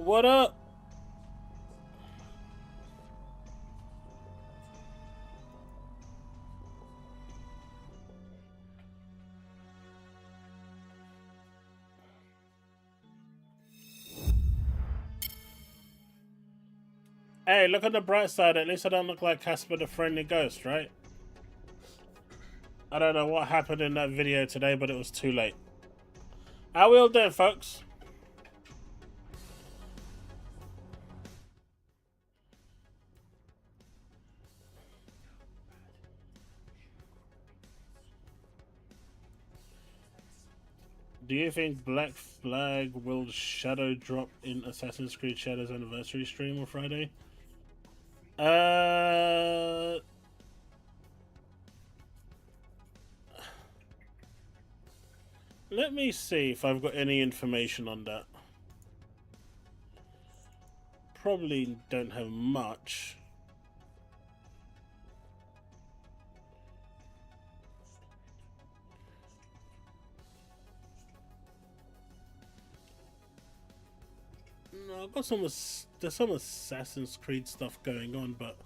What up? Hey, look on the bright side. At least I don't look like Casper the Friendly Ghost, right? I don't know what happened in that video today, but it was too late. How we all doing, folks? Do you think Black Flag will shadow drop in Assassin's Creed Shadow's anniversary stream on Friday? Let me see if I've got any information on that. Probably don't have much. No, I've got there's some Assassin's Creed stuff going on, but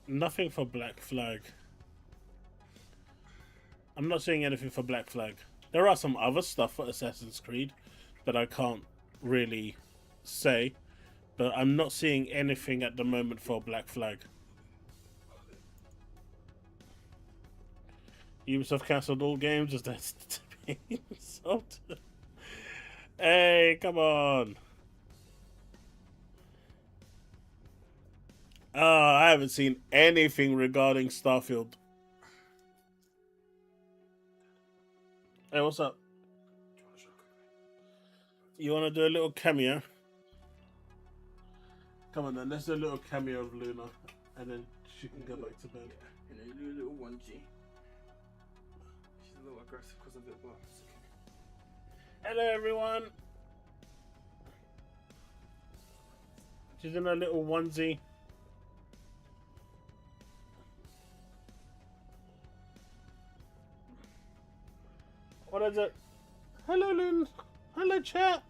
nothing for Black Flag. I'm not seeing anything for Black Flag. There are some other stuff for Assassin's Creed that I can't really say, but I'm not seeing anything at the moment for Black Flag. Ubisoft cancelled all games as that's being insulted. Hey, come on. I haven't seen anything regarding Starfield. Hey, what's up? You want to do a little cameo? Come on then, let's do a little cameo of Luna, and then she can go back to bed. You know, you do a little onesie. She's a little aggressive because of it, but it's okay. Hello everyone! She's in a little onesie. What is it? Hello Luna! Hello chat!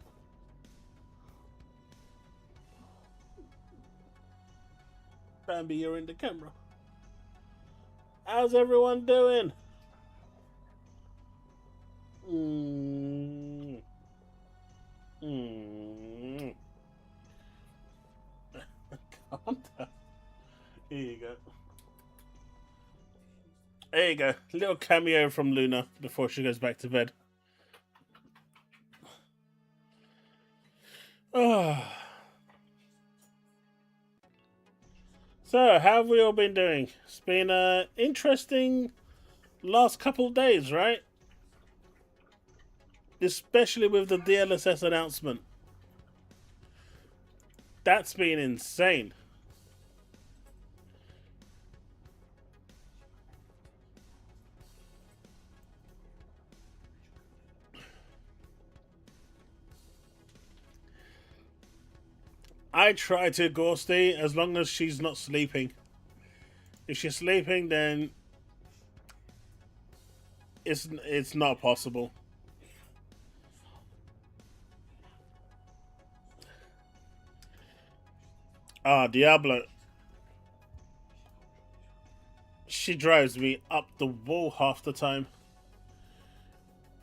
Bambi, you're in the camera. How's everyone doing? Calm down. Here you go. There you go. A little cameo from Luna before she goes back to bed. Oh. So, how have we all been doing? It's been an interesting last couple days, right? Especially with the DLSS announcement. That's been insane. I try to Ghosty as long as she's not sleeping. If she's sleeping, then it's not possible. Diablo. She drives me up the wall half the time.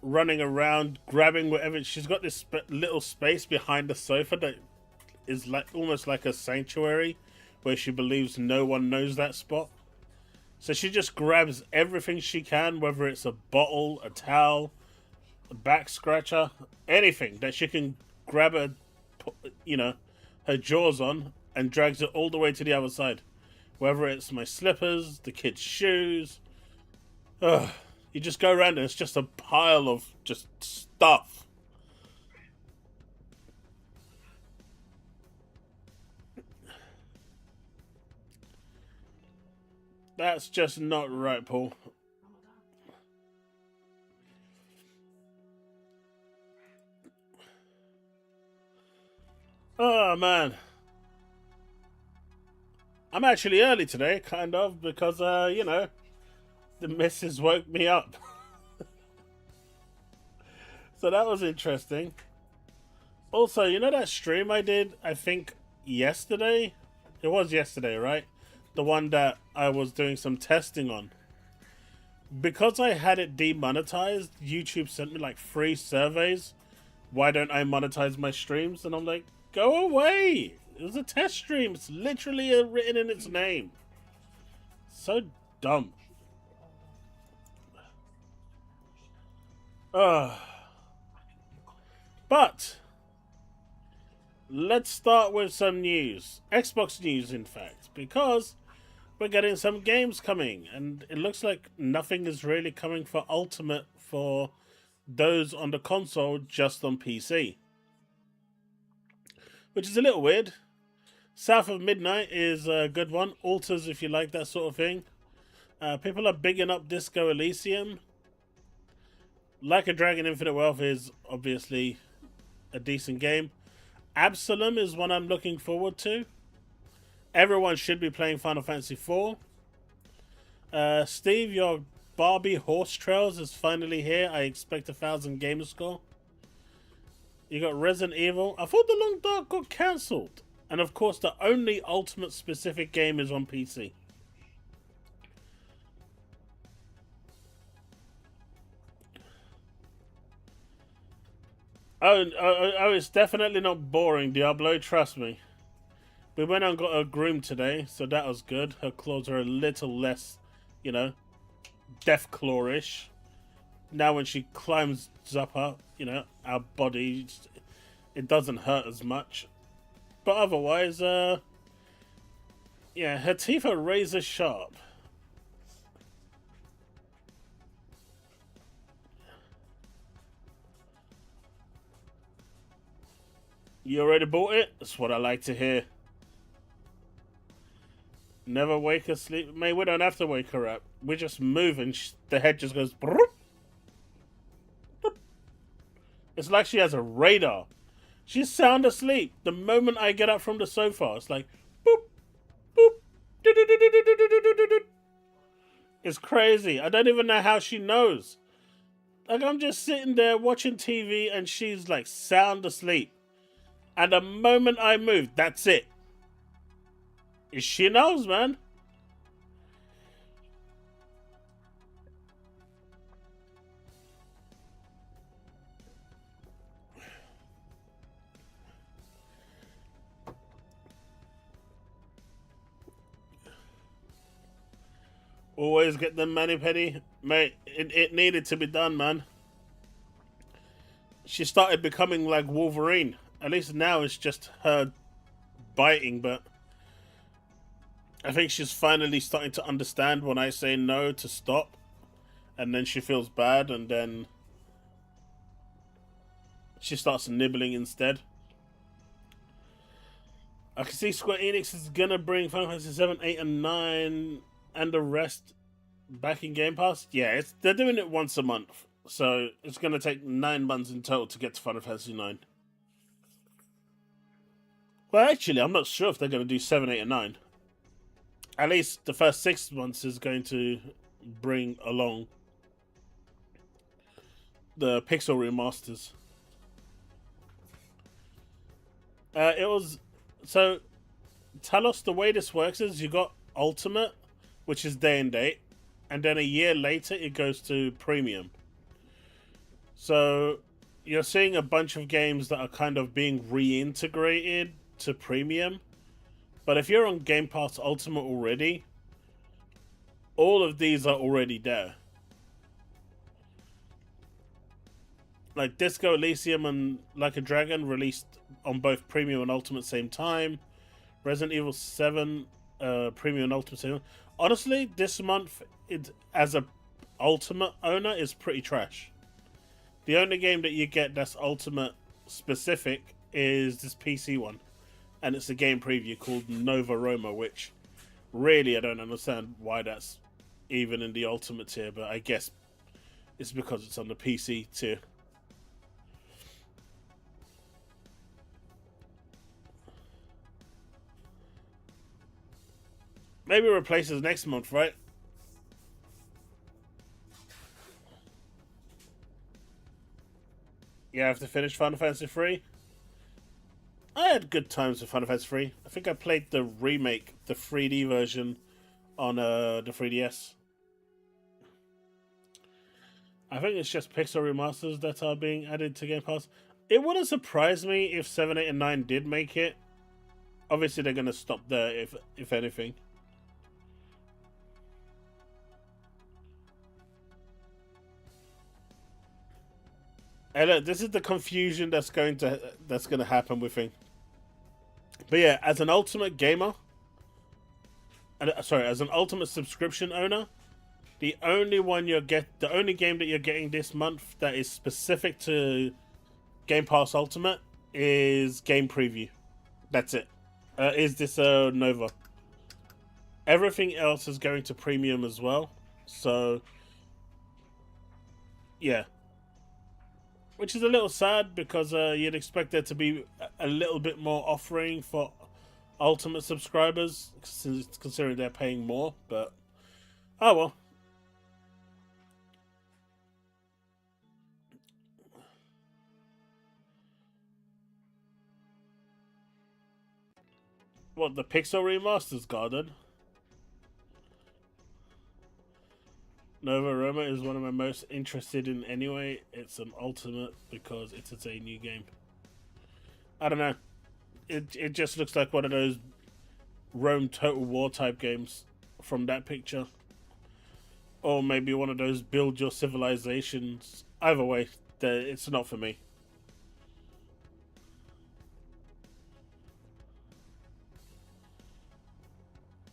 Running around, grabbing whatever. She's got this little space behind the sofa that is like almost like a sanctuary where she believes no one knows that spot. So she just grabs everything she can, whether it's a bottle, a towel, a back scratcher, anything that she can grab her, her jaws on, and drags it all the way to the other side. Whether it's my slippers, the kids' shoes. Ugh. You just go around and it's just a pile of just stuff. That's just not right, Paul. Oh, man. I'm actually early today, kind of, because, the missus woke me up. So that was interesting. Also, you know that stream I did, I think yesterday? It was yesterday, right? The one that I was doing some testing on. Because I had it demonetized, YouTube sent me like 3 surveys. Why don't I monetize my streams? And I'm like, go away! It was a test stream. It's literally written in its name. So dumb. But let's start with some news. Xbox news, in fact, because we're getting some games coming, and it looks like nothing is really coming for Ultimate for those on the console, just on PC. Which is a little weird. South of Midnight is a good one. Alters if you like that sort of thing. People are bigging up Disco Elysium. Like a Dragon Infinite Wealth is obviously a decent game. Absalom is one I'm looking forward to. Everyone should be playing Final Fantasy IV. Steve, your Barbie Horse Trails is finally here. I expect 1,000 gamer score. You got Resident Evil. I thought The Long Dark got cancelled. And of course, the only Ultimate specific game is on PC. Oh, it's definitely not boring, Diablo, trust me. We went and got her groomed today, so that was good. Her claws are a little less, you know, death claw-ish. Now when she climbs up our body, it doesn't hurt as much. But otherwise, yeah, her teeth are razor sharp. You already bought it? That's what I like to hear. Never wake her sleep. Mate, we don't have to wake her up. We just move and the head just goes... Broop, broop. It's like she has a radar. She's sound asleep. The moment I get up from the sofa, it's like... Boop, boop. It's crazy. I don't even know how she knows. Like, I'm just sitting there watching TV and she's like sound asleep. And the moment I move, that's it. She knows, man. Always get the mani-pedi. Mate, it needed to be done, man. She started becoming like Wolverine. At least now it's just her biting, but I think she's finally starting to understand when I say no to stop. And then she feels bad, and then she starts nibbling instead. I can see Square Enix is gonna bring Final Fantasy 7, 8, and 9 and the rest back in Game Pass. Yeah, they're doing it once a month. So it's gonna take 9 months in total to get to Final Fantasy 9. Well, actually, I'm not sure if they're going to do 7, 8, and 9. At least the first 6 months is going to bring along the pixel remasters. It was... So, Talos, the way this works is you got Ultimate, which is day and date, and then a year later it goes to Premium. So, you're seeing a bunch of games that are kind of being reintegrated to Premium. But if you're on Game Pass Ultimate already, all of these are already there. Like Disco Elysium and Like a Dragon released on both Premium and Ultimate same time. Resident Evil 7 Premium and Ultimate same time. Honestly, this month, as a Ultimate owner, is pretty trash. The only game that you get that's Ultimate specific is this PC one. And it's a game preview called Nova Roma, which really I don't understand why that's even in the Ultimate tier, but I guess it's because it's on the PC tier. Maybe it replaces next month, right? You have to finish Final Fantasy 3. I had good times with Final Fantasy 3. I think I played the remake, the 3D version, on the 3DS. I think it's just Pixel remasters that are being added to Game Pass. It wouldn't surprise me if 7, 8, and 9 did make it. Obviously, they're going to stop there, if anything. And look, this is the confusion that's going to happen with things. But yeah, as an Ultimate gamer, as an Ultimate subscription owner, the only game that you're getting this month that is specific to Game Pass Ultimate is Game Preview. That's it. Is this Nova? Everything else is going to Premium as well. So, yeah. Which is a little sad because you'd expect there to be a little bit more offering for Ultimate subscribers, considering they're paying more. But, oh well. What, the Pixel remasters, Garden? Nova Roma is one of my most interested in anyway. It's an Ultimate because it's a new game. I don't know. It just looks like one of those Rome Total War type games from that picture. Or maybe one of those build your civilizations. Either way, it's not for me.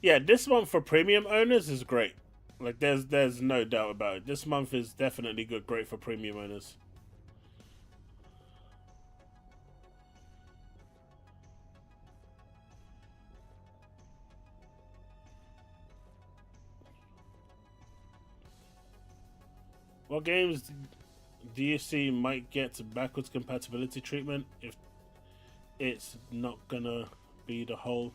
Yeah, this month for premium owners is great. Like, there's no doubt about it. This month is definitely great for premium owners. What games do you see might get backwards compatibility treatment if it's not gonna be the whole?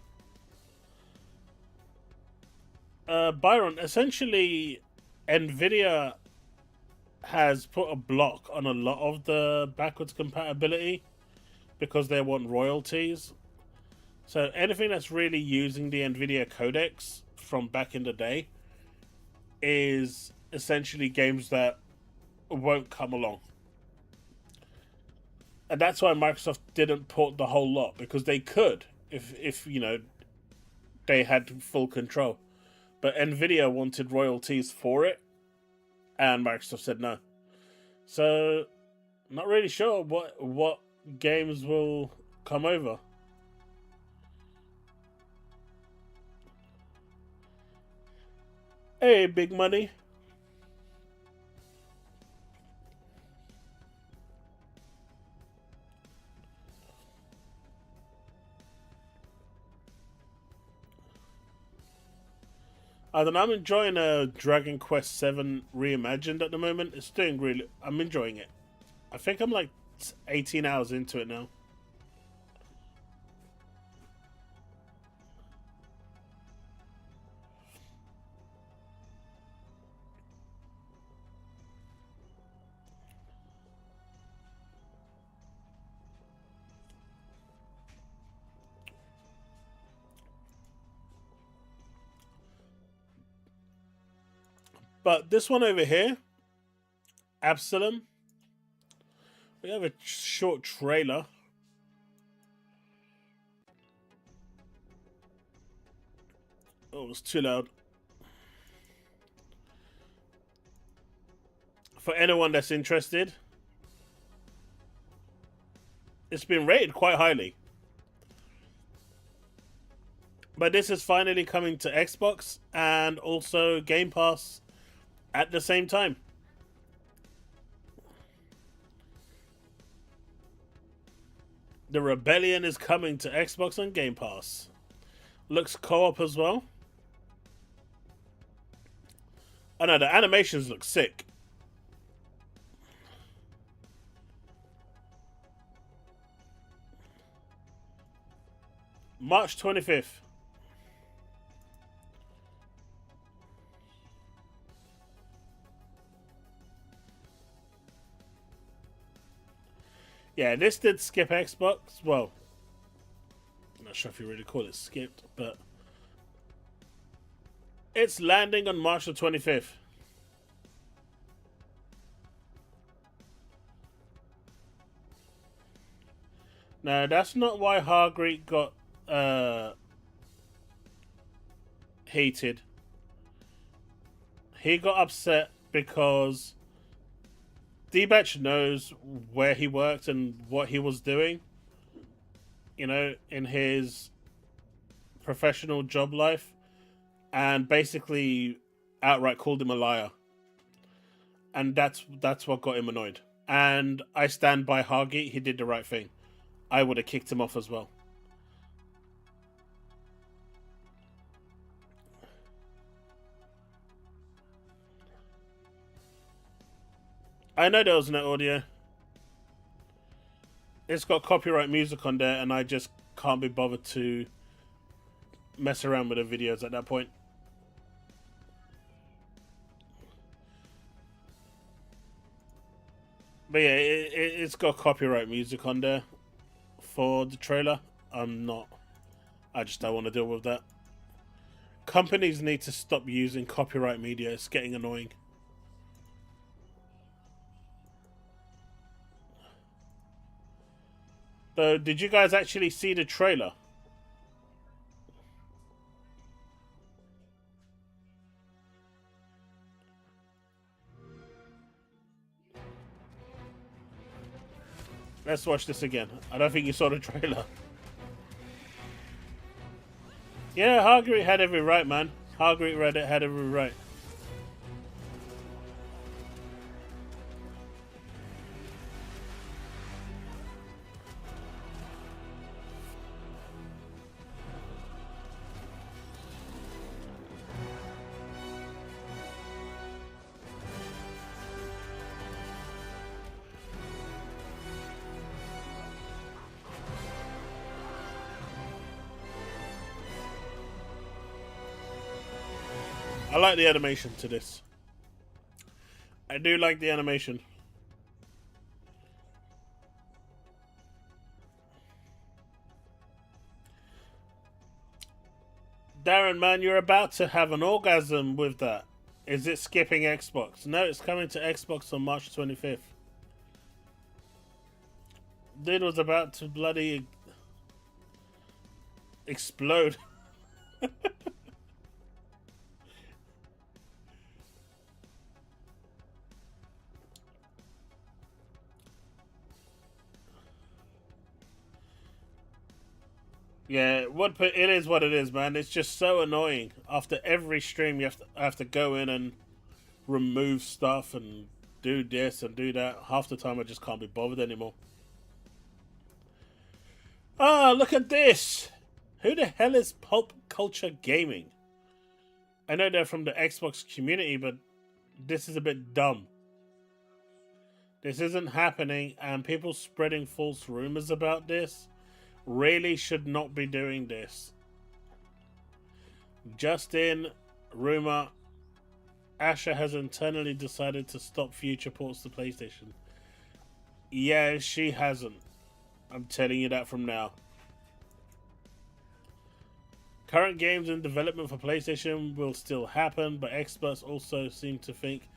Byron, essentially, Nvidia has put a block on a lot of the backwards compatibility because they want royalties. So anything that's really using the Nvidia codecs from back in the day is essentially games that won't come along. And that's why Microsoft didn't port the whole lot, because they could if you know they had full control. But Nvidia wanted royalties for it, and Microsoft said no. So, not really sure what games will come over. Hey, big money. I don't know, I'm enjoying Dragon Quest VII Reimagined at the moment. It's doing really... I'm enjoying it. I think I'm like 18 hours into it now. But this one over here, Absalom, we have a short trailer. Oh, it was too loud. For anyone that's interested, it's been rated quite highly. But this is finally coming to Xbox and also Game Pass at the same time. The Rebellion is coming to Xbox and Game Pass. Looks co-op as well. Oh no, the animations look sick. March 25th. Yeah, this did skip Xbox. Well, not sure if you really call it skipped, but it's landing on March the 25th. Now, that's not why Hargreet got heated. He got upset because D-Batch knows where he worked and what he was doing, you know, in his professional job life, and basically outright called him a liar. And that's what got him annoyed. And I stand by Hargreet. He did the right thing. I would have kicked him off as well. I know there was no audio. It's got copyright music on there, and I just can't be bothered to mess around with the videos at that point. But yeah, it's got copyright music on there for the trailer. I just don't want to deal with that. Companies need to stop using copyright media. It's getting annoying. So, did you guys actually see the trailer? Let's watch this again. I don't think you saw the trailer. Yeah, Hargreet had every right, man. Hargreet had every right. I like the animation to this. I do like the animation. Darren, man, you're about to have an orgasm with that. Is it skipping Xbox? No, it's coming to Xbox on March 25th. Dude was about to bloody explode. Yeah, it is what it is, man. It's just so annoying. After every stream, you have to go in and remove stuff and do this and do that. Half the time, I just can't be bothered anymore. Ah, look at this! Who the hell is Pulp Culture Gaming? I know they're from the Xbox community, but this is a bit dumb. This isn't happening, and people spreading false rumors about this really should not be doing this. Justin, rumor, Asher has internally decided to stop future ports to PlayStation. Yeah, she hasn't. I'm telling you that from now. Current games in development for PlayStation will still happen, but experts also seem to think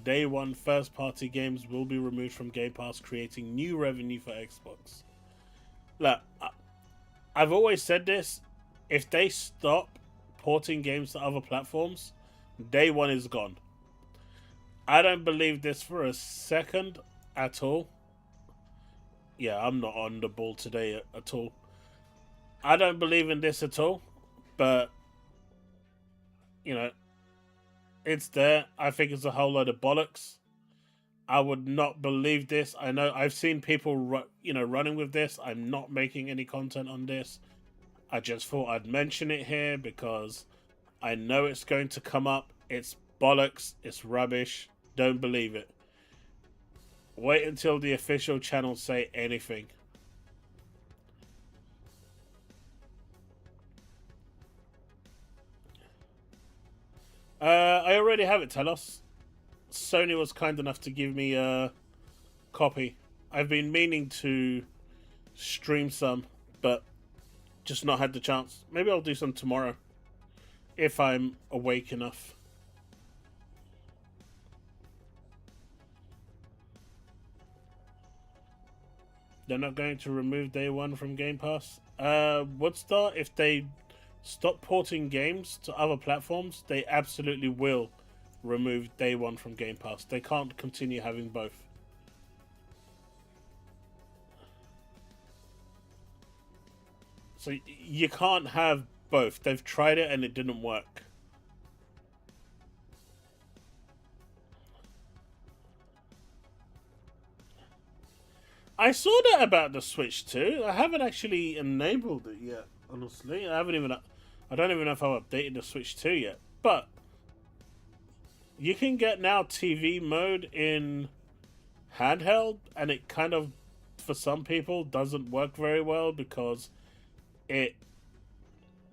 day one first-party games will be removed from Game Pass, creating new revenue for Xbox. Look, I've always said this. If they stop porting games to other platforms, day one is gone. I don't believe this for a second at all. Yeah, I'm not on the ball today at all. I don't believe in this at all. But, you know, it's there. I think it's a whole load of bollocks. I would not believe this. I know I've seen people, running with this. I'm not making any content on this. I just thought I'd mention it here because I know it's going to come up. It's bollocks. It's rubbish. Don't believe it. Wait until the official channels say anything. I already have it, Telos. Sony was kind enough to give me a copy. I've been meaning to stream some, but Just not had the chance. Maybe I'll do some tomorrow if I'm awake enough. They're not going to remove Day One from Game Pass. Woodstar, if they stop porting games to other platforms, they absolutely will remove Day One from Game Pass. They can't continue having both. So you can't have both. They've tried it and it didn't work. I saw that about the Switch too. I haven't actually enabled it yet, honestly. I don't even know if I've updated the Switch 2 yet. But you can get now TV mode in handheld, and it kind of, for some people, doesn't work very well because it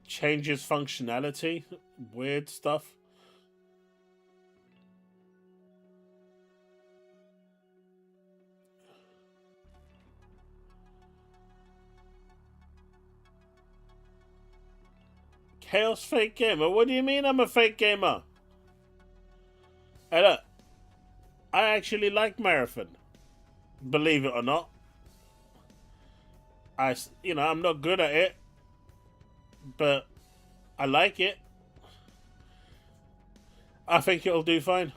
changes functionality. Weird stuff. Chaos Fake Gamer? What do you mean I'm a fake gamer? Hey look, I actually like Marathon. Believe it or not. I'm not good at it, but I like it. I think it'll do fine.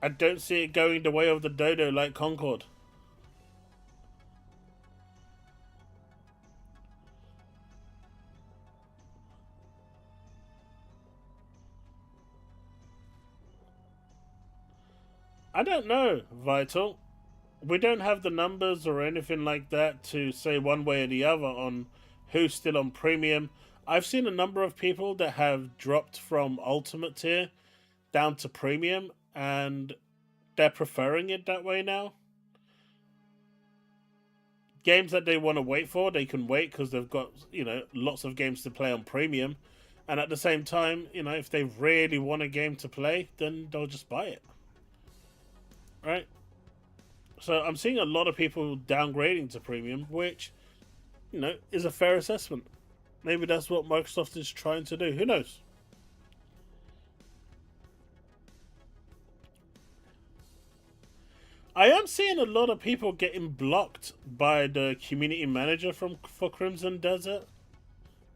I don't see it going the way of the dodo like Concord. I don't know, Vital. We don't have the numbers or anything like that to say one way or the other on who's still on premium. I've seen a number of people that have dropped from ultimate tier down to premium, and they're preferring it that way now. Games that they want to wait for, they can wait because they've got, lots of games to play on premium. And at the same time, if they really want a game to play, then they'll just buy it. Right? So I'm seeing a lot of people downgrading to premium, which, is a fair assessment. Maybe that's what Microsoft is trying to do. Who knows? I am seeing a lot of people getting blocked by the community manager for Crimson Desert.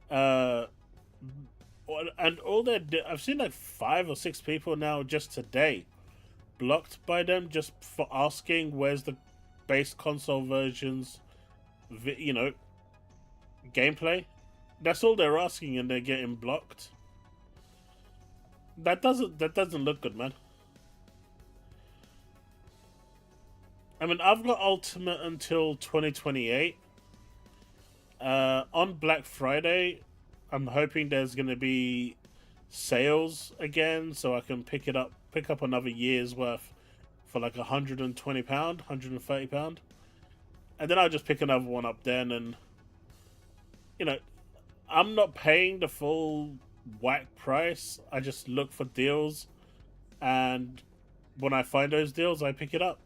And I've seen like 5 or 6 people now just today blocked by them just for asking where's the base console versions, gameplay. That's all they're asking, and they're getting blocked. That doesn't look good, man. I mean, I've got Ultimate until 2028. On Black Friday, I'm hoping there's going to be sales again, so I can pick up another year's worth for like £120, £130, and then I'll just pick another one up then. And I'm not paying the full whack price. I just look for deals, and when I find those deals, I pick it up.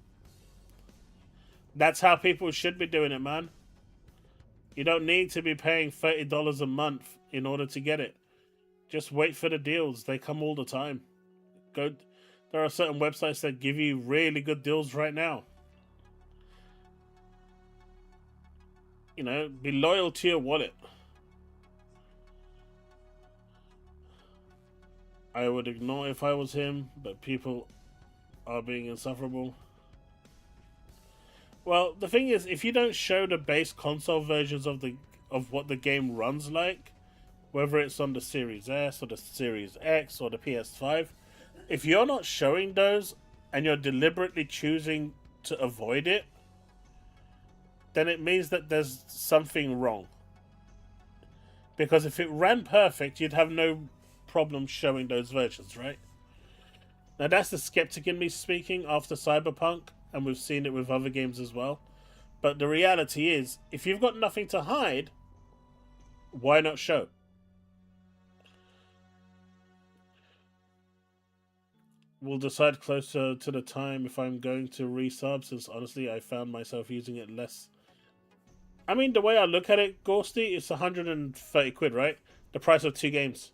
That's how people should be doing it, man. You don't need to be paying $30 a month in order to get it. Just wait for the deals. They come all the time. There are certain websites that give you really good deals right now. Be loyal to your wallet. I would ignore if I was him, but people are being insufferable. Well, the thing is, if you don't show the base console versions of what the game runs like, whether it's on the Series S or the Series X or the PS5, if you're not showing those and you're deliberately choosing to avoid it, then it means that there's something wrong. Because if it ran perfect, you'd have no problem showing those versions, right? Now that's the skeptic in me speaking after Cyberpunk, and we've seen it with other games as well. But the reality is, if you've got nothing to hide, why not show? We'll decide closer to the time if I'm going to resub, since honestly I found myself using it less I mean, the way I look at it, Ghosty, it's 130 quid, right? The price of 2 games.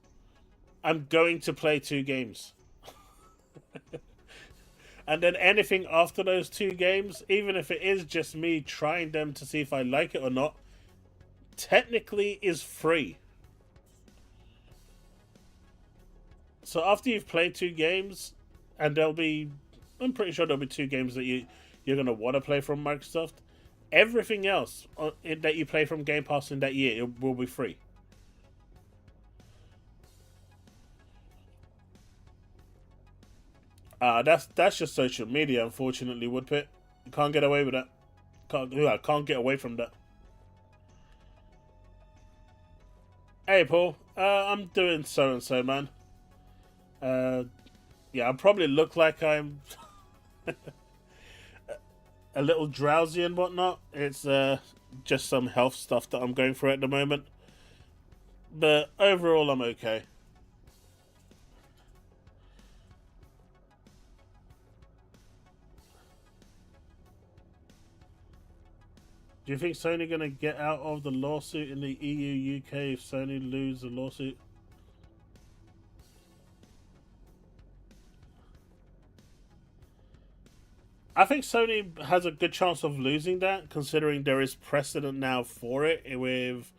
I'm going to play 2 games. And then anything after those 2 games, even if it is just me trying them to see if I like it or not, technically is free. So after you've played 2 games, and I'm pretty sure there'll be 2 games that you're gonna want to play from Microsoft. Everything else that you play from Game Pass in that year, it will be free. That's just social media, unfortunately, Woodpit. You can't get away with that. Can't get away from that. Hey, Paul. I'm doing so and so, man. Uh, yeah, I probably look like I'm a little drowsy and whatnot. It's just some health stuff that I'm going through at the moment. But overall, I'm okay. Do you think Sony gonna get out of the lawsuit in the EU UK if Sony lose the lawsuit? I think Sony has a good chance of losing that, considering there is precedent now for it with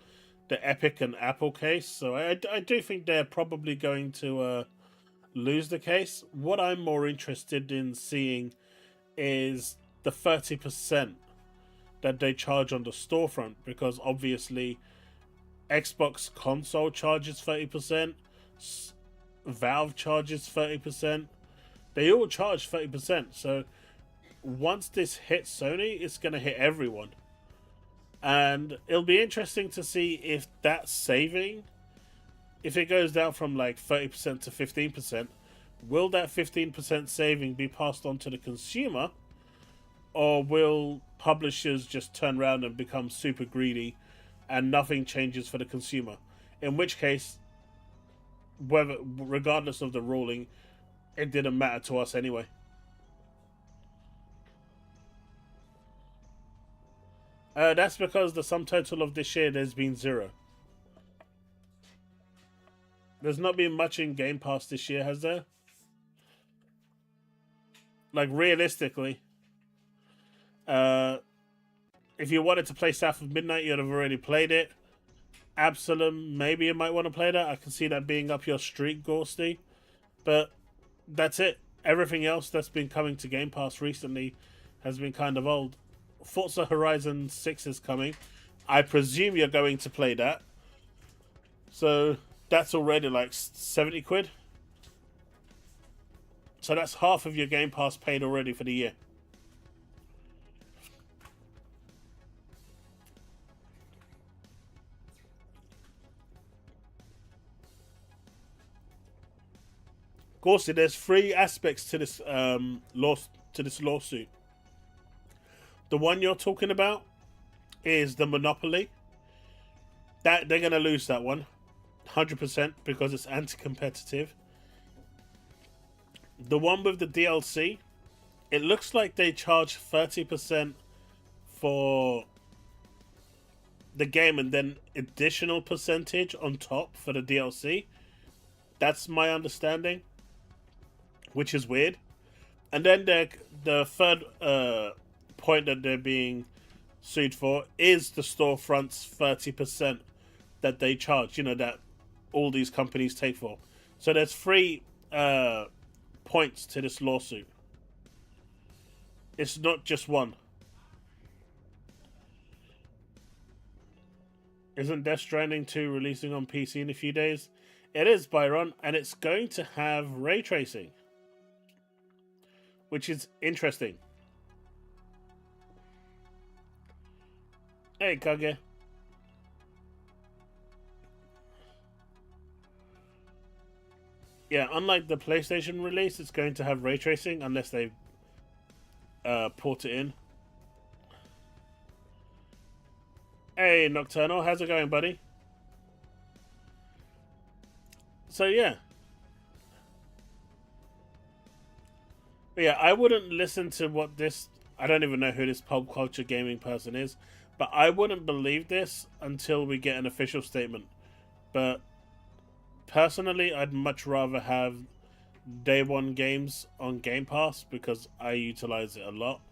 the Epic and Apple case. So I do think they're probably going to lose the case. What I'm more interested in seeing is the 30% that they charge on the storefront, because obviously Xbox console charges 30%, Valve charges 30%. They all charge 30%. So once this hits Sony, it's going to hit everyone. And it'll be interesting to see if that saving, if it goes down from like 30% to 15%, will that 15% saving be passed on to the consumer? Or will publishers just turn around and become super greedy and nothing changes for the consumer? In which case, regardless of the ruling, it didn't matter to us anyway. That's because the sum total of this year there's been 0. There's not been much in Game Pass this year, has there? Like realistically, uh, if you wanted to play South of Midnight, you'd have already played it. Absalom, maybe you might want to play that. I can see that being up your street, Gorsty. But that's it. Everything else that's been coming to Game Pass recently has been kind of old. Forza Horizon 6 is coming. I presume you're going to play that. So that's already like 70 quid. So that's half of your Game Pass paid already for the year. Of course, there's 3 aspects to this lawsuit. The one you're talking about is the monopoly. That they're gonna lose that one, 100%, because it's anti-competitive. The one with the DLC, it looks like they charge 30% for the game and then additional percentage on top for the DLC. That's my understanding, which is weird. And then the third point that they're being sued for is the storefront's 30% that they charge, that all these companies take for. So there's 3 points to this lawsuit. It's not just one. Isn't Death Stranding 2 releasing on PC in a few days? It is, Byron, and it's going to have ray tracing, which is interesting. Hey, Kage. Yeah, unlike the PlayStation release, it's going to have ray tracing unless they port it in. Hey, Nocturnal, how's it going, buddy? So yeah. But yeah, I wouldn't listen to what this... I don't even know who this pop culture gaming person is, But I wouldn't believe this until we get an official statement. But personally, I'd much rather have day one games on Game Pass because I utilize it a lot.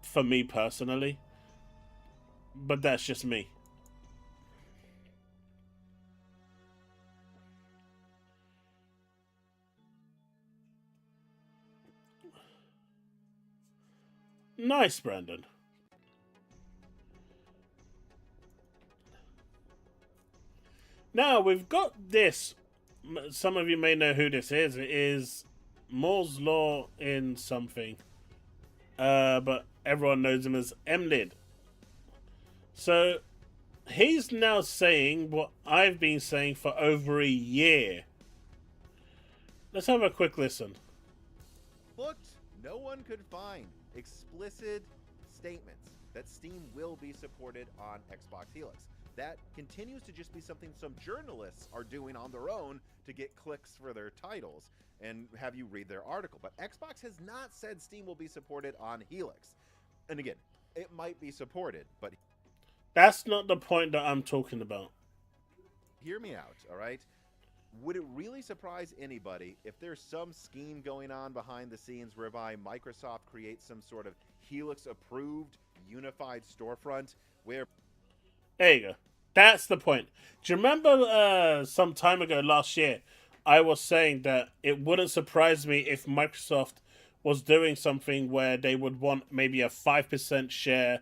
For me personally. But that's just me. Nice, Brandon. Now we've got this. Some of you may know who this is. It is Moore's Law in something. But everyone knows him as MLID. So he's now saying what I've been saying for over a year. Let's have a quick listen. Looked, no one could find explicit statements that Steam will be supported on Xbox Helix. That continues to just be something some journalists are doing on their own to get clicks for their titles and have you read their article. But Xbox has not said Steam will be supported on Helix. And again, it might be supported, but that's not the point that I'm talking about. Hear me out, all right? Would it really surprise anybody if there's some scheme going on behind the scenes whereby Microsoft creates some sort of Helix-approved unified storefront where... There you go. That's the point. Do you remember some time ago last year, I was saying that it wouldn't surprise me if Microsoft was doing something where they would want maybe a 5% share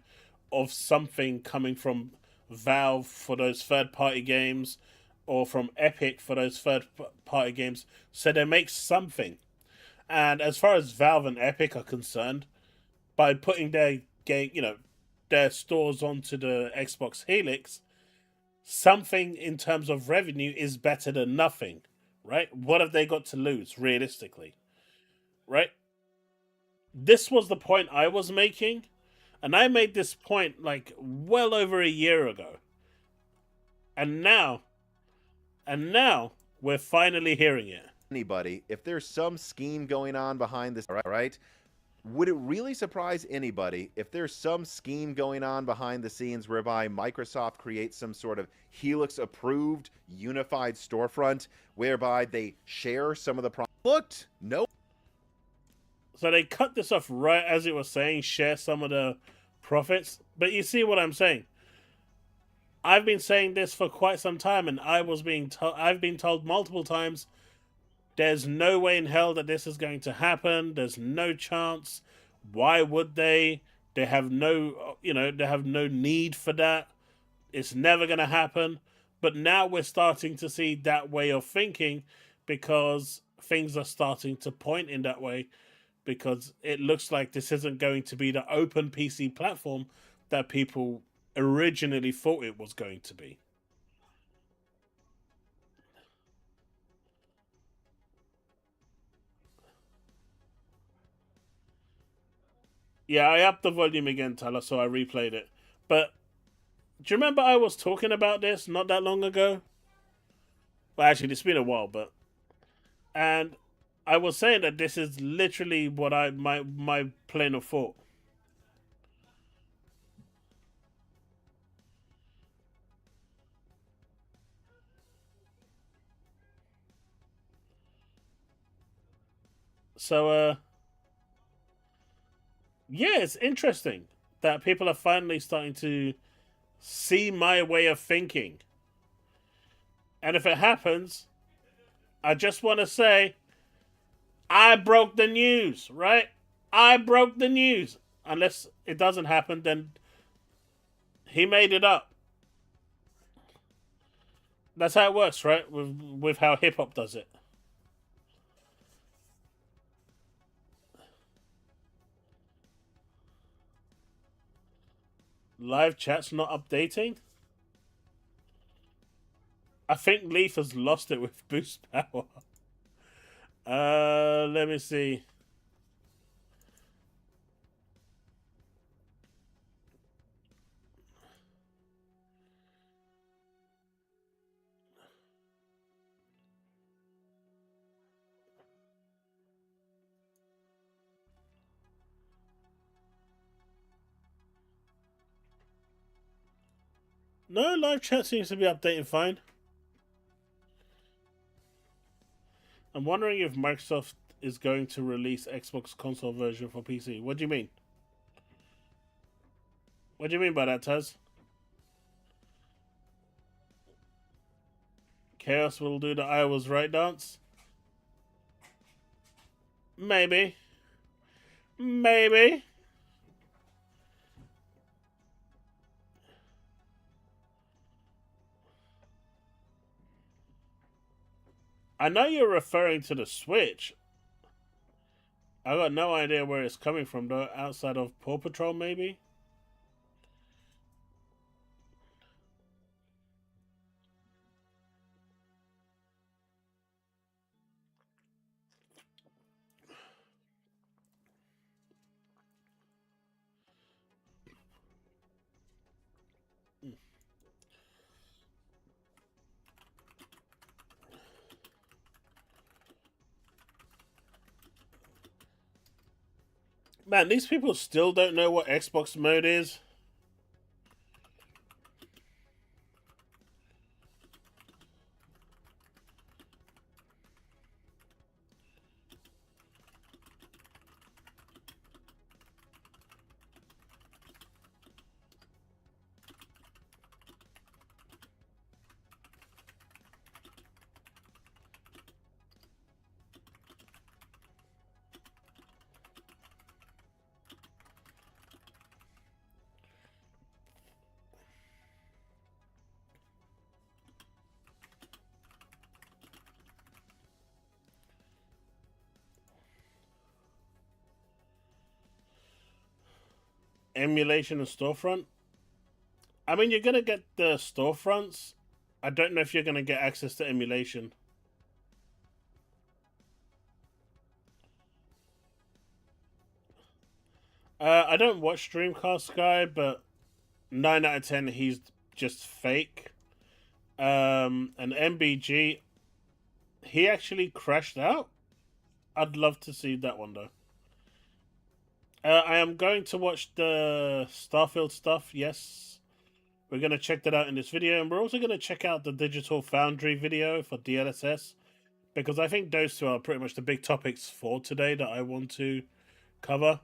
of something coming from Valve for those third-party games or from Epic for those third-party games. So they make something. And as far as Valve and Epic are concerned, by putting their game, their stores onto the Xbox Helix, something in terms of revenue is better than nothing, right? What have they got to lose, realistically? Right? This was the point I was making, and I made this point like well over a year ago. And now we're finally hearing it. Anybody, if there's some scheme going on behind this, all right? Would it really surprise anybody if there's some scheme going on behind the scenes whereby Microsoft creates some sort of Helix-approved unified storefront whereby they share some of the looked? No. So they cut this off right as it was saying, share some of the profits. But you see what I'm saying? I've been saying this for quite some time, and I've been told multiple times, there's no way in hell that this is going to happen. There's no chance. Why would they? They have no need for that. It's never going to happen. But now we're starting to see that way of thinking because things are starting to point in that way, because it looks like this isn't going to be the open PC platform that people originally thought it was going to be. Yeah, I upped the volume again, Tyler, so I replayed it. But do you remember I was talking about this not that long ago? Well, actually, it's been a while, but... And I was saying that this is literally what my plane of thought. So, yeah, it's interesting that people are finally starting to see my way of thinking. And if it happens, I just want to say, I broke the news, right? I broke the news. Unless it doesn't happen, then he made it up. That's how it works, right? With how hip hop does it. Live chat's not updating. I think Leaf has lost it with boost power. Let me see. No, live chat seems to be updating fine. I'm wondering if Microsoft is going to release Xbox console version for PC. What do you mean? What do you mean by that, Taz? Chaos will do the I was right dance? Maybe. Maybe. I know you're referring to the Switch. I got no idea where it's coming from, though, outside of Paw Patrol, maybe? Man, these people still don't know what Xbox mode is. Emulation and storefront. I mean, you're gonna get the storefronts. I don't know if you're gonna get access to emulation. I don't watch Dreamcast guy, but 9 out of 10 he's just fake. And MBG, he actually crashed out. I'd love to see that one though. I am going to watch the Starfield stuff. Yes, we're going to check that out in this video, and we're also going to check out the Digital Foundry video for DLSS, because I think those two are pretty much the big topics for today that I want to cover.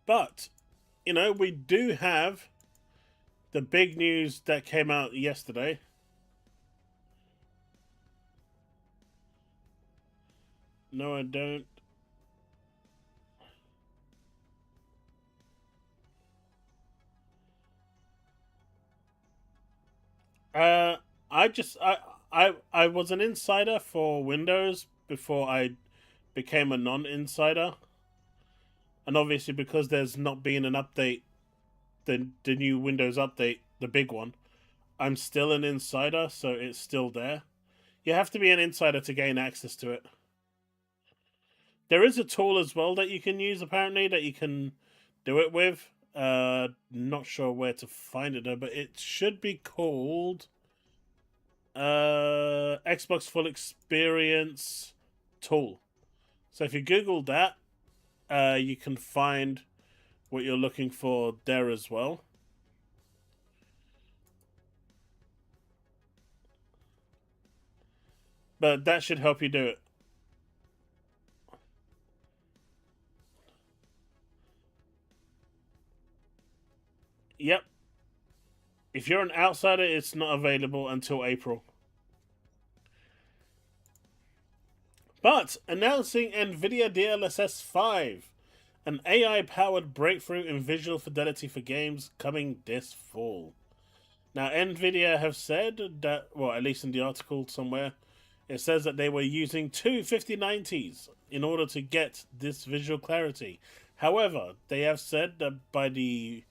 But, you know, we do have the big news that came out yesterday. No, I don't. I was an insider for Windows before I became a non-insider. And obviously because there's not been an update, the new Windows update, the big one, I'm still an insider, so it's still there. You have to be an insider to gain access to it. There is a tool as well that you can use, apparently, that you can do it with. Not sure where to find it though, but it should be called Xbox Full Experience Tool. So if you Google that, you can find what you're looking for there as well. But that should help you do it. Yep. If you're an outsider, it's not available until April. But announcing NVIDIA DLSS 5, an AI-powered breakthrough in visual fidelity for games coming this fall. Now, NVIDIA have said that, well, at least in the article somewhere, it says that they were using two 5090s in order to get this visual clarity. However, they have said that by the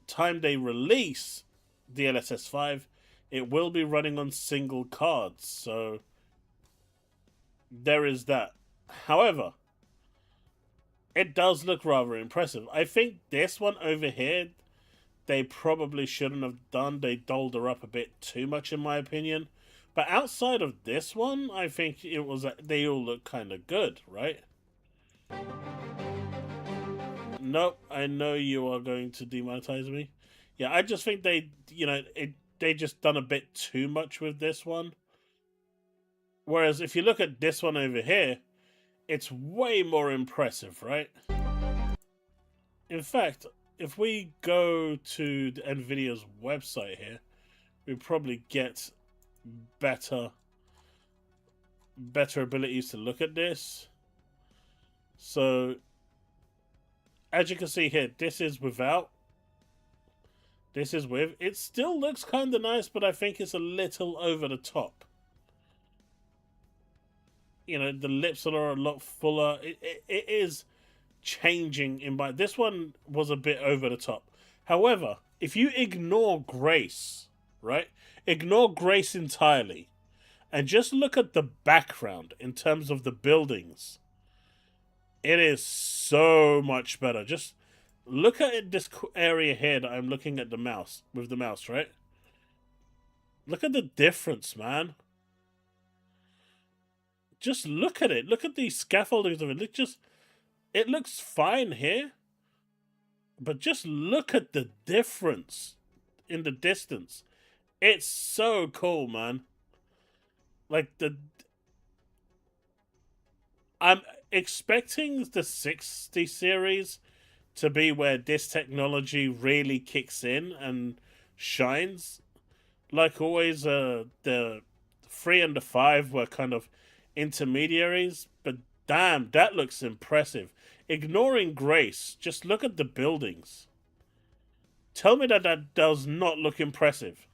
time they release DLSS 5, it will be running on single cards, so there is that. However, it does look rather impressive. I think this one over here, they probably shouldn't have done. They dolled her up a bit too much, in my opinion. But outside of this one, I think it was they all look kind of good, right? Nope, I know you are going to demonetize me. Yeah, I just think they, they just done a bit too much with this one. Whereas if you look at this one over here, it's way more impressive, right? In fact, if we go to NVIDIA's website here, we probably get better abilities to look at this. So, as you can see here, this is without. This is with. It still looks kind of nice, but I think it's a little over the top. You know, the lips are a lot fuller. It is changing in my. This one was a bit over the top. However, if you ignore Grace, right? Ignore Grace entirely, and just look at the background in terms of the buildings. It is so much better. Just look at it, this area here that I'm looking at the mouse with the mouse, right? Look at the difference, man. Just look at it. Look at these scaffoldings of it. It looks fine here, but just look at the difference in the distance. It's so cool, man. Like I'm expecting the 60 series to be where this technology really kicks in and shines. Like always, the 3 and the 5 were kind of intermediaries, but damn, that looks impressive. Ignoring Grace, just look at the buildings. Tell me that that does not look impressive.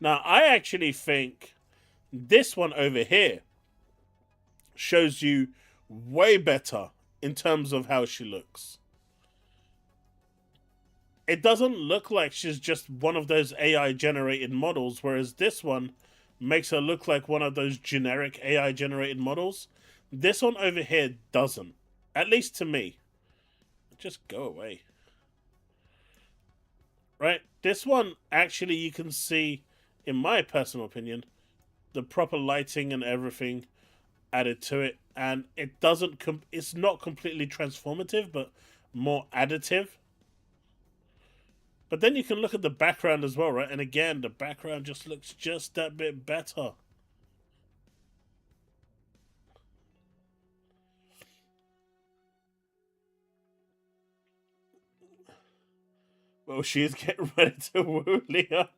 Now, I actually think this one over here shows you way better in terms of how she looks. It doesn't look like she's just one of those AI-generated models, whereas this one makes her look like one of those generic AI-generated models. This one over here doesn't. At least to me. Just go away. Right? This one, actually, you can see, in my personal opinion, the proper lighting and everything added to it. And it doesn't... it's not completely transformative, but more additive. But then you can look at the background as well, right? And again, the background just looks just that bit better. Well, she's getting ready to woo Leon.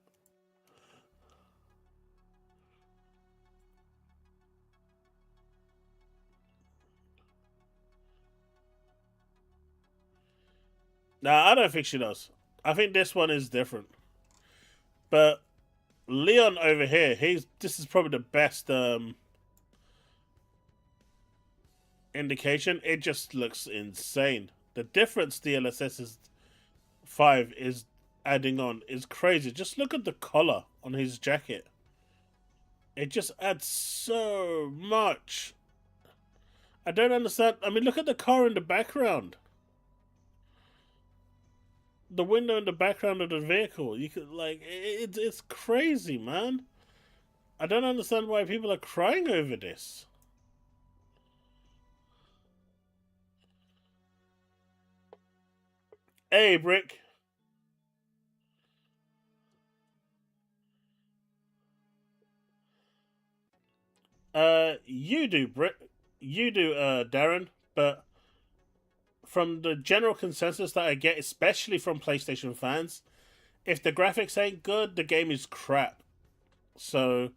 Nah, I don't think she does. I think this one is different. But Leon over here, this is probably the best indication. It just looks insane. The difference DLSS is 5 is adding on is crazy. Just look at the collar on his jacket. It just adds so much. I don't understand. I mean, look at the car in the background. The window in the background of the vehicle. You could it's crazy, man. I don't understand why people are crying over this. Hey, Brick. You do, Brick. You do, Darren. But from the general consensus that I get, especially from PlayStation fans, if the graphics ain't good, the game is crap. So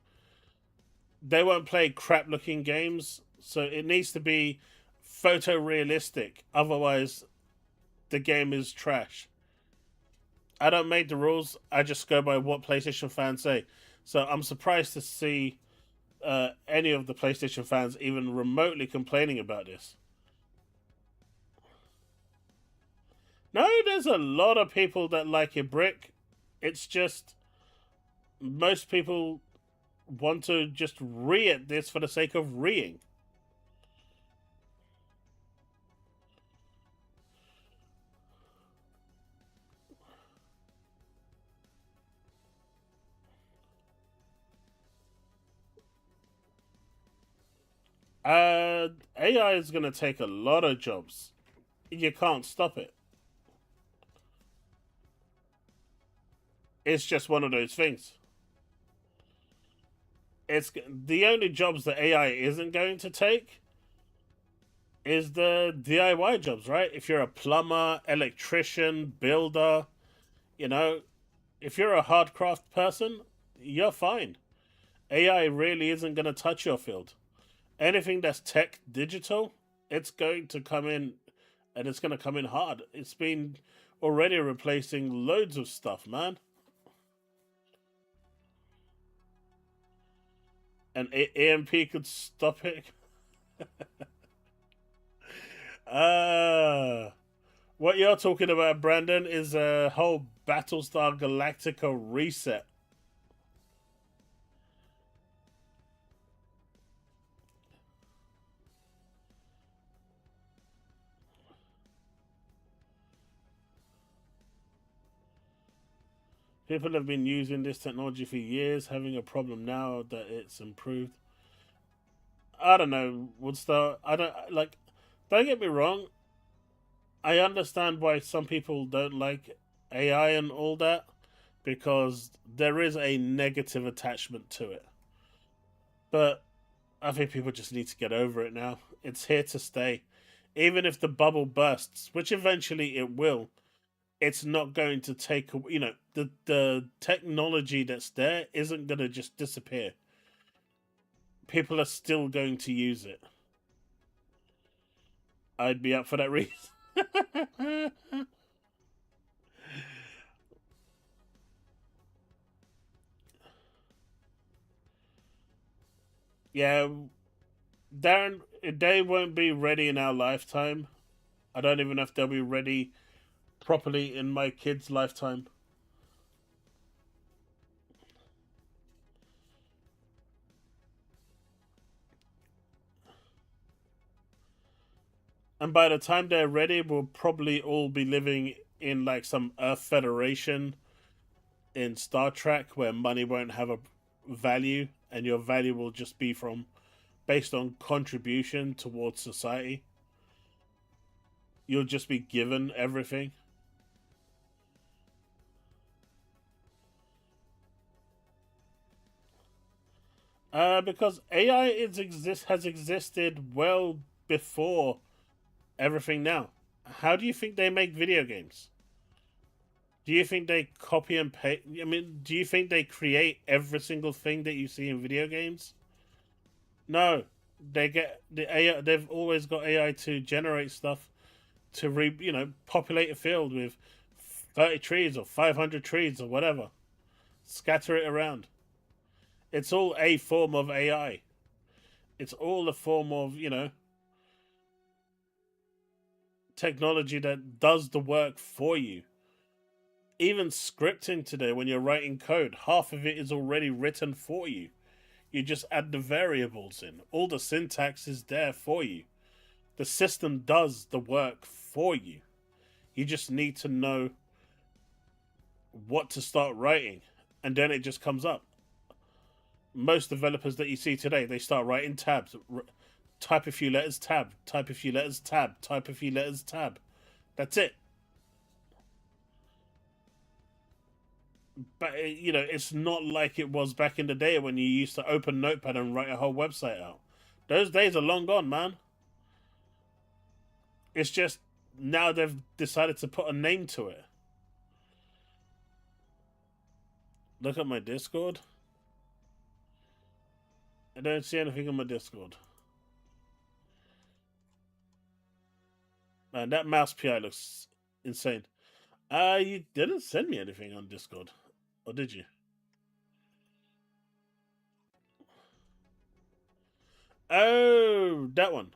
they won't play crap-looking games. So it needs to be photorealistic. Otherwise, the game is trash. I don't make the rules. I just go by what PlayStation fans say. So I'm surprised to see any of the PlayStation fans even remotely complaining about this. No, there's a lot of people that like it, Brick. It's just most people want to just re-it this for the sake of reing. AI is going to take a lot of jobs. You can't stop it. It's just one of those things. It's the only jobs that AI isn't going to take is the DIY jobs, right? If you're a plumber, electrician, builder, you know, if you're a hardcraft person, you're fine. AI really isn't going to touch your field. Anything that's tech digital, it's going to come in, and it's going to come in hard. It's been already replacing loads of stuff, man. And AMP could stop it. uh what you're talking about, Brandon, is a whole Battlestar Galactica reset. People have been using this technology for years, having a problem now that it's improved. I don't know, Woodstock. I don't like. Don't get me wrong. I understand why some people don't like AI and all that because there is a negative attachment to it. But I think people just need to get over it now. It's here to stay. Even if the bubble bursts, which eventually it will, it's not going to take, the technology that's there isn't going to just disappear. People are still going to use it. I'd be up for that reason. Yeah, Darren, they won't be ready in our lifetime. I don't even know if they'll be ready properly in my kid's lifetime. And by the time they're ready, we'll probably all be living in like some Earth Federation in Star Trek where money won't have a value and your value will just be from based on contribution towards society. You'll just be given everything. Because AI has existed well before everything now. How do you think they make video games? Do you think they copy and paste? I mean, do you think they create every single thing that you see in video games? No, they get the AI. They've always got AI to generate stuff to populate a field with 30 trees or 500 trees or whatever. Scatter it around. It's all a form of AI. It's all a form of technology that does the work for you. Even scripting today, when you're writing code, half of it is already written for you. You just add the variables in. All the syntax is there for you. The system does the work for you. You just need to know what to start writing, and then it just comes up. Most developers that you see today, they start writing tabs. Type a few letters, tab. Type a few letters, tab. Type a few letters, tab. That's it. But it's not like it was back in the day when you used to open Notepad and write a whole website out. Those days are long gone, man. It's just now they've decided to put a name to it. Look at my Discord. I don't see anything on my Discord. Man, that mouse PI looks insane. You didn't send me anything on Discord. Or did you? Oh, that one.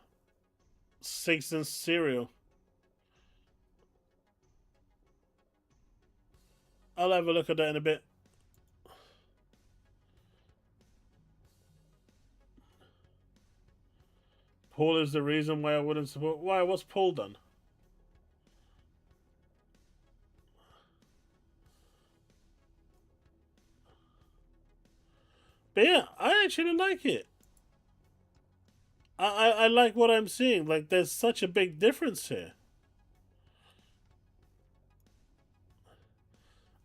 Six Cereal. I'll have a look at that in a bit. Paul is the reason why I wouldn't support. Why? What's Paul done? But yeah, I actually like it. I like what I'm seeing. Like, there's such a big difference here.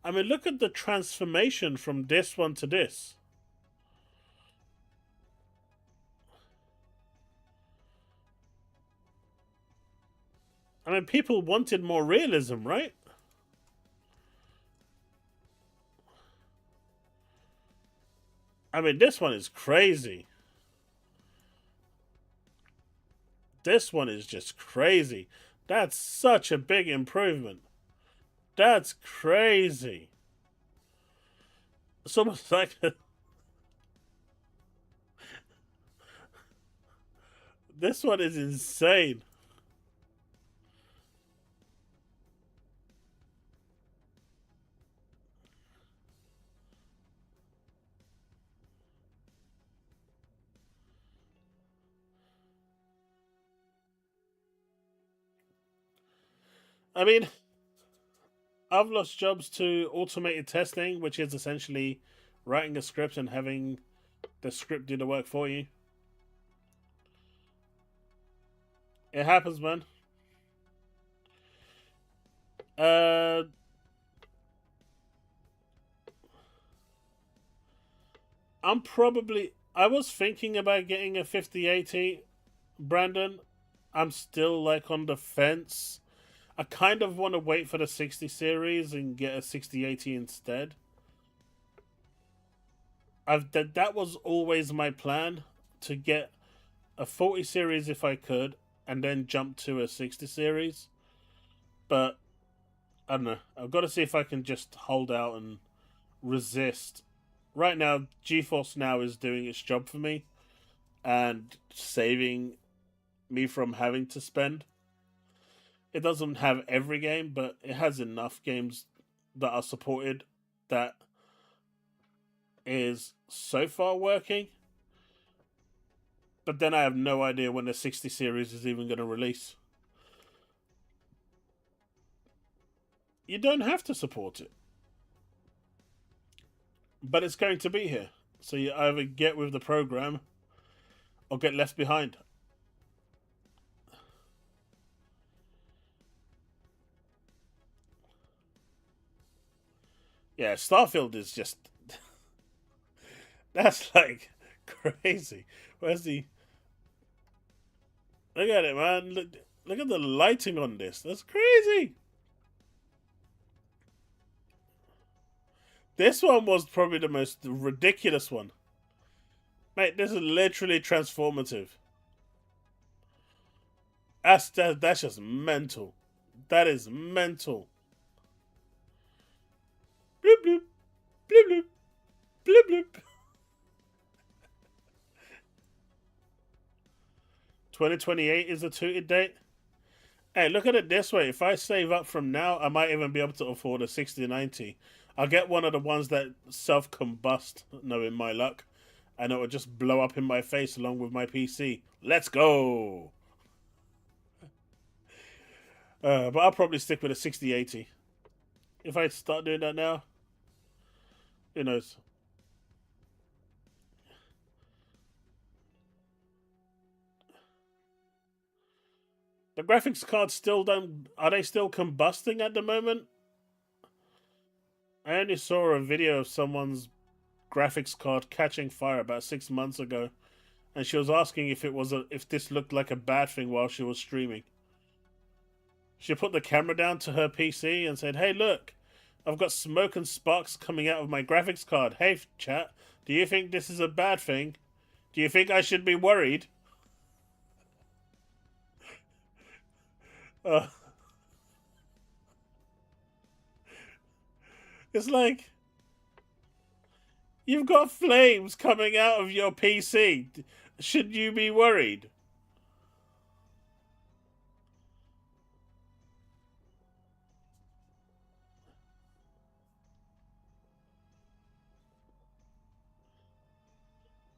I mean, look at the transformation from this one to this. I mean, people wanted more realism, right? I mean, this one is crazy. This one is just crazy. That's such a big improvement. That's crazy. It's almost like this one is insane. I mean, I've lost jobs to automated testing, which is essentially writing a script and having the script do the work for you. It happens, man. Uh, I was thinking about getting a 5080, Brandon. I'm still like on the fence. I kind of want to wait for the 60 series and get a 6080 instead. That was always my plan, to get a 40 series if I could, and then jump to a 60 series. But I don't know. I've got to see if I can just hold out and resist. Right now, GeForce Now is doing its job for me and saving me from having to spend. It doesn't have every game, but it has enough games that are supported that is so far working. But then I have no idea when the 60 series is even going to release. You don't have to support it, but it's going to be here. So you either get with the program or get left behind. Yeah, Starfield is just that's like crazy. Where's the look at it, man? Look at the lighting on this. That's crazy. This one was probably the most ridiculous one. Mate, this is literally transformative. That's just mental. That is mental. Bloop bloop. Bloop bloop. Bloop bloop. 2028 is the tooted date. Hey, look at it this way. If I save up from now, I might even be able to afford a 6090. I'll get one of the ones that self-combust, knowing my luck, and it will just blow up in my face along with my PC. Let's go! But I'll probably stick with a 6080. If I start doing that now, who knows? The graphics cards still don't... Are they still combusting at the moment? I only saw a video of someone's graphics card catching fire about 6 months ago, and she was asking if this looked like a bad thing while she was streaming. She put the camera down to her PC and said, "Hey, look, I've got smoke and sparks coming out of my graphics card. Hey, chat, do you think this is a bad thing? Do you think I should be worried?" Uh, it's like, you've got flames coming out of your PC. Should you be worried?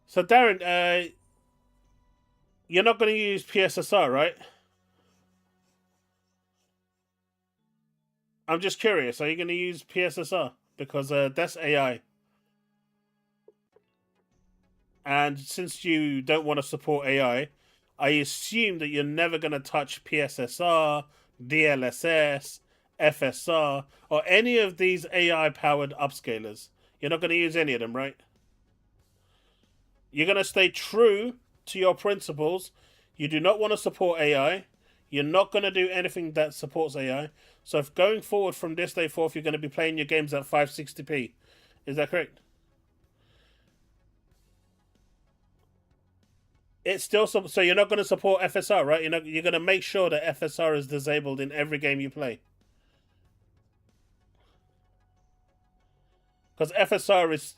So, Darren, you're not going to use PSSR, right? I'm just curious. Are you going to use PSSR? Because that's AI. And since you don't want to support AI, I assume that you're never going to touch PSSR, DLSS, FSR, or any of these AI-powered upscalers. You're not going to use any of them, right? You're going to stay true to your principles. You do not want to support AI. You're not going to do anything that supports AI. So if going forward from this day forth, you're going to be playing your games at 560p. Is that correct? It's still so you're not going to support FSR, right? You're going to make sure that FSR is disabled in every game you play. Because FSR is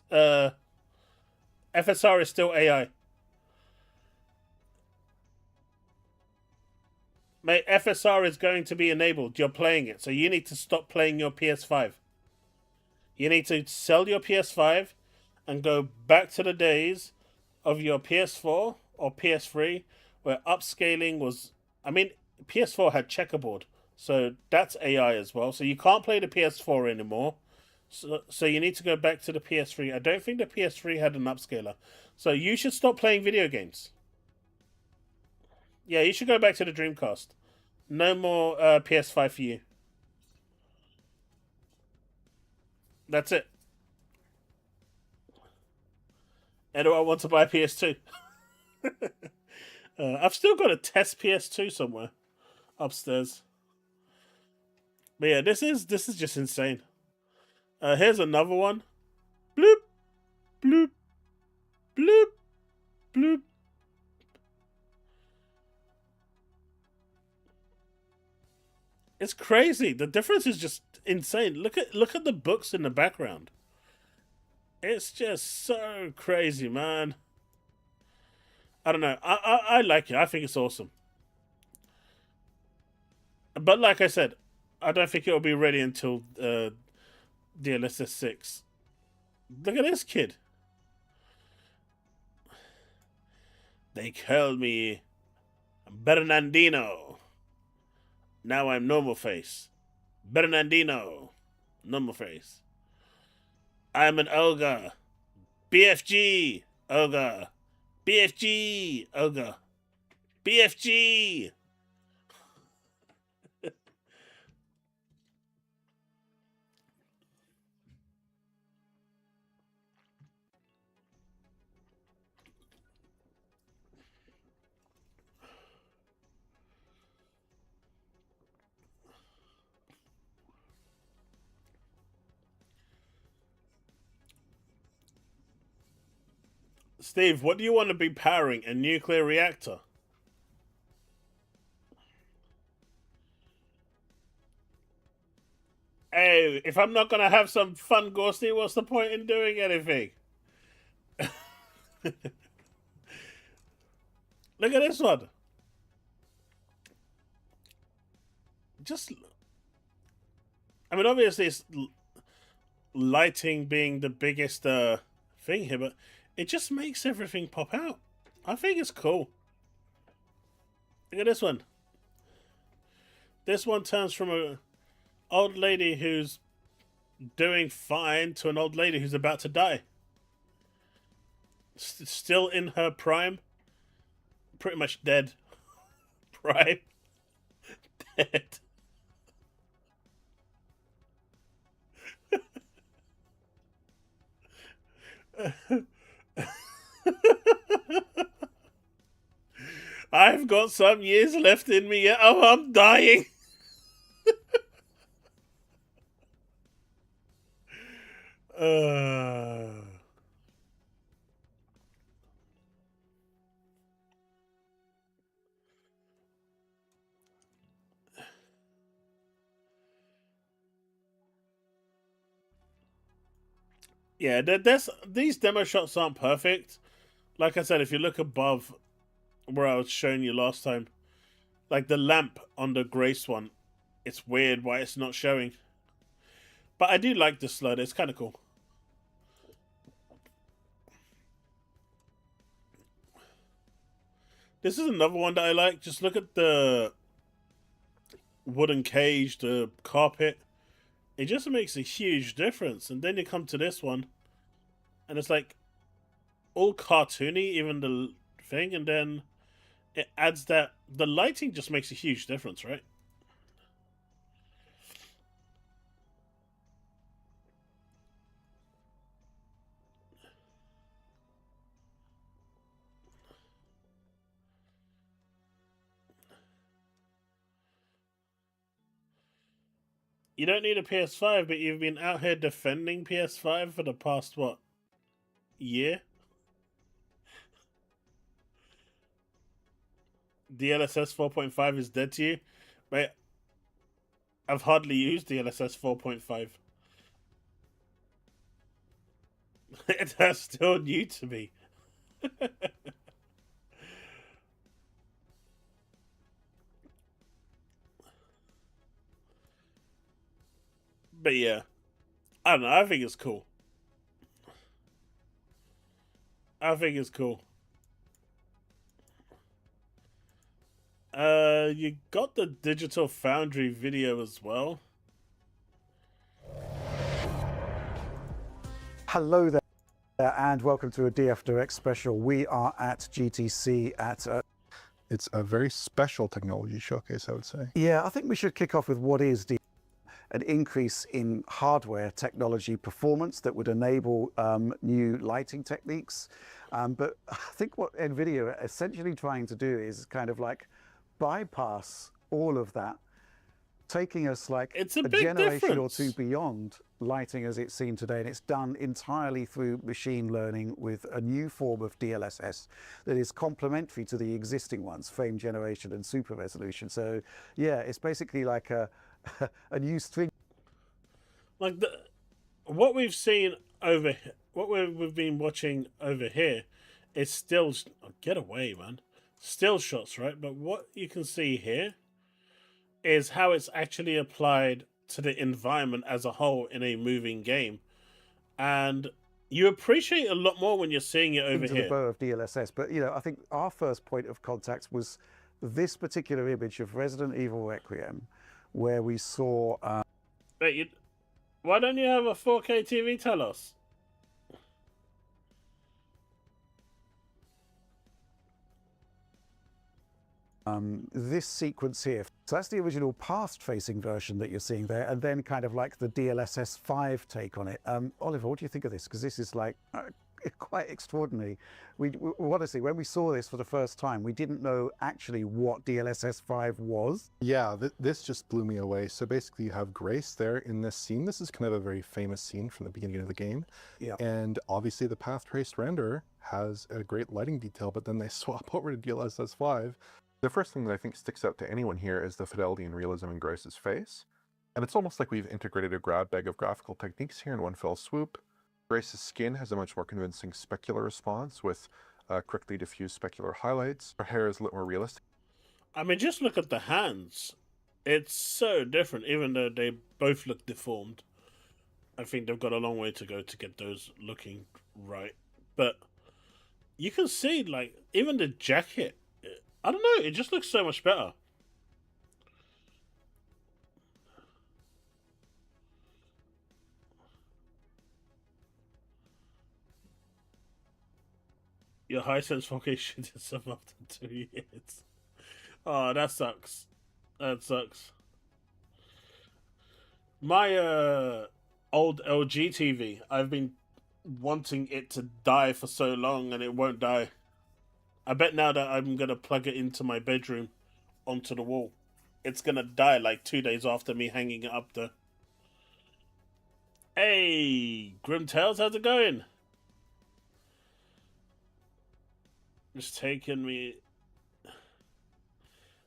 still AI. Mate, FSR is going to be enabled. You're playing it, so you need to stop playing your PS5. You need to sell your PS5 and go back to the days of your PS4 or PS3 where upscaling was... I mean, PS4 had checkerboard, so that's AI as well. So you can't play the PS4 anymore. So you need to go back to the PS3. I don't think the PS3 had an upscaler. So you should stop playing video games. Yeah, you should go back to the Dreamcast. No more PS5 for you. That's it. And do I want to buy PS2? I've still got a test PS2 somewhere upstairs. But yeah, this is just insane. Here's another one. Bloop, bloop, bloop, bloop. It's crazy. The difference is just insane. Look at the books in the background. It's just so crazy, man. I don't know. I like it. I think it's awesome. But like I said, I don't think it'll be ready until DLSS 6. Look at this kid. They call me Bernardino. Now I'm normal face. Bernardino. Normal face. I'm an ogre. BFG. Ogre. BFG. Ogre. BFG. Steve, what do you want to be powering? A nuclear reactor? Hey, if I'm not going to have some fun, Ghosty, what's the point in doing anything? Look at this one. Just... I mean, obviously, it's lighting being the biggest thing here, but it just makes everything pop out. I think it's cool. Look at this one. This one turns from a old lady who's doing fine to an old lady who's about to die. Still in her prime. Pretty much dead. Prime. Dead. I've got some years left in me. Oh, I'm dying. Yeah, these demo shots aren't perfect. Like I said, if you look above where I was showing you last time, like the lamp on the Grace one, it's weird why it's not showing. But I do like this slider. It's kind of cool. This is another one that I like. Just look at the wooden cage, the carpet. It just makes a huge difference. And then you come to this one, and it's like all cartoony, even the thing, and then it adds that the lighting just makes a huge difference, right? You don't need a PS5, but you've been out here defending PS5 for the past, what, year? DLSS 4.5 is dead to you? Mate, I've hardly used DLSS 4.5. That's still new to me. But yeah, I don't know. I think it's cool. I think it's cool. You got the Digital Foundry video as well. Hello there, and welcome to a DF Direct special. We are at GTC at... It's a very special technology showcase, I would say. Yeah, I think we should kick off with what is an increase in hardware technology performance that would enable new lighting techniques. But I think what NVIDIA are essentially trying to do is kind of like bypass all of that, taking us like It's a a big generation difference. or two beyond lighting as it's seen today, and it's done entirely through machine learning with a new form of DLSS that is complementary to the existing ones, frame generation and super resolution. So yeah, it's basically like a new string. Like what we've seen over, what we've been watching over here, is still get away, man. Still shots, right? But what you can see here is how it's actually applied to the environment as a whole in a moving game, and you appreciate a lot more when you're seeing it over into here. the bow of DLSS. But you know, I think our first point of contact was this particular image of Resident Evil Requiem, where we saw. But why don't you have a 4K TV, tell us? This sequence here. So that's the original past-facing version that you're seeing there, and then kind of like the DLSS 5 take on it. Oliver, what do you think of this? Because this is like quite extraordinary. We honestly, when we saw this for the first time, we didn't know actually what DLSS 5 was. Yeah, this just blew me away. So basically you have Grace there in this scene. This is kind of a very famous scene from the beginning of the game. Yeah. And obviously the path traced render has a great lighting detail, but then they swap over to DLSS 5. The first thing that I think sticks out to anyone here is the fidelity and realism in Grace's face. And it's almost like we've integrated a grab bag of graphical techniques here in one fell swoop. Grace's skin has a much more convincing specular response with quickly diffused specular highlights. Her hair is a little more realistic. I mean, just look at the hands. It's so different, even though they both look deformed. I think they've got a long way to go to get those looking right. But you can see, like, even the jacket, I don't know, it just looks so much better. Your Hisense 4K shit is up after 2 years. Oh, that sucks. That sucks. My old LG TV, I've been wanting it to die for so long and it won't die. I bet now that I'm going to plug it into my bedroom onto the wall, it's going to die like 2 days after me hanging it up there. Hey, Grimtails, how's it going? Just taking me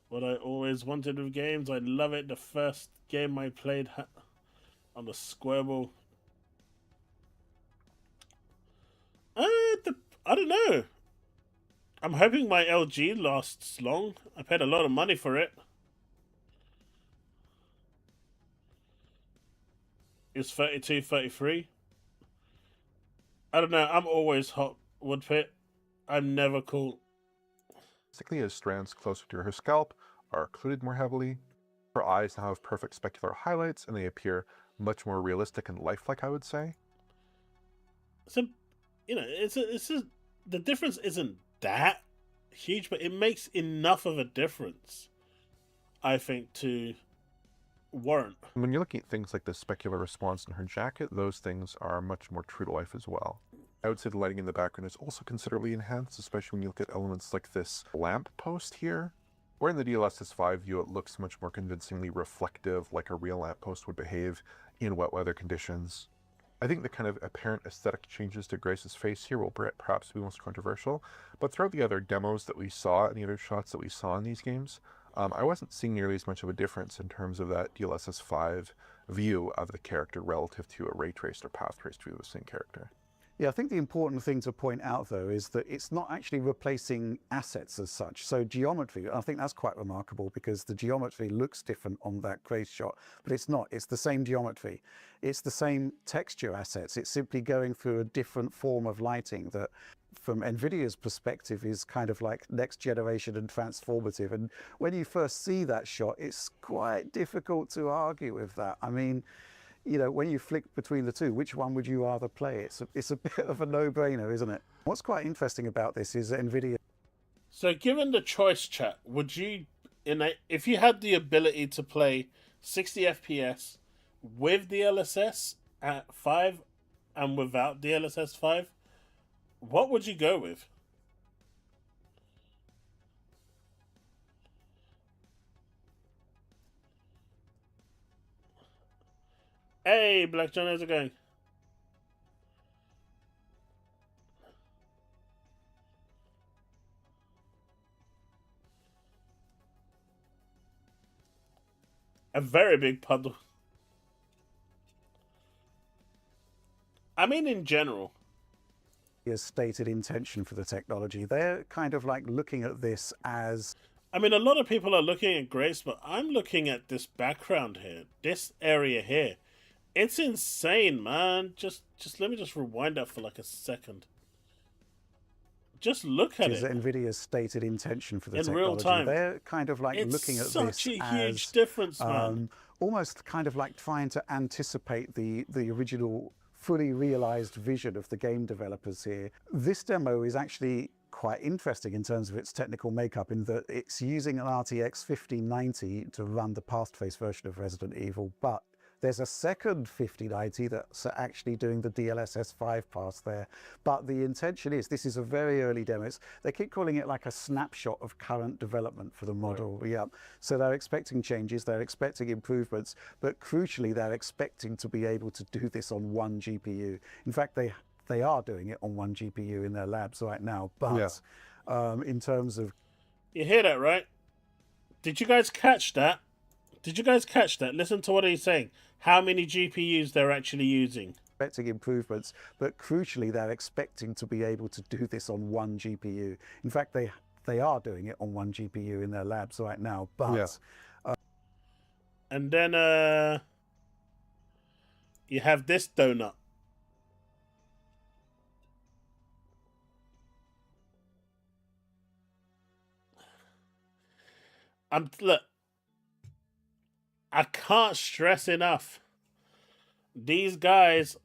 what I always wanted with games. I love it. The first game I played on the Squirrel. I don't know. I'm hoping my LG lasts long. I paid a lot of money for it. It's 32, 33. I don't know. I'm always hot, Woodpit. I'm never cool. Basically, as strands closer to her scalp are occluded more heavily. Her eyes now have perfect specular highlights, and they appear much more realistic and lifelike, I would say. So, you know, the difference isn't that huge, but it makes enough of a difference, I think, to warrant. When you're looking at things like the specular response in her jacket, those things are much more true to life as well. I would say the lighting in the background is also considerably enhanced, especially when you look at elements like this lamp post here. Where in the DLSS 5 view it looks much more convincingly reflective, like a real lamp post would behave in wet weather conditions. I think the kind of apparent aesthetic changes to Grace's face here will perhaps be most controversial, but throughout the other demos that we saw and the other shots that we saw in these games, I wasn't seeing nearly as much of a difference in terms of that DLSS 5 view of the character relative to a ray traced or path traced view of the same character. Yeah, I think the important thing to point out, though, is that it's not actually replacing assets as such. So geometry, I think that's quite remarkable because the geometry looks different on that Grace shot, but it's not. It's the same geometry. It's the same texture assets. It's simply going through a different form of lighting that, from NVIDIA's perspective, is kind of like next generation and transformative. And when you first see that shot, it's quite difficult to argue with that. I mean, you know, when you flick between the two, which one would you rather play? It's a bit of a no-brainer, isn't it? What's quite interesting about this is NVIDIA. So given the choice, chat, would you, if you had the ability to play 60 FPS with DLSS at 5 and without DLSS 5, what would you go with? Hey, Black John, how's it going? A very big puddle. I mean, in general. Stated intention for the technology. They're kind of like looking at this as... I mean, a lot of people are looking at Grace, but I'm looking at this background here. This area here. It's insane, man. Just let me just rewind that for like a second. Just look at it. NVIDIA's stated intention for the in technology. real time. They're kind of like looking at this as... It's such a huge difference, man. Almost kind of like trying to anticipate the original fully realized vision of the game developers here. This demo is actually quite interesting in terms of its technical makeup, in that it's using an RTX 5090 to run the past-face version of Resident Evil, but there's a second 5090 that's actually doing the DLSS 5 pass there. But the intention is, this is a very early demo. They keep calling it like a snapshot of current development for the model. Right. Yeah. So they're expecting changes, they're expecting improvements, but crucially, they're expecting to be able to do this on one GPU. In fact, they are doing it on one GPU in their labs right now. But in terms of... You hear that, right? Did you guys catch that? Did you guys catch that? Listen to what he's saying. How many GPUs they're actually using. Expecting improvements, but crucially, they're expecting to be able to do this on one GPU. In fact, they are doing it on one GPU in their labs right now. But and then you have this donut. Look. I can't stress enough. These guys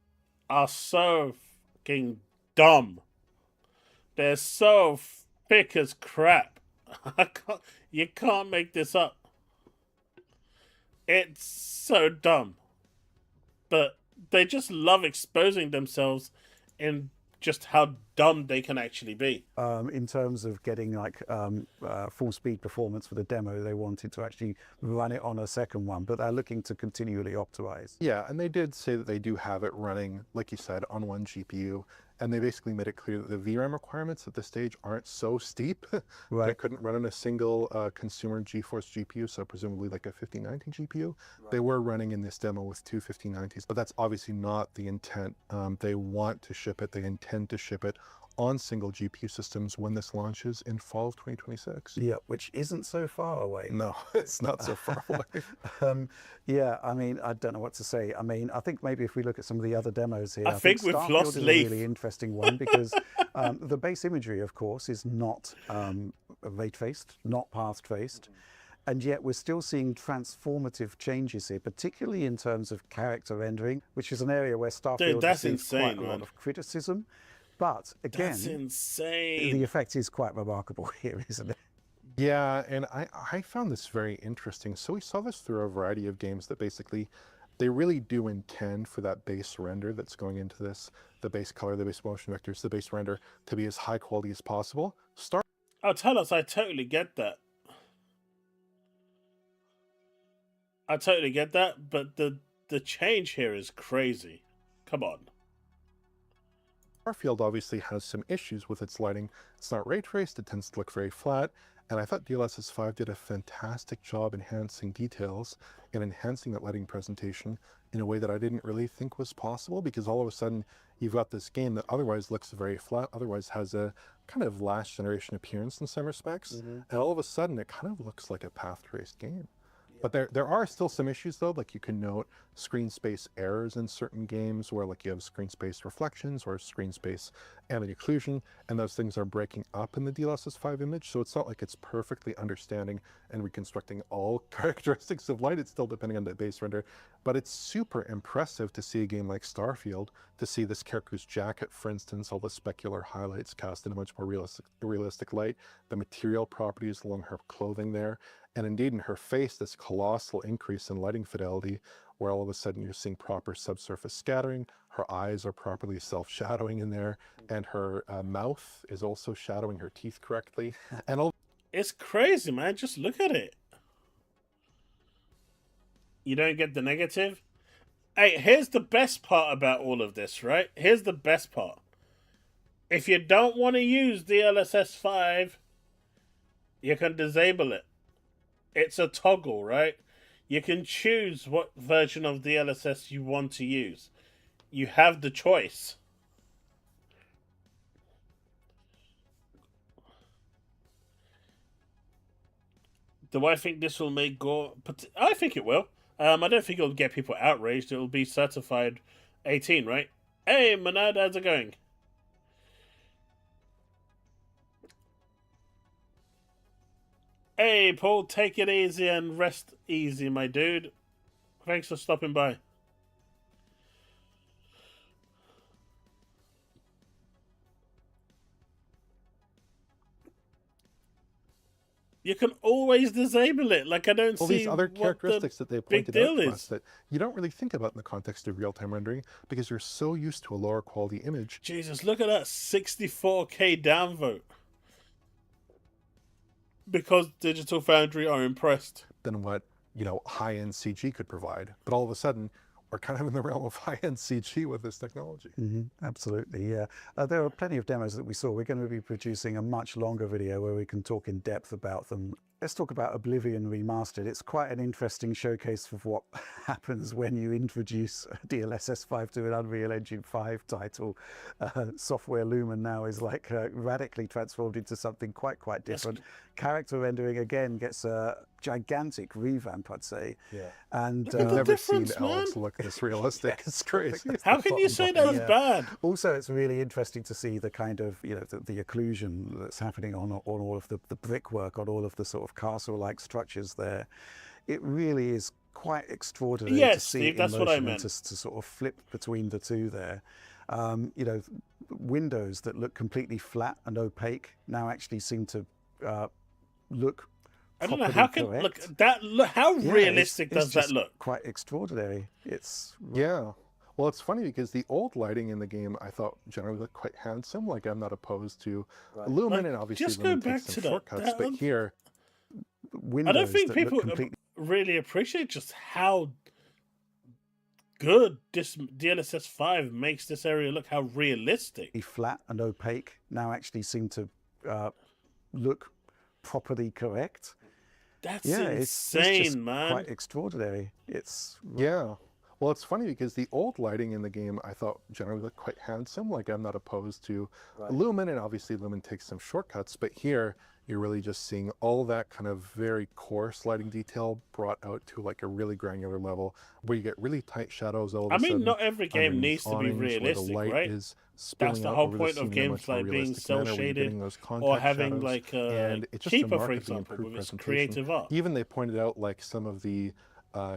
are so fucking dumb. They're so thick as crap. You can't make this up. It's so dumb. But they just love exposing themselves in just how dumb they can actually be. In terms of getting like full speed performance for the demo, they wanted to actually run it on a second one, but they're looking to continually optimize. Yeah, and they did say that they do have it running, like you said, on one GPU, and they basically made it clear that the VRAM requirements at this stage aren't so steep. Right. It couldn't run on a single consumer GeForce GPU, so presumably like a 5090 GPU. Right. They were running in this demo with two 5090s, but that's obviously not the intent. They want to ship it, they intend to ship it on single GPU systems when this launches in fall of 2026. Yeah, which isn't so far away. No, it's not so far away. Yeah, I mean, I don't know what to say. I mean, I think maybe if we look at some of the other demos here, I think we've Starfield lost is Leaf. a really interesting one because the base imagery, of course, is not ray-traced, not path-traced. And yet we're still seeing transformative changes here, particularly in terms of character rendering, which is an area where Starfield that's received insane, quite a lot of criticism. But again, That's insane. the effect is quite remarkable here, isn't it? Yeah, and I found this very interesting. So we saw this through a variety of games that basically they really do intend for that base render that's going into this, the base color, the base motion vectors, the base render to be as high quality as possible. Oh, tell us, I totally get that. I totally get that, but the change here is crazy. Come on. Starfield obviously has some issues with its lighting. It's not ray traced, it tends to look very flat, and I thought DLSS 5 did a fantastic job enhancing details and enhancing that lighting presentation in a way that I didn't really think was possible, because all of a sudden you've got this game that otherwise looks very flat, otherwise has a kind of last generation appearance in some respects, and all of a sudden it kind of looks like a path traced game. But there are still some issues though, like you can note screen space errors in certain games where like you have screen space reflections or screen space ambient occlusion, and those things are breaking up in the DLSS 5 image. So it's not like it's perfectly understanding and reconstructing all characteristics of light. It's still depending on the base render, but it's super impressive to see a game like Starfield, to see this character's jacket, for instance, all the specular highlights cast in a much more realistic light, the material properties along her clothing there, and indeed in her face, this colossal increase in lighting fidelity, where all of a sudden you're seeing proper subsurface scattering, her eyes are properly self-shadowing in there, and her mouth is also shadowing her teeth correctly. And all It's crazy, man. Just look at it. You don't get the negative? Hey, here's the best part about all of this, right? Here's the best part. If you don't want to use DLSS 5, you can disable it. It's a toggle, right? You can choose what version of DLSS you want to use. You have the choice. Do I think this will make gore? I think it will. I don't think it'll get people outraged. It'll be certified 18, right? Hey, Manad, how's it going? Hey, Paul, take it easy and rest easy, my dude. Thanks for stopping by. You can always disable it. Like, I don't see all these other characteristics that they pointed out to us that you don't really think about in the context of real-time rendering because you're so used to a lower quality image. Jesus, look at that 64K downvote. Because Digital Foundry are impressed. Than what, you know, high-end CG could provide. But all of a sudden, we're kind of in the realm of high-end CG with this technology. Absolutely, yeah. There are plenty of demos that we saw. We're going to be producing a much longer video where we can talk in depth about them. Let's talk about Oblivion Remastered. It's quite an interesting showcase of what happens when you introduce DLSS 5 to an Unreal Engine 5 title. Software Lumen now is like radically transformed into something quite different. Character rendering again gets a gigantic revamp, I'd say. Yeah. And I've never seen man. elves look this realistic. It's crazy. How can you say that was bad? Also, it's really interesting to see the kind of, you know, the occlusion that's happening on all of the brickwork, on all of the sort of castle-like structures there. It really is quite extraordinary to see Steve, that's what I meant. to sort of flip between the two there. You know, windows that look completely flat and opaque now actually seem to look I don't know how can correct. look how realistic it's does that just look? Quite extraordinary. It's Yeah. Well, it's funny because the old lighting in the game I thought generally looked quite handsome. Like I'm not opposed to Lumen, Like, and obviously just Lumen go back takes to some that. shortcuts, but here windows I don't think that people look completely really appreciate just how good this DLSS 5 makes this area look, how realistic. flat and opaque now actually seem to look properly correct. That's it's insane, just man. quite extraordinary. It's Yeah. Well, it's funny because the old lighting in the game I thought generally looked quite handsome. Like I'm not opposed to Lumen, and obviously Lumen takes some shortcuts, but here you're really just seeing all that kind of very coarse lighting detail brought out to like a really granular level where you get really tight shadows all of a sudden. I mean, not every game underneath needs to be awnings where realistic, the light right? is spilling That's the out whole over point scene of in a games much more like being realistic manner where you're cel-shaded getting those or contact having shadows, like and it's just Keeper, for remarkably example, improved with its presentation. creative art. Even they pointed out like some of the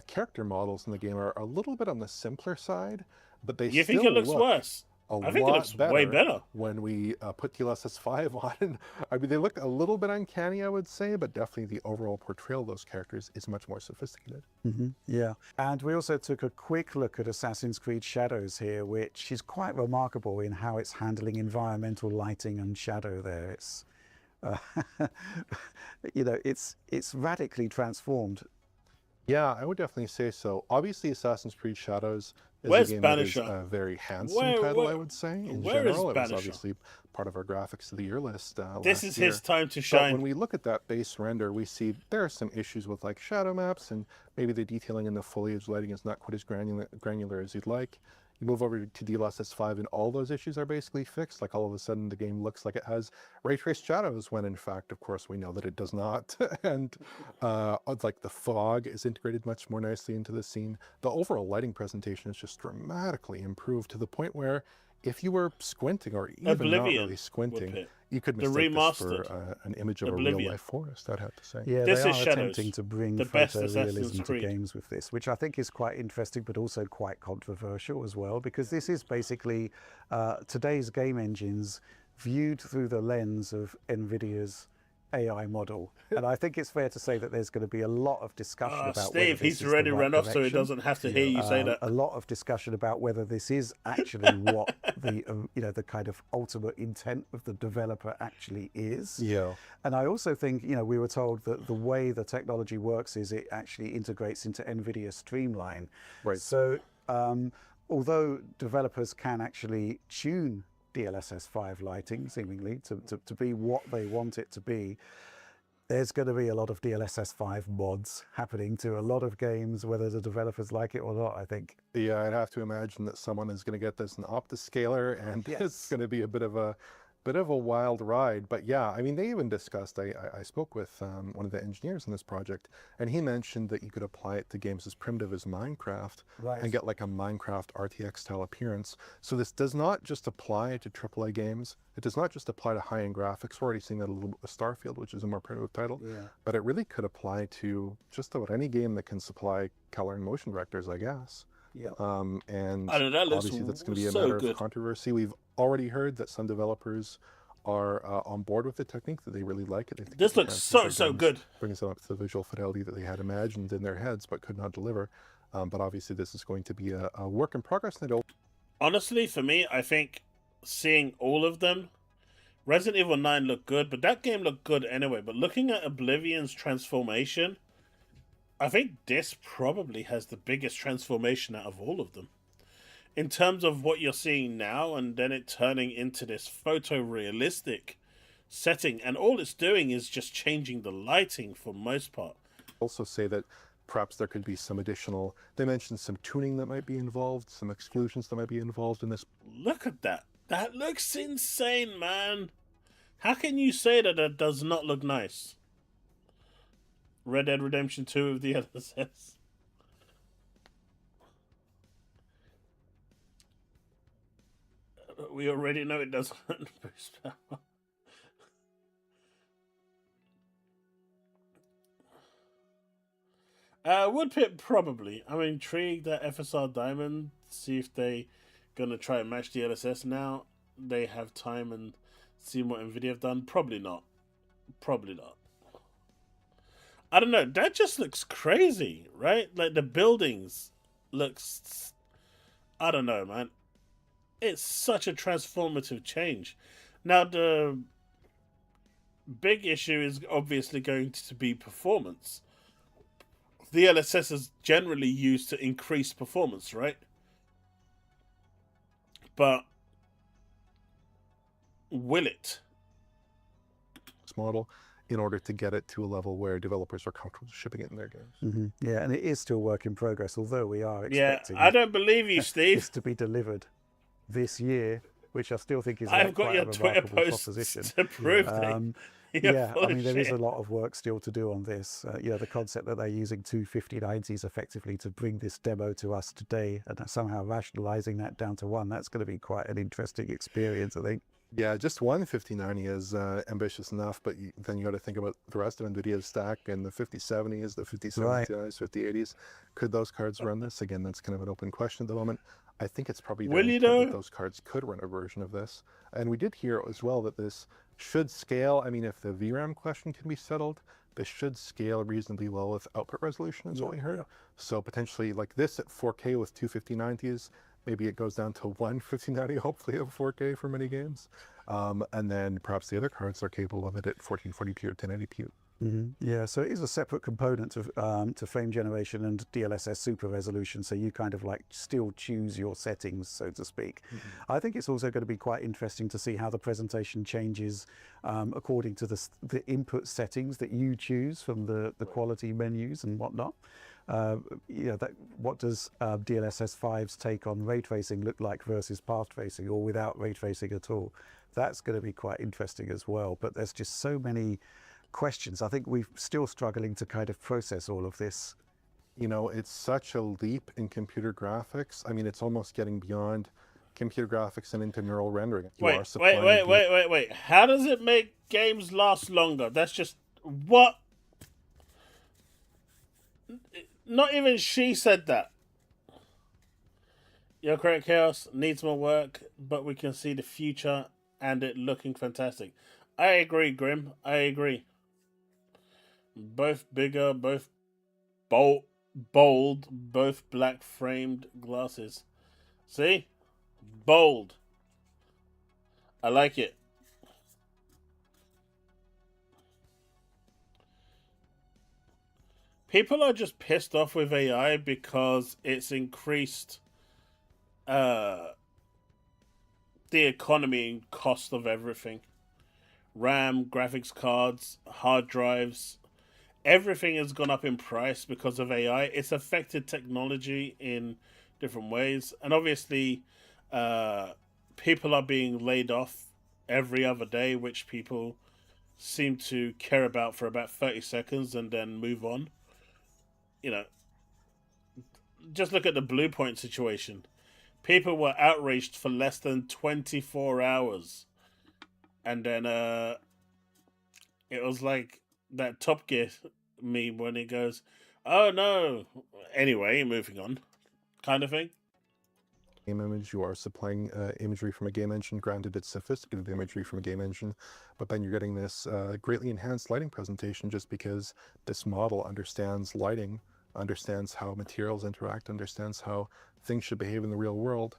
character models in the game are a little bit on the simpler side, but they You still think it looks look worse? I think it looks way better. when we put DLSS 5 on. I mean, they look a little bit uncanny, I would say, but definitely the overall portrayal of those characters is much more sophisticated. Yeah, and we also took a quick look at Assassin's Creed Shadows here, which is quite remarkable in how it's handling environmental lighting and shadow there. It's, you know, it's radically transformed. Yeah, I would definitely say so. Obviously, Assassin's Creed Shadows is Where's a game that is Banisher? a very handsome title, I would say. In where is general, it was Banisher? obviously part of our graphics of the year list This last is year. his time to But shine. when we look at that base render, we see there are some issues with like shadow maps, and maybe the detailing in the foliage lighting is not quite as granular as you'd like. You move over to DLSS 5 and all those issues are basically fixed. Like all of a sudden the game looks like it has ray traced shadows, when in fact, of course, we know that it does not. And like the fog is integrated much more nicely into the scene. The overall lighting presentation is just dramatically improved to the point where if you were squinting, or even Oblivion not really would squinting, pit. you could The mistake this for remastered an image of a Oblivion. real life forest, I'd have to say. Yeah, This they is are Shadows, attempting to bring the best Assassin's photorealism to Creed. games with this, which I think is quite interesting, but also quite controversial as well, because this is basically today's game engines viewed through the lens of NVIDIA's AI model. And I think it's fair to say that there's going to be a lot of discussion about whether Steve, this he's is the already right run off, so he direction. doesn't have to hear you say that. A lot of discussion about whether this is actually what the you know, the kind of ultimate intent of the developer actually is. Yeah. And I also think, you know, we were told that the way the technology works is it actually integrates into NVIDIA Streamline. Right. So although developers can actually tune DLSS 5 lighting seemingly to be what they want it to be, there's going to be a lot of DLSS 5 mods happening to a lot of games, whether the developers like it or not, I think. Yeah, I'd have to imagine that someone is going to get this in Optiscaler, and it's going to be a bit of a wild ride. But yeah, I mean, they even discussed, I spoke with one of the engineers in this project, and he mentioned that you could apply it to games as primitive as Minecraft and get like a Minecraft RTX style appearance. So this does not just apply to AAA games. It does not just apply to high-end graphics. We're already seeing that a little bit with Starfield, which is a more primitive title. Yeah. But it really could apply to just about any game that can supply color and motion vectors, I guess. Yeah. And I don't know, that looks obviously that's going to be a so matter good. of controversy. We've already heard that some developers are on board with the technique, that they really like it. They think This it can looks transfer so games, good. brings them up to the visual fidelity that they had imagined in their heads but could not deliver. But obviously this is going to be a work in progress. And it'll... Honestly, for me, I think seeing all of them, Resident Evil 9 looked good, but that game looked good anyway. But looking at Oblivion's transformation, I think this probably has the biggest transformation out of all of them. In terms of what you're seeing now, and then it turning into this photorealistic setting, and all it's doing is just changing the lighting for most part. also say that perhaps there could be some additional, they mentioned some tuning that might be involved, some exclusions that might be involved in this. Look at that. That looks insane, man. How can you say that that does not look nice? Red Dead Redemption 2 of the DLSS. We already know it doesn't boost power. Woodpit probably. I'm intrigued at FSR Diamond. See if they gonna try and match DLSS now. They have time and seen what Nvidia have done. Probably not. Probably not. I don't know. That just looks crazy, right? Like the buildings looks. I don't know, man. It's such a transformative change. Now the big issue is obviously going to be performance. DLSS is generally used to increase performance, right? But will it? Model in order to get it to a level where developers are comfortable shipping it in their games. Mm-hmm. Yeah, and it is still work in progress, although we are Yeah, expecting I don't believe you, Steve. this to be delivered this year, which I still think is I've got quite your a Twitter remarkable posts proposition. to prove that. Yeah, I mean, there is a lot of work still to do on this. You know, the concept that they're using two 5090s effectively to bring this demo to us today and somehow rationalizing that down to one, that's going to be quite an interesting experience, I think. Yeah, just one 5090 is ambitious enough, but then you got to think about the rest of NVIDIA's stack and the 5070s, the 5070s, 5080s. Could those cards run this? Again, that's kind of an open question at the moment. I think it's probably their Will you intent that though? those cards could run a version of this. And we did hear as well that this should scale. I mean, if the VRAM question can be settled, this should scale reasonably well with output resolution, is what we heard. So potentially like this at 4K with two 5090s, maybe it goes down to one 5090, hopefully at 4K for many games. And then perhaps the other cards are capable of it at 1440p or 1080p. Yeah, so it is a separate component to frame generation and DLSS super resolution. So you kind of like still choose your settings, so to speak. I think it's also going to be quite interesting to see how the presentation changes according to the input settings that you choose from the quality menus and whatnot. What does DLSS 5's take on ray tracing look like versus path tracing, or without ray tracing at all? That's going to be quite interesting as well. But there's just so many questions. I think we're still struggling to kind of process all of this. You know, it's such a leap in computer graphics. I mean, it's almost getting beyond computer graphics and into neural rendering. Wait. How does it make games last longer? That's just what? Not even she said that. You're correct, Chaos. Needs more work, but we can see the future and it looking fantastic. I agree, Grim. I agree. Both bigger, both bold, both black framed glasses. See? Bold. I like it. People are just pissed off with AI because it's increased the economy and cost of everything. RAM, graphics cards, hard drives, everything has gone up in price because of AI. It's affected technology in different ways. And obviously, people are being laid off every other day, which people seem to care about for about 30 seconds and then move on. You know, just look at the Blue Point situation. People were outraged for less than 24 hours. And then it was like that Top Gear meme when it goes, oh no. Anyway, moving on, kind of thing. Game image, you are supplying imagery from a game engine. Granted, it's sophisticated imagery from a game engine, but then you're getting this greatly enhanced lighting presentation just because this model understands lighting, understands how materials interact, understands how things should behave in the real world,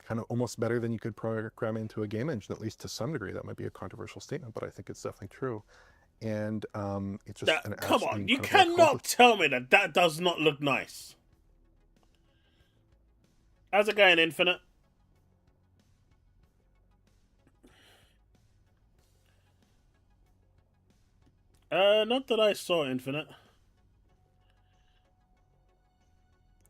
kind of almost better than you could program into a game engine, at least to some degree. That might be a controversial statement, but I think it's definitely true. And it's just come on, you cannot tell me that that does not look nice. How's it going, Infinite? Not that I saw, Infinite.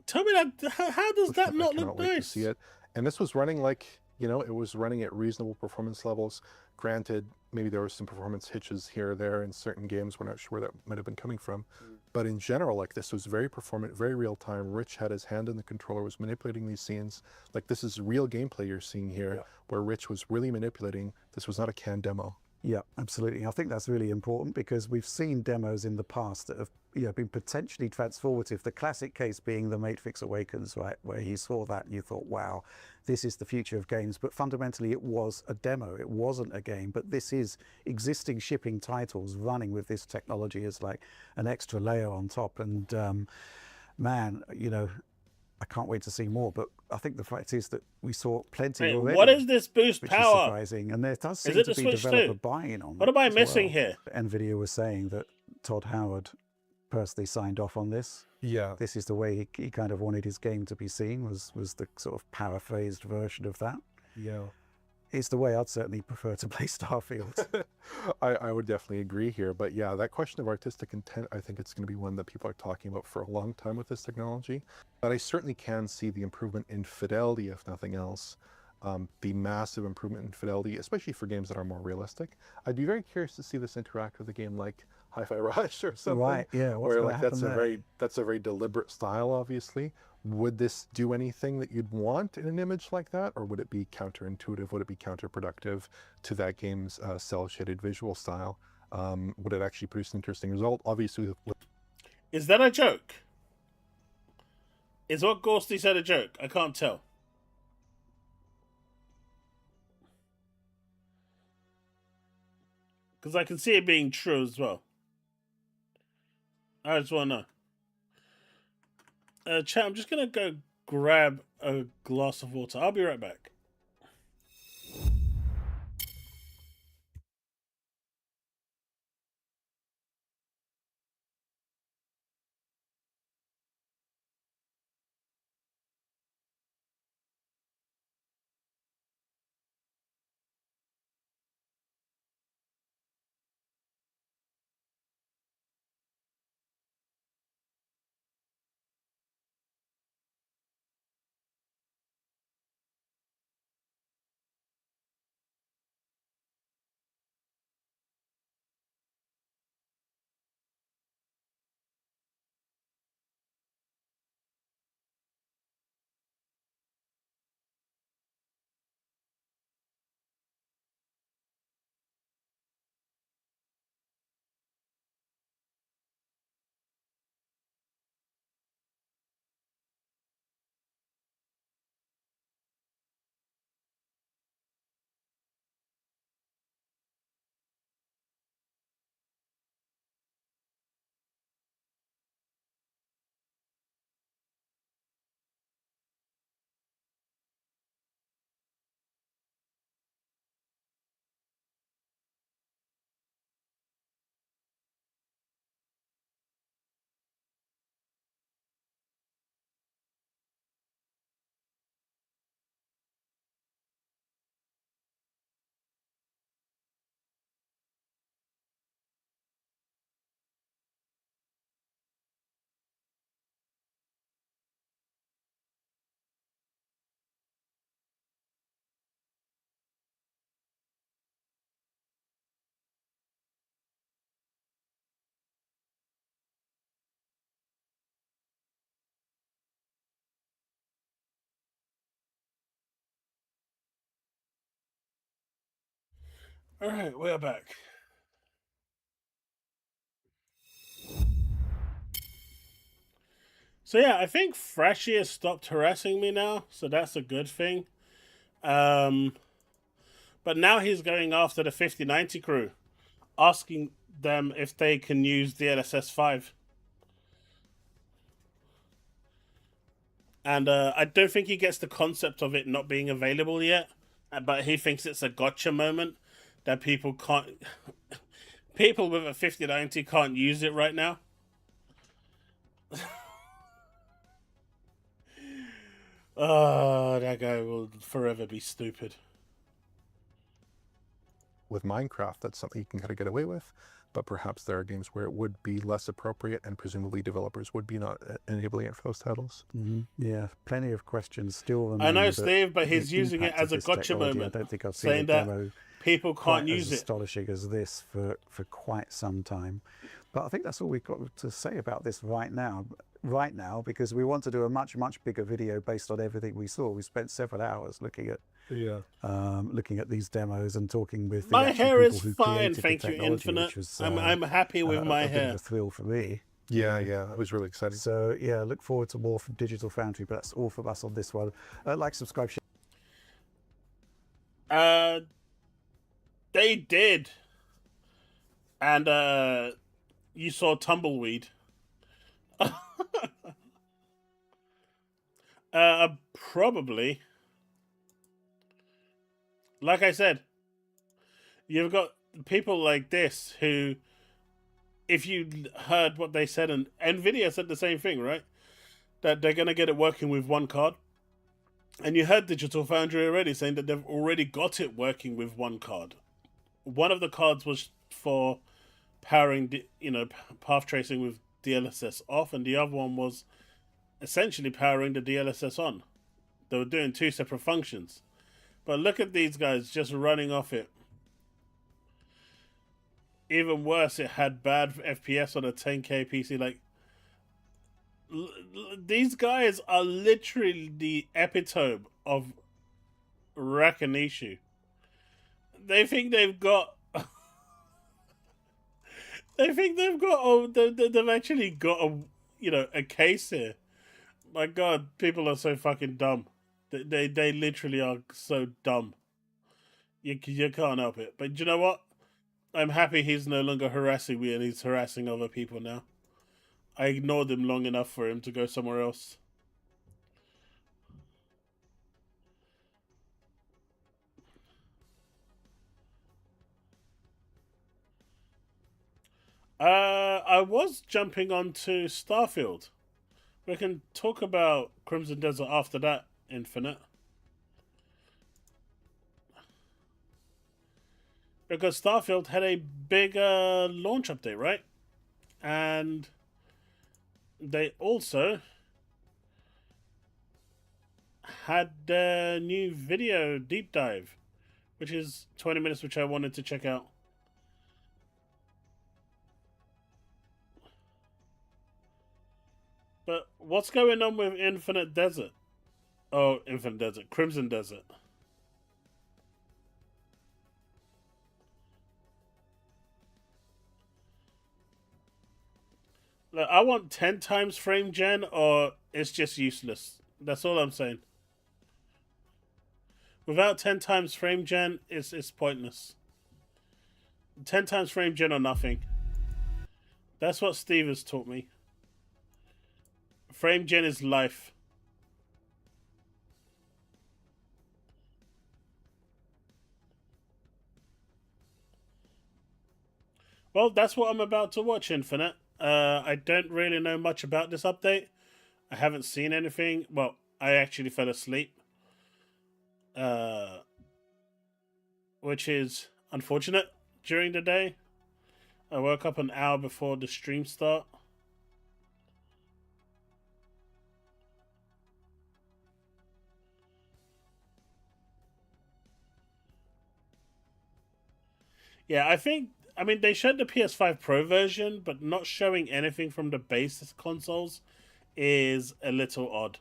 Tell me that. How does that not look nice? To see it. And this was running like, you know, it was running at reasonable performance levels. Granted, maybe there were some performance hitches here or there in certain games. We're not sure where that might have been coming from. But in general, like, this was very performant, very real time. Rich had his hand in the controller, was manipulating these scenes. Like, this is real gameplay you're seeing here, where Rich was really manipulating. This was not a canned demo. Yeah, absolutely. I think that's really important because we've seen demos in the past that have been potentially transformative. The classic case being The Matrix Awakens, right, where you saw that and you thought, wow, this is the future of games. But fundamentally, it was a demo. It wasn't a game. But this is existing shipping titles running with this technology as like an extra layer on top. And man, you know, I can't wait to see more, but I think the fact is that we saw plenty already. What is this boost which power? Is surprising, and there does seem to be developer buy-in on. What am I missing here? NVIDIA was saying that Todd Howard personally signed off on this. Yeah, this is the way he kind of wanted his game to be seen. Was the sort of paraphrased version of that. Yeah. It's the way I'd certainly prefer to play Starfield. I would definitely agree here. But yeah, that question of artistic intent, I think it's going to be one that people are talking about for a long time with this technology. But I certainly can see the improvement in fidelity, if nothing else. The massive improvement in fidelity, especially for games that are more realistic. I'd be very curious to see this interact with a game like Hi-Fi Rush or something. Right, yeah, what's Where gonna like that's happen a very deliberate style, obviously. Would this do anything that you'd want in an image like that, or would it be counterintuitive? Would it be counterproductive to that game's cel-shaded visual style? Would it actually produce an interesting result? Obviously, Is that a joke? Is what Gorsty said a joke? I can't tell. Because I can see it being true as well. I just want to know. Chat, I'm just going to go grab a glass of water. I'll be right back. All right, we're back. So yeah, I think Freshie has stopped harassing me now, so that's a good thing. But now he's going after the 5090 crew, asking them if they can use DLSS 5. And I don't think he gets the concept of it not being available yet, but he thinks it's a gotcha moment that people can't. People with a 5090 can't use it right now. Oh, that guy will forever be stupid. with Minecraft, that's something you can kind of get away with. But perhaps there are games where it would be less appropriate, and presumably developers would be not enabling it for those titles. Yeah, plenty of questions still I remain. know, that Steve, but he's the using it impact as of a this gotcha technology, moment, I don't think I've seen a saying that demo people quite can't use as it. astonishing as this for quite some time. But I think that's all we've got to say about this right now. Right now, because we want to do a much bigger video based on everything we saw. We spent several hours looking at these demos and talking with the My actual hair people is who fine, created thank the you, technology, Infinite. which was I'm happy with my a bit hair. of a thrill for me. Yeah, it was really exciting. So yeah, look forward to more from Digital Foundry. But that's all from us on this one. Like, subscribe, share. They did, and you saw Tumbleweed. Probably. Like I said, you've got people like this who, if you heard what they said, and Nvidia said the same thing, right? That they're gonna get it working with one card. And you heard Digital Foundry already saying that they've already got it working with one card. One of the cards was for powering, path tracing with DLSS off, and the other one was essentially powering the DLSS on. They were doing two separate functions. But look at these guys just running off it. even worse, it had bad FPS on a 10K PC. Like, these guys are literally the epitome of Rakanishu. They think they've got. They think they've got. Oh, they've actually got a case here. My God, people are so fucking dumb. They literally are so dumb. You can't help it. But you know what? I'm happy he's no longer harassing me and he's harassing other people now. I ignored him long enough for him to go somewhere else. I was jumping onto Starfield. We can talk about Crimson Desert after that, Infinite. Because Starfield had a big launch update, right? And they also had a new video deep dive, which is 20 minutes, which I wanted to check out. But what's going on with Infinite Desert? Oh, Infinite Desert. Crimson Desert. Look, I want 10 times frame gen or it's just useless. That's all I'm saying. Without 10 times frame gen, it's pointless. 10 times frame gen or nothing. That's what Steve has taught me. Frame gen is life. Well, that's what I'm about to watch, Infinite. I don't really know much about this update. I haven't seen anything. Well, I actually fell asleep. Which is unfortunate during the day. I woke up an hour before the stream start. Yeah, I mean, they showed the PS5 Pro version, but not showing anything from the base consoles is a little odd.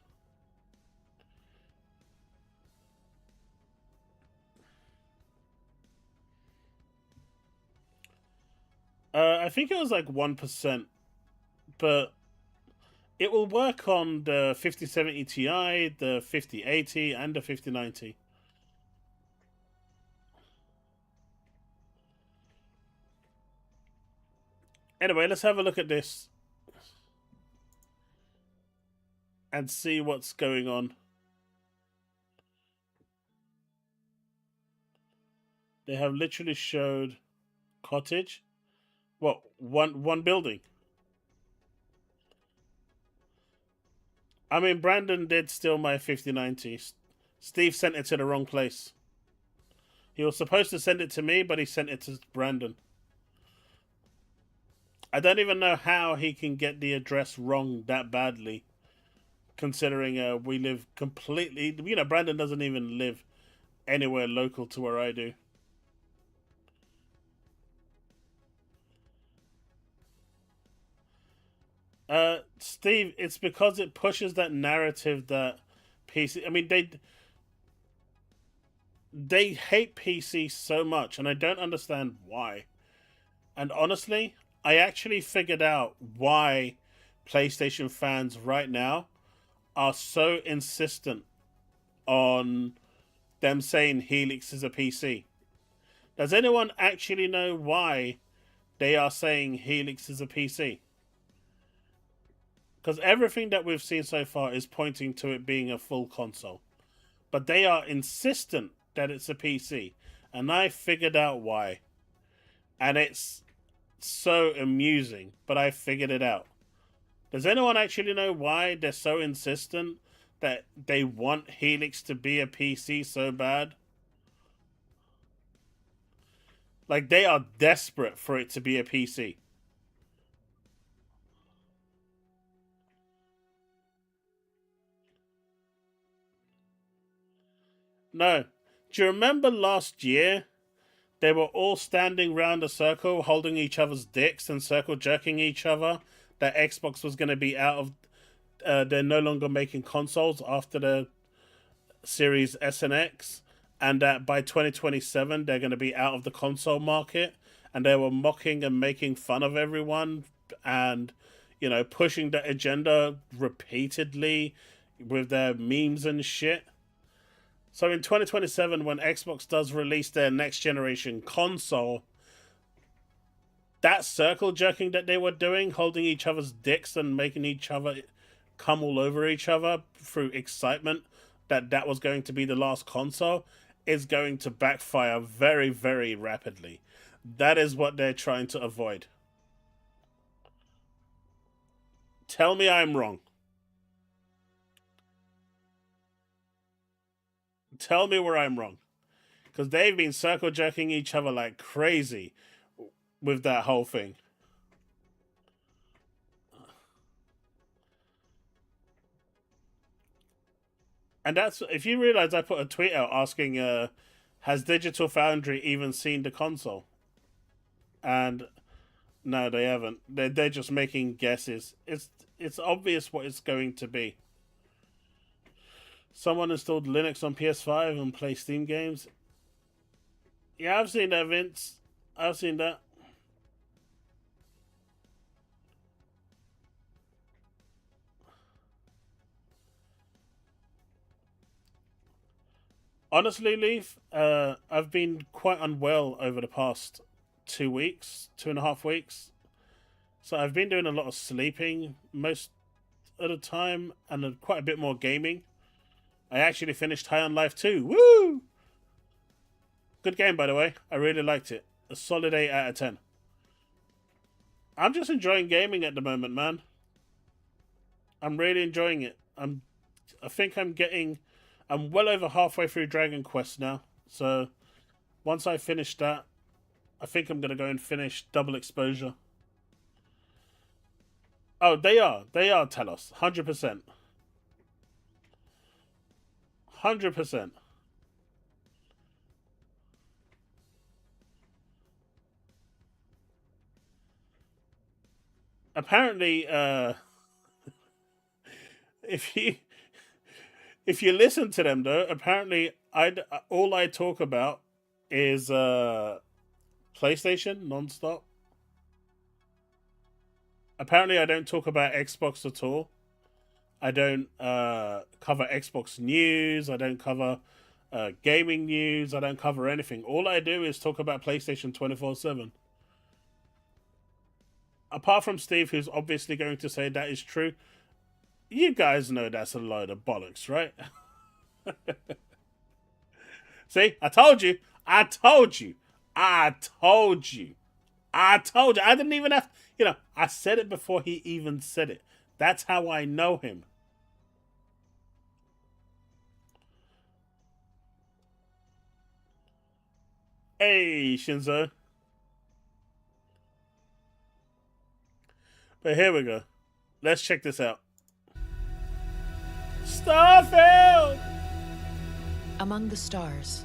I think it was like 1%, but it will work on the 5070 Ti, the 5080, and the 5090. Anyway, let's have a look at this and see what's going on. They have literally showed cottage. What, one building? I mean, Brandon did steal my 5090. Steve sent it to the wrong place. He was supposed to send it to me, but he sent it to Brandon. I don't even know how he can get the address wrong that badly, considering we live completely... You know, Brandon doesn't even live anywhere local to where I do. Steve, it's because it pushes that narrative that PC... I mean, they hate PC so much, and I don't understand why. And honestly, I actually figured out why PlayStation fans right now are so insistent on them saying Helix is a PC. Does anyone actually know why they are saying Helix is a PC? Because everything that we've seen so far is pointing to it being a full console. But they are insistent that it's a PC. And I figured out why. And it's so amusing, but I figured it out. Does anyone actually know why they're so insistent that they want Helix to be a PC so bad? Like, they are desperate for it to be a PC. No. Do you remember last year they were all standing round a circle, holding each other's dicks and circle jerking each other. That Xbox was going to be out of. They're no longer making consoles after the Series S and X, and that by 2027 they're going to be out of the console market. And they were mocking and making fun of everyone, and pushing the agenda repeatedly with their memes and shit. So in 2027, when Xbox does release their next generation console, that circle jerking that they were doing, holding each other's dicks and making each other come all over each other through excitement that was going to be the last console, is going to backfire very, very rapidly. That is what they're trying to avoid. Tell me I'm wrong. Tell me where I'm wrong. Because they've been circle jerking each other like crazy with that whole thing. And that's, if you realize, I put a tweet out asking, has Digital Foundry even seen the console? And no, they haven't. They're just making guesses. It's obvious what it's going to be. Someone installed Linux on PS5 and play Steam games. Yeah, I've seen that, Vince. I've seen that. Honestly, Leaf, I've been quite unwell over the past 2 weeks, 2.5 weeks. So I've been doing a lot of sleeping most of the time, and quite a bit more gaming. I actually finished High on Life 2. Woo! Good game, by the way. I really liked it. A solid 8 out of 10. I'm just enjoying gaming at the moment, man. I'm really enjoying it. I think I'm well over halfway through Dragon Quest now. So once I finish that, I think I'm going to go and finish Double Exposure. Oh, they are, Telos. 100%. 100%. Apparently, if you listen to them though, apparently all I talk about is PlayStation non-stop. Apparently I don't talk about Xbox at all. I don't cover Xbox news. I don't cover gaming news. I don't cover anything. All I do is talk about PlayStation 24/7. Apart from Steve, who's obviously going to say that is true. You guys know that's a load of bollocks, right? See? I told you. I didn't even have... I said it before he even said it. That's how I know him. Hey, Shinzo. But here we go. Let's check this out. Starfield! Among the stars,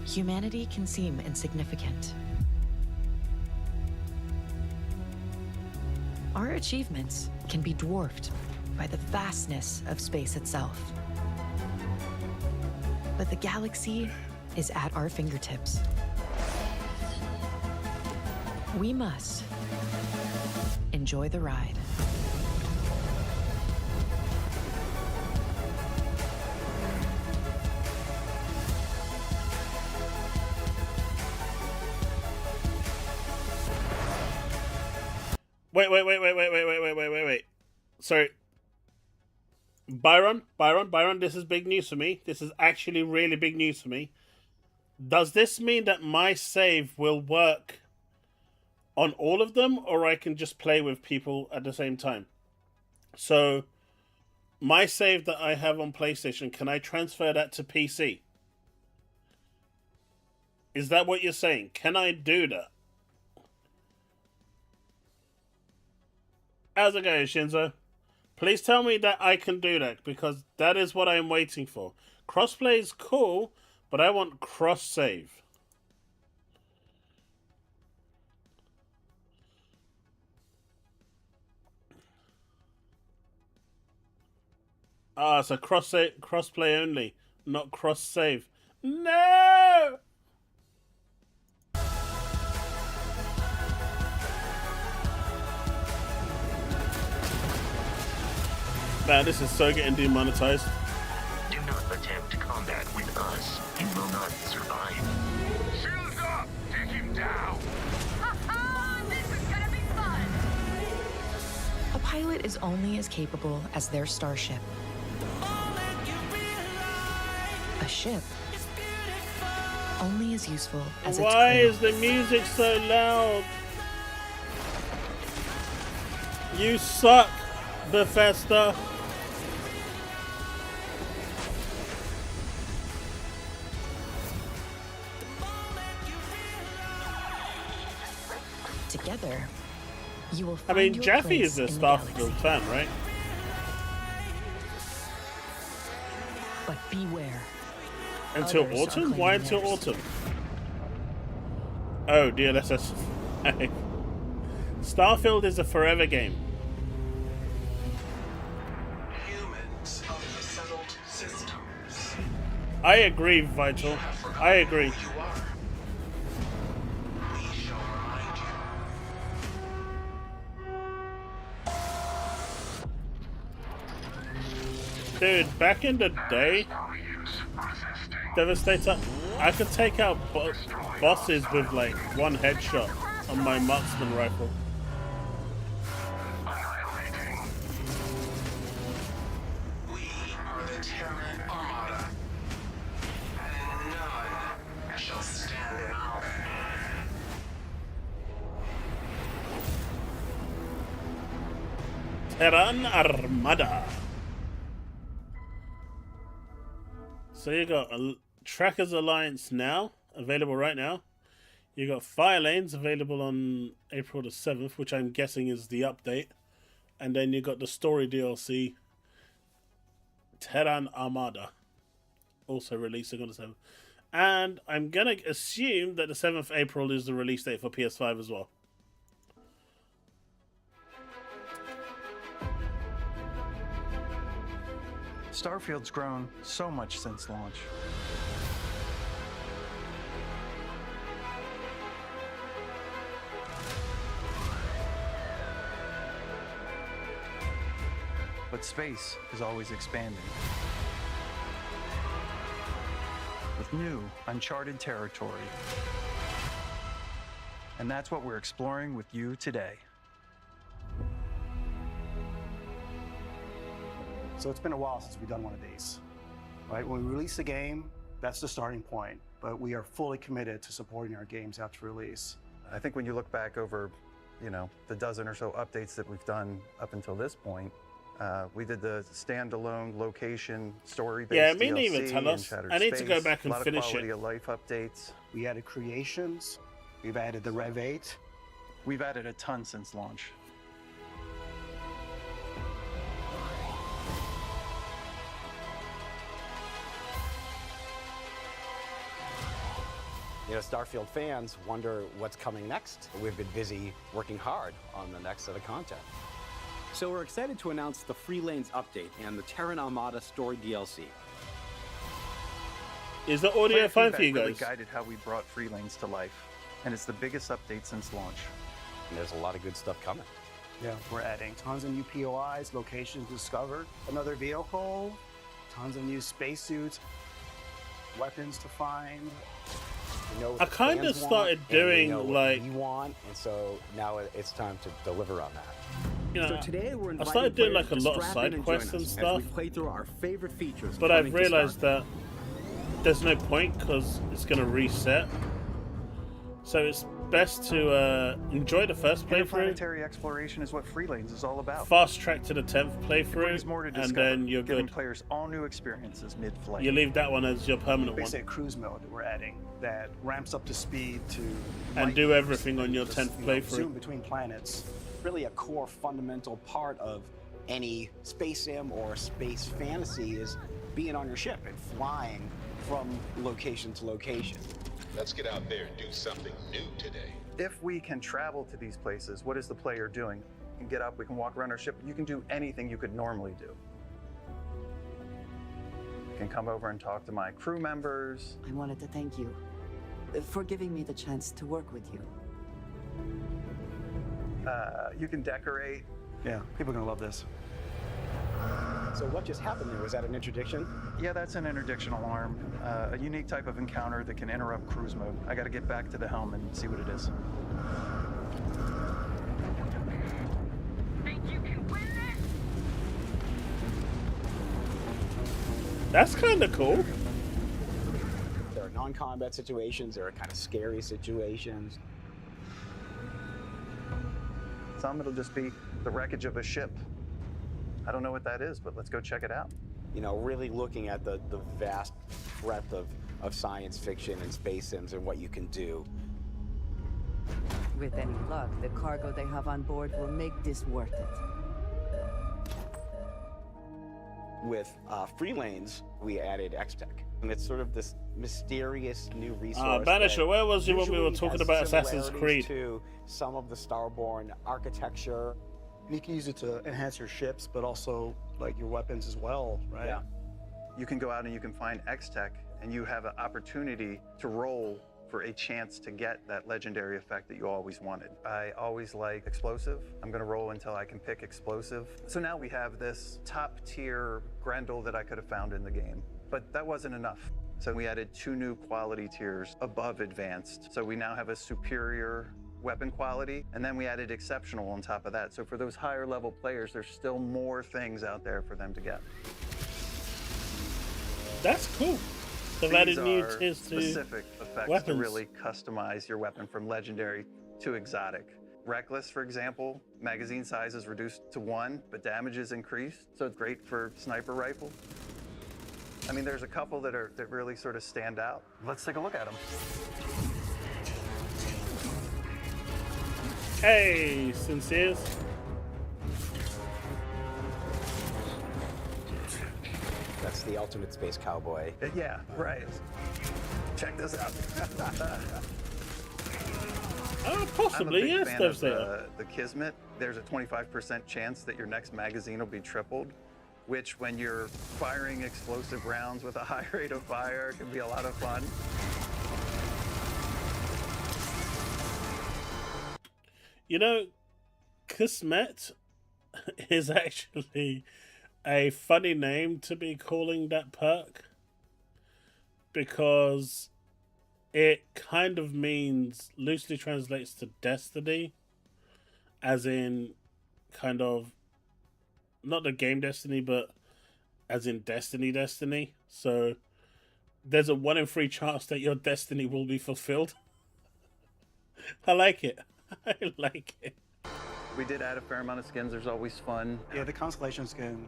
humanity can seem insignificant. Our achievements can be dwarfed by the vastness of space itself. But the galaxy is at our fingertips. We must enjoy the ride. Wait. Sorry. Byron, this is big news for me. This is actually really big news for me. Does this mean that my save will work on all of them, or I can just play with people at the same time? So, my save that I have on PlayStation, can I transfer that to PC? Is that what you're saying? Can I do that? How's it going, Shinzo? Please tell me that I can do that, because that is what I'm waiting for. Crossplay is cool, but I want cross-save. Ah, so crossplay only, not cross save. No. Man, this is so getting demonetized. Do not attempt combat with us. You will not survive. Shields up! Take him down! Ha-ha! This is gonna be fun! A pilot is only as capable as their starship. A ship only as useful as its Why crew. is the music so loud? You suck, Bethesda. Together, you will I find mean, your Jaffe place is a in the Starfield galaxy. fan, right? But beware. Until Others are autumn? Why claiming until theirs. autumn? Oh, DLSS 5. Starfield is a forever game. Humans of the settled systems. I agree, Vital. I agree. You are. We shall remind you. Dude, back in the day, Devastator, I could take out bosses with like one headshot on my marksman rifle. We are the Terran Armada. And none shall stand in our way. Terran Armada. So you got Trackers Alliance now, available right now. You got Fire Lanes available on April the 7th, which I'm guessing is the update. And then you got the story DLC, Terran Armada, also releasing on the 7th. And I'm going to assume that the 7th April is the release date for PS5 as well. Starfield's grown so much since launch. But space is always expanding. With new, uncharted territory. And that's what we're exploring with you today. So it's been a while since we've done one of these, right? When we release a game, that's the starting point, but we are fully committed to supporting our games after release. I think when you look back over, the dozen or so updates that we've done up until this point, we did the standalone location story-based Yeah, me DLC neither, tell in us. Shattered I need to go Space, back and a lot finish of quality it. of life updates. We added creations, we've added the Rev 8. We've added a ton since launch. Starfield fans wonder what's coming next. We've been busy working hard on the next set of content. So we're excited to announce the Free Lanes update and the Terran Armada story DLC. Is the audio Player fine for you feedback really guys? guided how we brought Free Lanes to life, and it's the biggest update since launch. And there's a lot of good stuff coming. Yeah, we're adding tons of new POIs, locations discovered, another vehicle, tons of new spacesuits, weapons to find. We know what I the kind of fans want, started and we doing know what like, we want, and so now it's time to deliver on that. So today we're I inviting started doing like players a to lot of strap side in and quests join and us stuff, as we play through our favorite features. but I've coming to realized Starfield. that there's no point because it's going to reset. So it's best to enjoy the first playthrough, Interplanetary exploration is what Free Lanes is all about. fast track to the 10th It brings playthrough, more to and discover, then you're giving good. players all new experiences mid-flight. You leave that one as your permanent one. Basically a cruise mode that we're adding that ramps up to speed to And do everything on your 10th zoom playthrough. between planets. Really a core fundamental part of any space sim or space fantasy is being on your ship and flying from location to location. Let's get out there and do something new today. If we can travel to these places, what is the player doing? We can get up, we can walk around our ship, you can do anything you could normally do. can come over and talk to my crew members. I wanted to thank you for giving me the chance to work with you. You can decorate. Yeah, people are gonna love this. So what just happened there? Was that an interdiction? Yeah, that's an interdiction alarm. A unique type of encounter that can interrupt cruise mode. I gotta get back to the helm and see what it is. Think you can win this? That's kind of cool. There are non-combat situations, there are kind of scary situations. Some it'll just be the wreckage of a ship. I don't know what that is, but let's go check it out. You know, really looking at the vast breadth of science fiction and space sims and what you can do. With any luck, the cargo they have on board will make this worth it. With free lanes, we added X-Tech. And it's sort of this mysterious new resource. Banisher, where was you when we were visually talking has about Assassin's similarities Creed? To some of the Starborn architecture. And you can use it to enhance your ships, but also like your weapons as well, right? Yeah. You can go out and you can find X-Tech, and you have an opportunity to roll for a chance to get that legendary effect that you always wanted. I always like explosive. I'm gonna roll until I can pick explosive. So now we have this top tier Grendel that I could have found in the game, but that wasn't enough. So we added 2 new quality tiers above advanced. So we now have a superior weapon quality, and then we added exceptional on top of that. So for those higher level players, there's still more things out there for them to get. That's cool. They've added new tiers to specific effects weapons to really customize your weapon from legendary to exotic. Reckless, for example, magazine size is reduced to 1, but damage is increased, so it's great for sniper rifle. I mean, there's a couple that really sort of stand out. Let's take a look at them. Hey, Sinceres. That's the ultimate space cowboy. Yeah, right. Check this out. Possibly, I'm a big yes, fan there's of the Kismet. There's a 25% chance that your next magazine will be tripled, which when you're firing explosive rounds with a high rate of fire can be a lot of fun. You know, Kismet is actually a funny name to be calling that perk, because it kind of means, loosely translates to destiny, as in kind of not the game Destiny, but as in Destiny. So there's a 1 in 3 chance that your destiny will be fulfilled. I like it. I like it. We did add a fair amount of skins. There's always fun. Yeah, the Constellation skin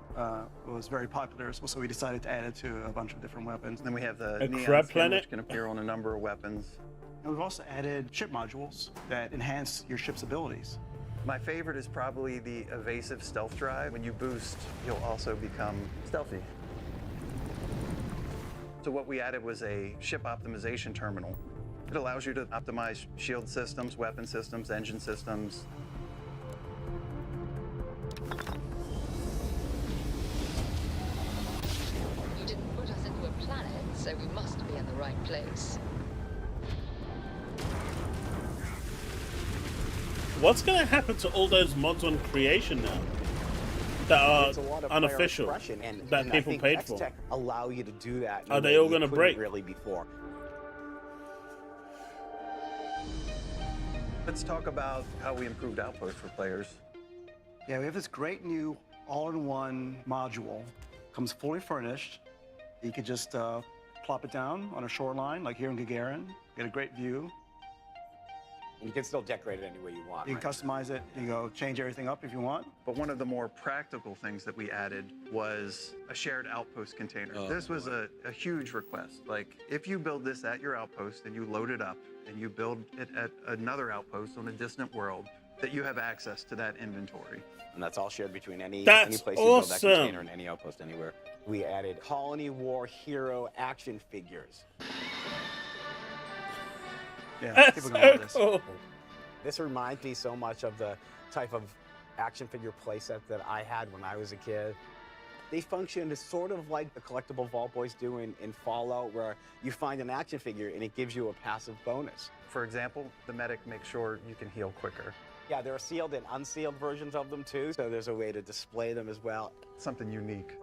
was very popular, so we decided to add it to a bunch of different weapons. Then we have the A Neon crab skin, planet? which can appear on a number of weapons. And we've also added ship modules that enhance your ship's abilities. My favorite is probably the evasive stealth drive. When you boost, you'll also become stealthy. So what we added was a ship optimization terminal. It allows you to optimize shield systems, weapon systems, engine systems. You didn't put us into a planet, so we must be in the right place. What's going to happen to all those mods on creation now that are It's a lot of unofficial, player expression, and that I people think paid for? X-Tech allow you to do that. in a Are they way all you gonna couldn't break? really before? Let's talk about how we improved Outpost for players. Yeah, we have this great new all-in-one module. Comes fully furnished. You could just plop it down on a shoreline, like here in Gagarin. Get a great view. And you can still decorate it any way you want. You can customize it. You go change everything up if you want. But one of the more practical things that we added was a shared outpost container. This was a huge request. Like, if you build this at your outpost and you load it up and you build it at another outpost on a distant world, that you have access to that inventory. And that's all shared between any That's place you build that awesome. container in any outpost anywhere. We added Colony War hero action figures. Yeah, That's people gonna love so this. cool. This reminds me so much of the type of action figure playset that I had when I was a kid. They function as sort of like the collectible Vault Boys do in Fallout, where you find an action figure and it gives you a passive bonus. For example, the medic makes sure you can heal quicker. Yeah, there are sealed and unsealed versions of them too, so there's a way to display them as well. Something unique.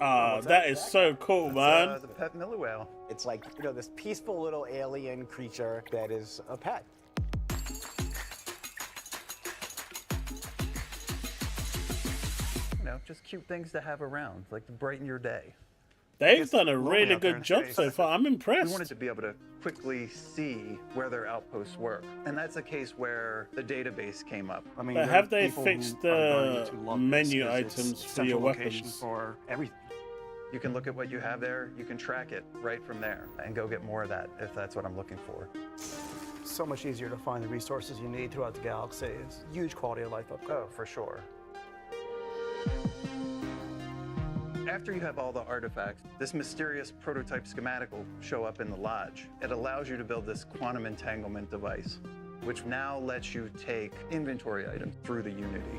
That is so cool, man. The pet Miller whale. It's like, you know, this peaceful little alien creature that is a pet. You know, just cute things to have around, like to brighten your day. They've done a really good job so far. I'm impressed. We wanted to be able to quickly see where their outposts were. And that's a case where the database came up. I mean, But have they fixed the menu items for your weapons? For everything. You can look at what you have there, you can track it right from there, and go get more of that if that's what I'm looking for. So much easier to find the resources you need throughout the galaxy. It's huge quality of life upgrade. Oh, for sure. After you have all the artifacts, this mysterious prototype schematic will show up in the lodge. It allows you to build this quantum entanglement device, which now lets you take inventory items through the Unity.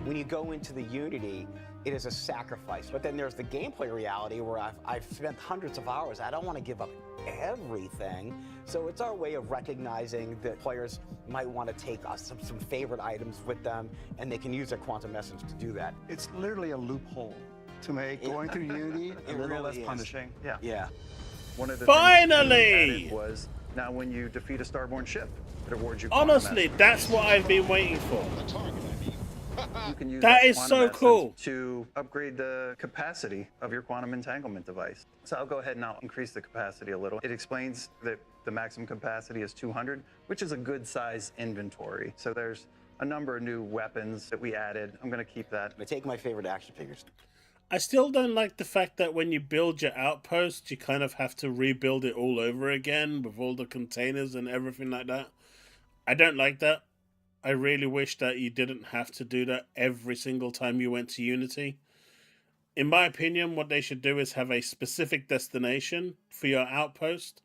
When you go into the Unity, it is a sacrifice. But then there's the gameplay reality where I've spent hundreds of hours. I don't want to give up everything. So it's our way of recognizing that players might want to take some favorite items with them, and they can use their quantum essence to do that. It's literally a loophole to make going through Unity a little really less is. punishing. Yeah. One of the Finally! things was now when you defeat a starborn ship, it awards you Honestly, quantum that's what I've been waiting for. You can use That is quantum so essence cool. to upgrade the capacity of your quantum entanglement device. So I'll go ahead and I'll increase the capacity a little. It explains that the maximum capacity is 200, which is a good size inventory. So there's a number of new weapons that we added. I'm going to keep that. I take my favorite action figures. I still don't like the fact that when you build your outpost, you kind of have to rebuild it all over again with all the containers and everything like that. I don't like that. I really wish that you didn't have to do that every single time you went to Unity. In my opinion, what they should do is have a specific destination for your outpost,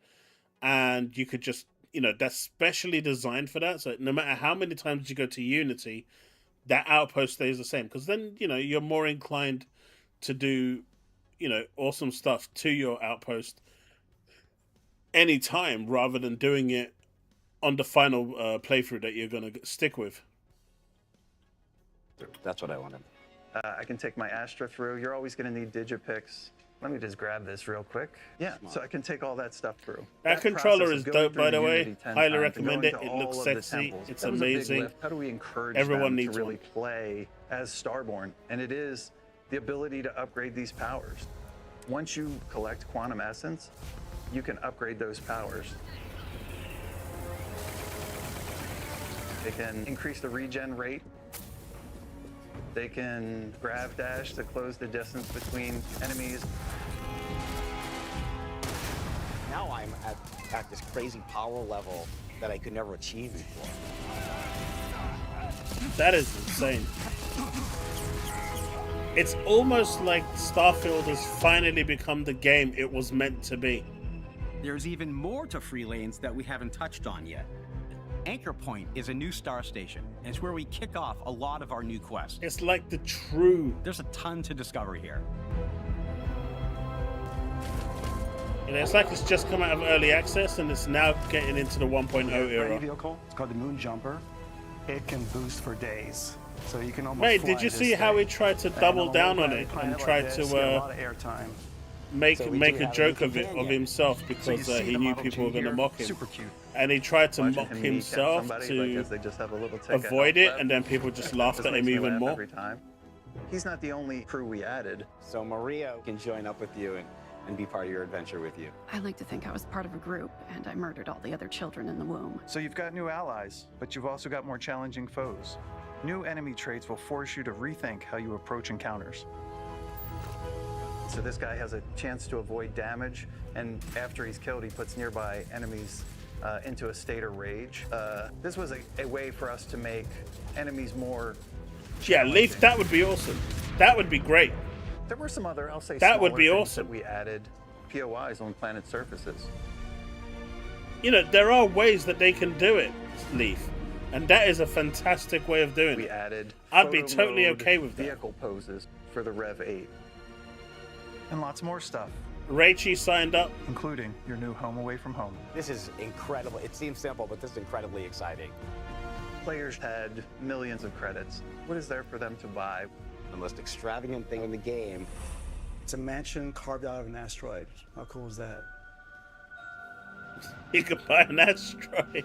and you could just, you know, that's specially designed for that. So no matter how many times you go to Unity, that outpost stays the same. Because then, you know, you're more inclined to do, you know, awesome stuff to your outpost anytime rather than doing it on the final playthrough that you're going to stick with. That's what I wanted. I can take my Astra through. You're always going to need digipicks. Let me just grab this real quick. Yeah, so I can take all that stuff through. That controller is dope, by the way. Highly recommend it. It looks sexy. It's amazing. How do we encourage Everyone them needs to really one. play as Starborn? And it is the ability to upgrade these powers. Once you collect quantum essence, you can upgrade those powers. They can increase the regen rate. They can grav dash to close the distance between enemies. Now I'm at this crazy power level that I could never achieve before. That is insane. It's almost like Starfield has finally become the game it was meant to be. There's even more to Free Lanes that we haven't touched on yet. Anchor Point is a new star station, and it's where we kick off a lot of our new quests. It's like the true... There's a ton to discover here. You know, it's like it's just come out of early access and it's now getting into the 1.0 era. Vehicle. It's called the Moon Jumper. It can boost for days, so you can almost. Mate, fly did you this see how thing. he tried to And double on a down on low-gravity it planet and like tried this, to you get a lot of airtime. make So we make do a have a joke new of it of companion. himself So because you see he the knew Model people 2 were going to here. mock him, Super cute. and he tried to Watching mock him kneecap himself somebody, to like, as they just have a little tick avoid at it, left. and then people just laughed This at him makes me even laugh more. every time. He's not the only crew we added. So Maria can join up with you and be part of your adventure with you. I like to think I was part of a group, and I murdered all the other children in the womb. So you've got new allies, but you've also got more challenging foes. New enemy traits will force you to rethink how you approach encounters. So this guy has a chance to avoid damage, and after he's killed, he puts nearby enemies into a state of rage. This was a way for us to make enemies more Yeah, Leaf, that would be awesome. That would be great. There were some other, I'll say, That would smaller be things awesome. that we added POIs on planet surfaces. You know, there are ways that they can do it, Leaf. And that is a fantastic way of doing We it. added I'd be photo totally mode okay with that. vehicle poses for the Rev 8. And lots more stuff, Raichi signed up. including your new home away from home. This is incredible. It seems simple, but this is incredibly exciting. Players had millions of credits. What is there for them to buy? The most extravagant thing in the game. It's a mansion carved out of an asteroid. How cool is that? You could buy an asteroid.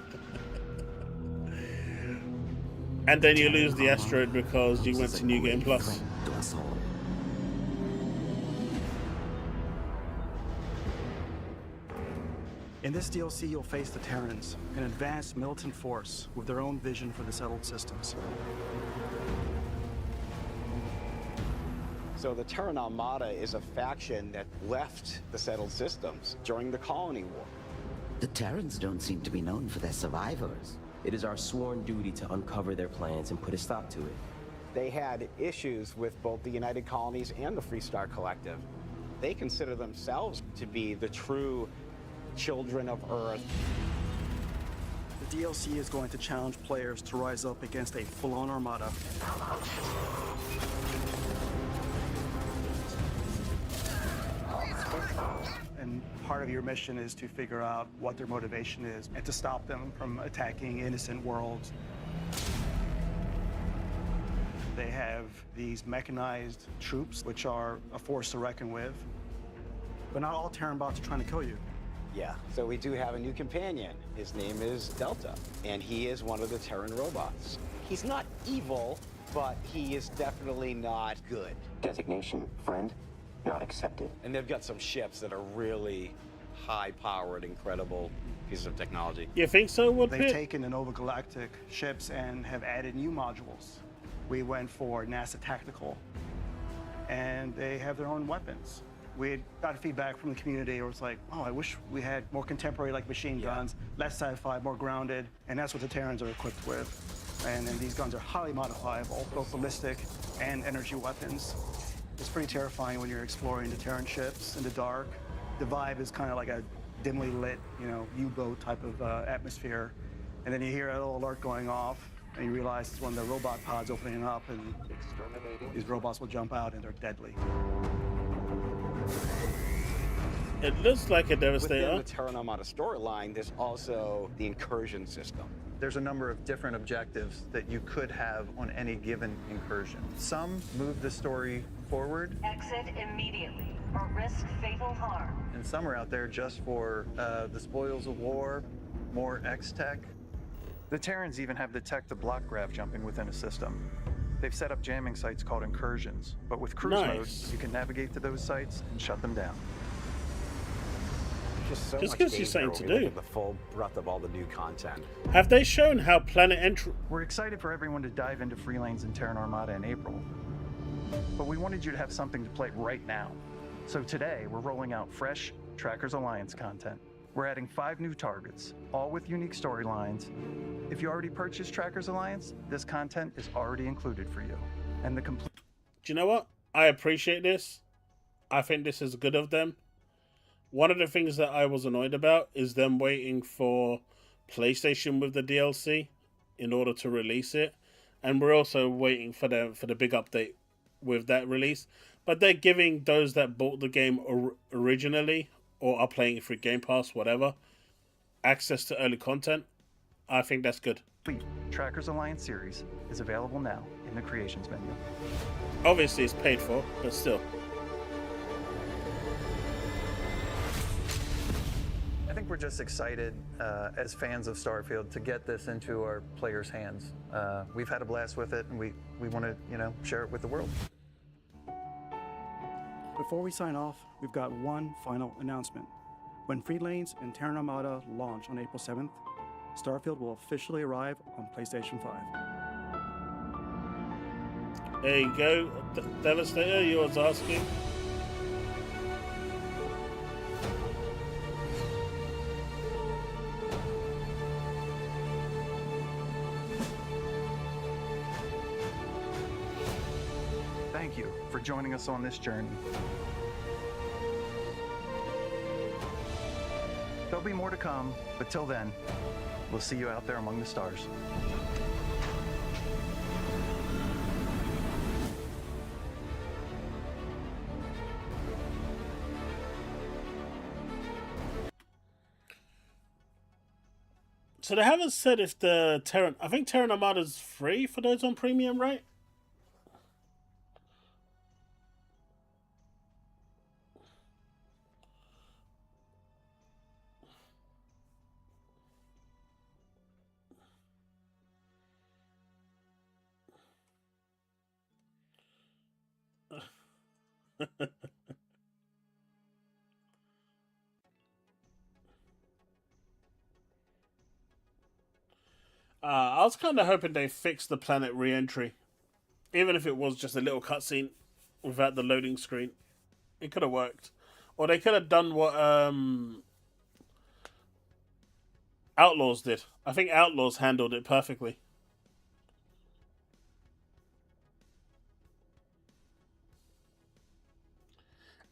And then you lose the asteroid because you went to New Game Plus. In this DLC, you'll face the Terrans, an advanced militant force with their own vision for the settled systems. So the Terran Armada is a faction that left the settled systems during the Colony War. The Terrans don't seem to be known for their survivors. It is our sworn duty to uncover their plans and put a stop to it. They had issues with both the United Colonies and the Freestar Collective. They consider themselves to be the true children of Earth. The DLC is going to challenge players to rise up against a full-on armada. And part of your mission is to figure out what their motivation is and to stop them from attacking innocent worlds. They have these mechanized troops, which are a force to reckon with. But not all Terran bots are trying to kill you. Yeah, so we do have a new companion. His name is Delta, and he is one of the Terran robots. He's not evil, but he is definitely not good. Designation, friend, not accepted. And they've got some ships that are really high-powered, incredible pieces of technology. You think so, Woodpit? They've taken the Nova Galactic ships and have added new modules. We went for NASA Tactical, and they have their own weapons. We had got feedback from the community where it's like, oh, I wish we had more contemporary like machine guns, less sci-fi, more grounded, and that's what the Terrans are equipped with. And these guns are highly modifiable, both ballistic and energy weapons. It's pretty terrifying when you're exploring the Terran ships in the dark. The vibe is kind of like a dimly lit, U-boat type of atmosphere. And then you hear a little alert going off, and you realize it's one of the robot pods opening up, and these robots will jump out, and they're deadly. It looks like a Devastator. Within the Terran Armada storyline, there's also the incursion system. There's a number of different objectives that you could have on any given incursion. Some move the story forward. Exit immediately or risk fatal harm. And some are out there just for the spoils of war, more X-Tech. The Terrans even have the tech to block grav jumping within a system. They've set up jamming sites called incursions, but with cruise mode, you can navigate to those sites and shut them down. Just so Just much gives you gameplay something when to we look do. at the full breadth of all the new content. Have they shown how planet entry? We're excited for everyone to dive into Free Lanes and Terran Armada in April, but we wanted you to have something to play right now. So today, we're rolling out fresh Trackers Alliance content. We're adding 5 new targets, all with unique storylines. If you already purchased Trackers Alliance, this content is already included for you. And the complete... Do you know what? I appreciate this. I think this is good of them. One of the things that I was annoyed about is them waiting for PlayStation with the DLC in order to release it. And we're also waiting for the big update with that release. But they're giving those that bought the game originally or are playing it through Game Pass, whatever, access to early content. I think that's good. Trackers Alliance series is available now in the Creations menu. Obviously, it's paid for, but still. I think we're just excited as fans of Starfield to get this into our players' hands. We've had a blast with it, and we want to, share it with the world. Before we sign off, we've got one final announcement. When Free Lanes and Terran Armada launch on April 7th, Starfield will officially arrive on PlayStation 5. There you go. Devastator, you was asking. Thank you for joining us on this journey. There'll be more to come, but till then, we'll see you out there among the stars. So they haven't said if the Terran... I think Terran Armada's free for those on Premium, right? I was kind of hoping they fixed the planet re-entry. Even if it was just a little cutscene without the loading screen. It could have worked. Or they could have done what Outlaws did. I think Outlaws handled it perfectly.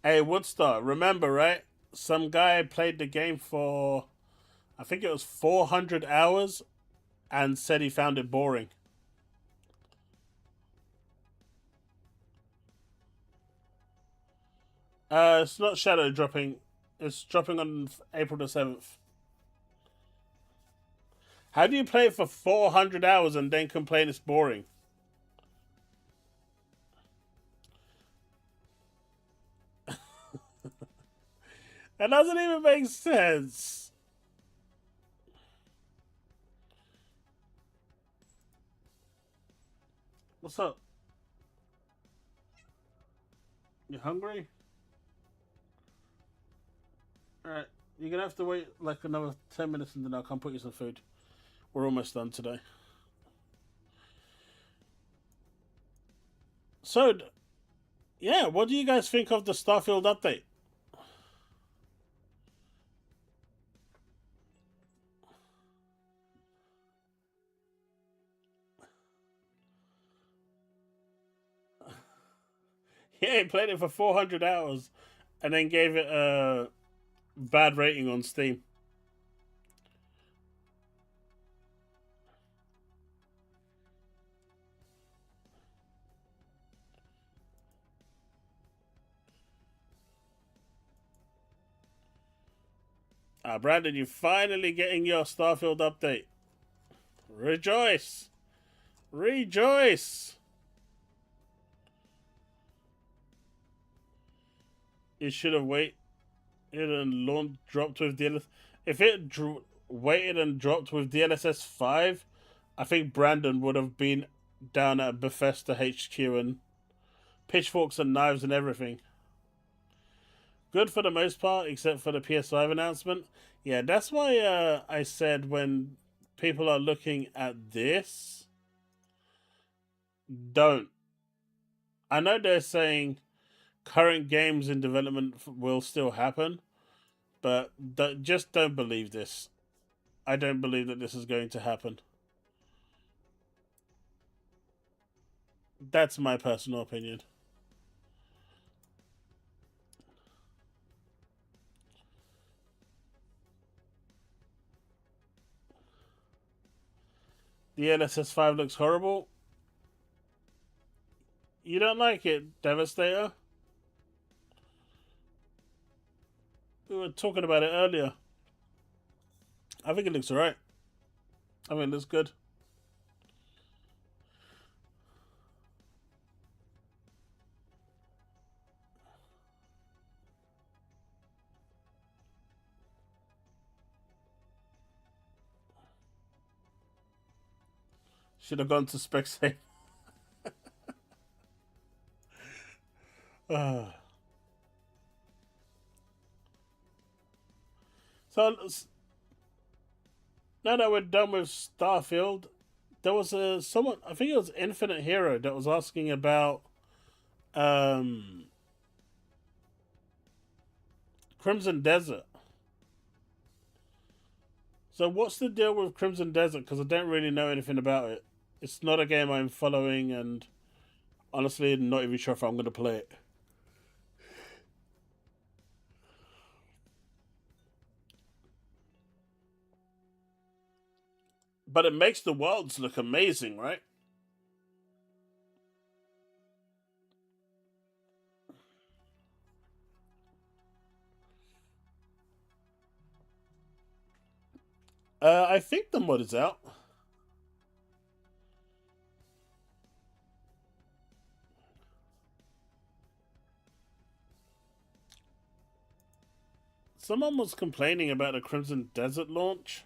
Hey, Woodstar, remember, right? Some guy played the game for, I think it was 400 hours and said he found it boring. It's not shadow dropping. It's dropping on April the 7th. How do you play it for 400 hours and then complain it's boring? That doesn't even make sense. What's up? You hungry? Alright, you're gonna have to wait like another 10 minutes and then I'll come put you some food. We're almost done today. So, yeah, what do you guys think of the Starfield update? Yeah, he played it for 400 hours and then gave it a bad rating on Steam. Brandon, you're finally getting your Starfield update. Rejoice! Rejoice! It should have waited and dropped with DLSS. If it waited and dropped with DLSS 5, I think Brandon would have been down at Bethesda HQ and pitchforks and knives and everything. Good for the most part, except for the PS5 announcement. Yeah, that's why I said when people are looking at this, don't. I know they're saying current games in development will still happen, but just don't believe this. I don't believe that this is going to happen. That's my personal opinion. The DLSS 5 looks horrible. You don't like it, Devastator? We were talking about it earlier. I think it looks alright. I mean, it looks good. Should have gone to Specsavers. So, now that we're done with Starfield, there was someone, I think it was Infinite Hero, that was asking about Crimson Desert. So what's the deal with Crimson Desert? Because I don't really know anything about it. It's not a game I'm following, and honestly, not even sure if I'm going to play it. But it makes the worlds look amazing, right? I think the mod is out. Someone was complaining about the Crimson Desert launch.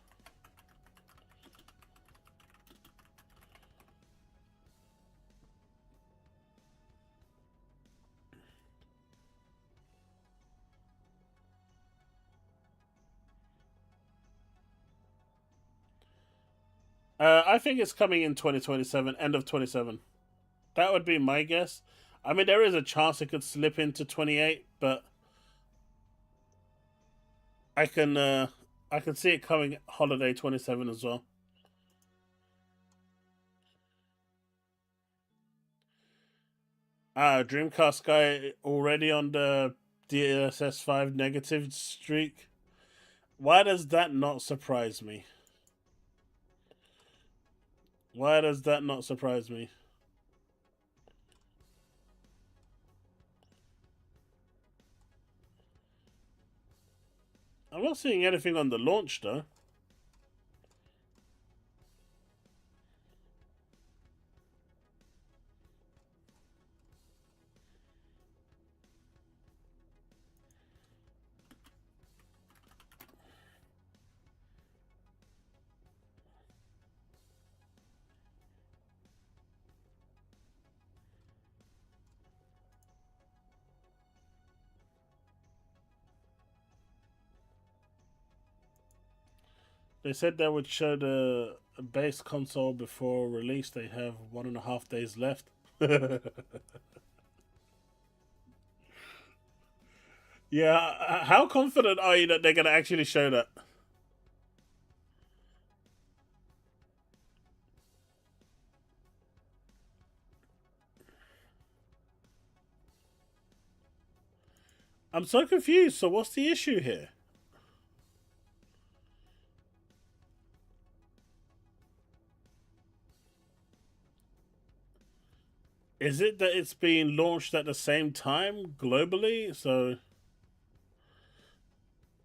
I think it's coming in 2027, end of 27. That would be my guess. I mean, there is a chance it could slip into 28, but I can see it coming holiday 27 as well. Dreamcast guy already on the DLSS 5 negative streak. Why does that not surprise me? Why does that not surprise me? I'm not seeing anything on the launch though. They said they would show the base console before release. They have 1.5 days left. Yeah, how confident are you that they're going to actually show that? I'm so confused. So what's the issue here? Is it that it's being launched at the same time globally? So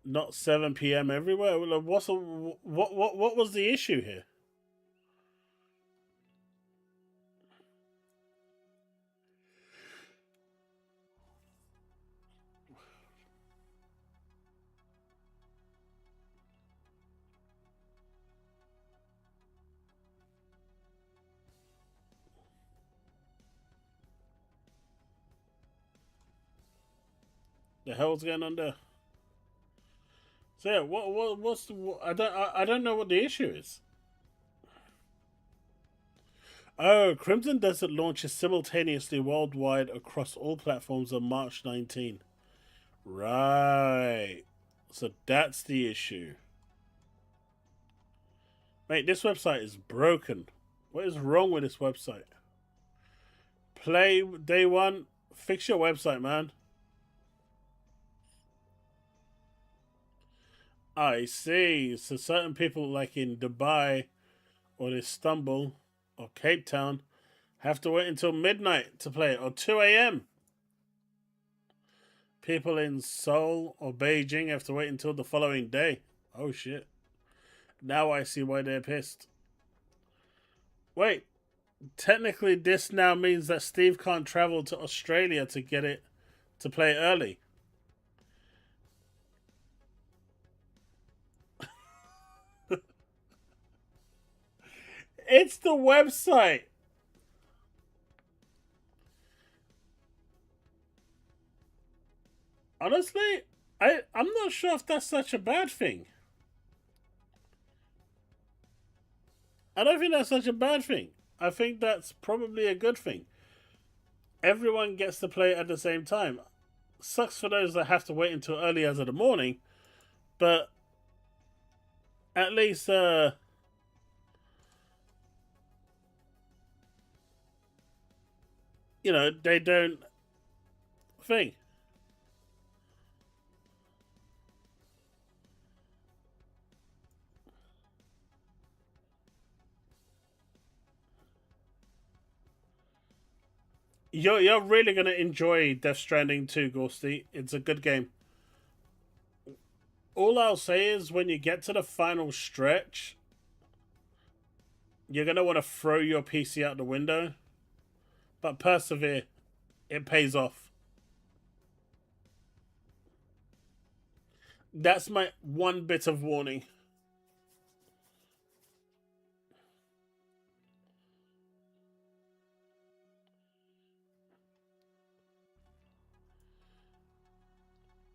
not 7 p.m. everywhere? What was the issue here? The hell's going on there? So yeah, I don't know what the issue is. Oh, Crimson Desert launches simultaneously worldwide across all platforms on March 19. Right. So that's the issue. Mate, this website is broken. What is wrong with this website? Play day one. Fix your website, man. I see. So certain people like in Dubai or Istanbul or Cape Town have to wait until midnight to play it, or 2 a.m. People in Seoul or Beijing have to wait until the following day. Oh shit. Now I see why they're pissed. Wait, technically this now means that Steve can't travel to Australia to get it to play early. It's the website. Honestly, I'm not sure if that's such a bad thing. I don't think that's such a bad thing. I think that's probably a good thing. Everyone gets to play at the same time. Sucks for those that have to wait until early as of the morning, but at least you know, they don't think. You're really gonna enjoy Death Stranding 2, Ghosty. It's a good game. all I'll say is when you get to the final stretch, you're going to want to throw your PC out the window. But persevere. It pays off. That's my one bit of warning.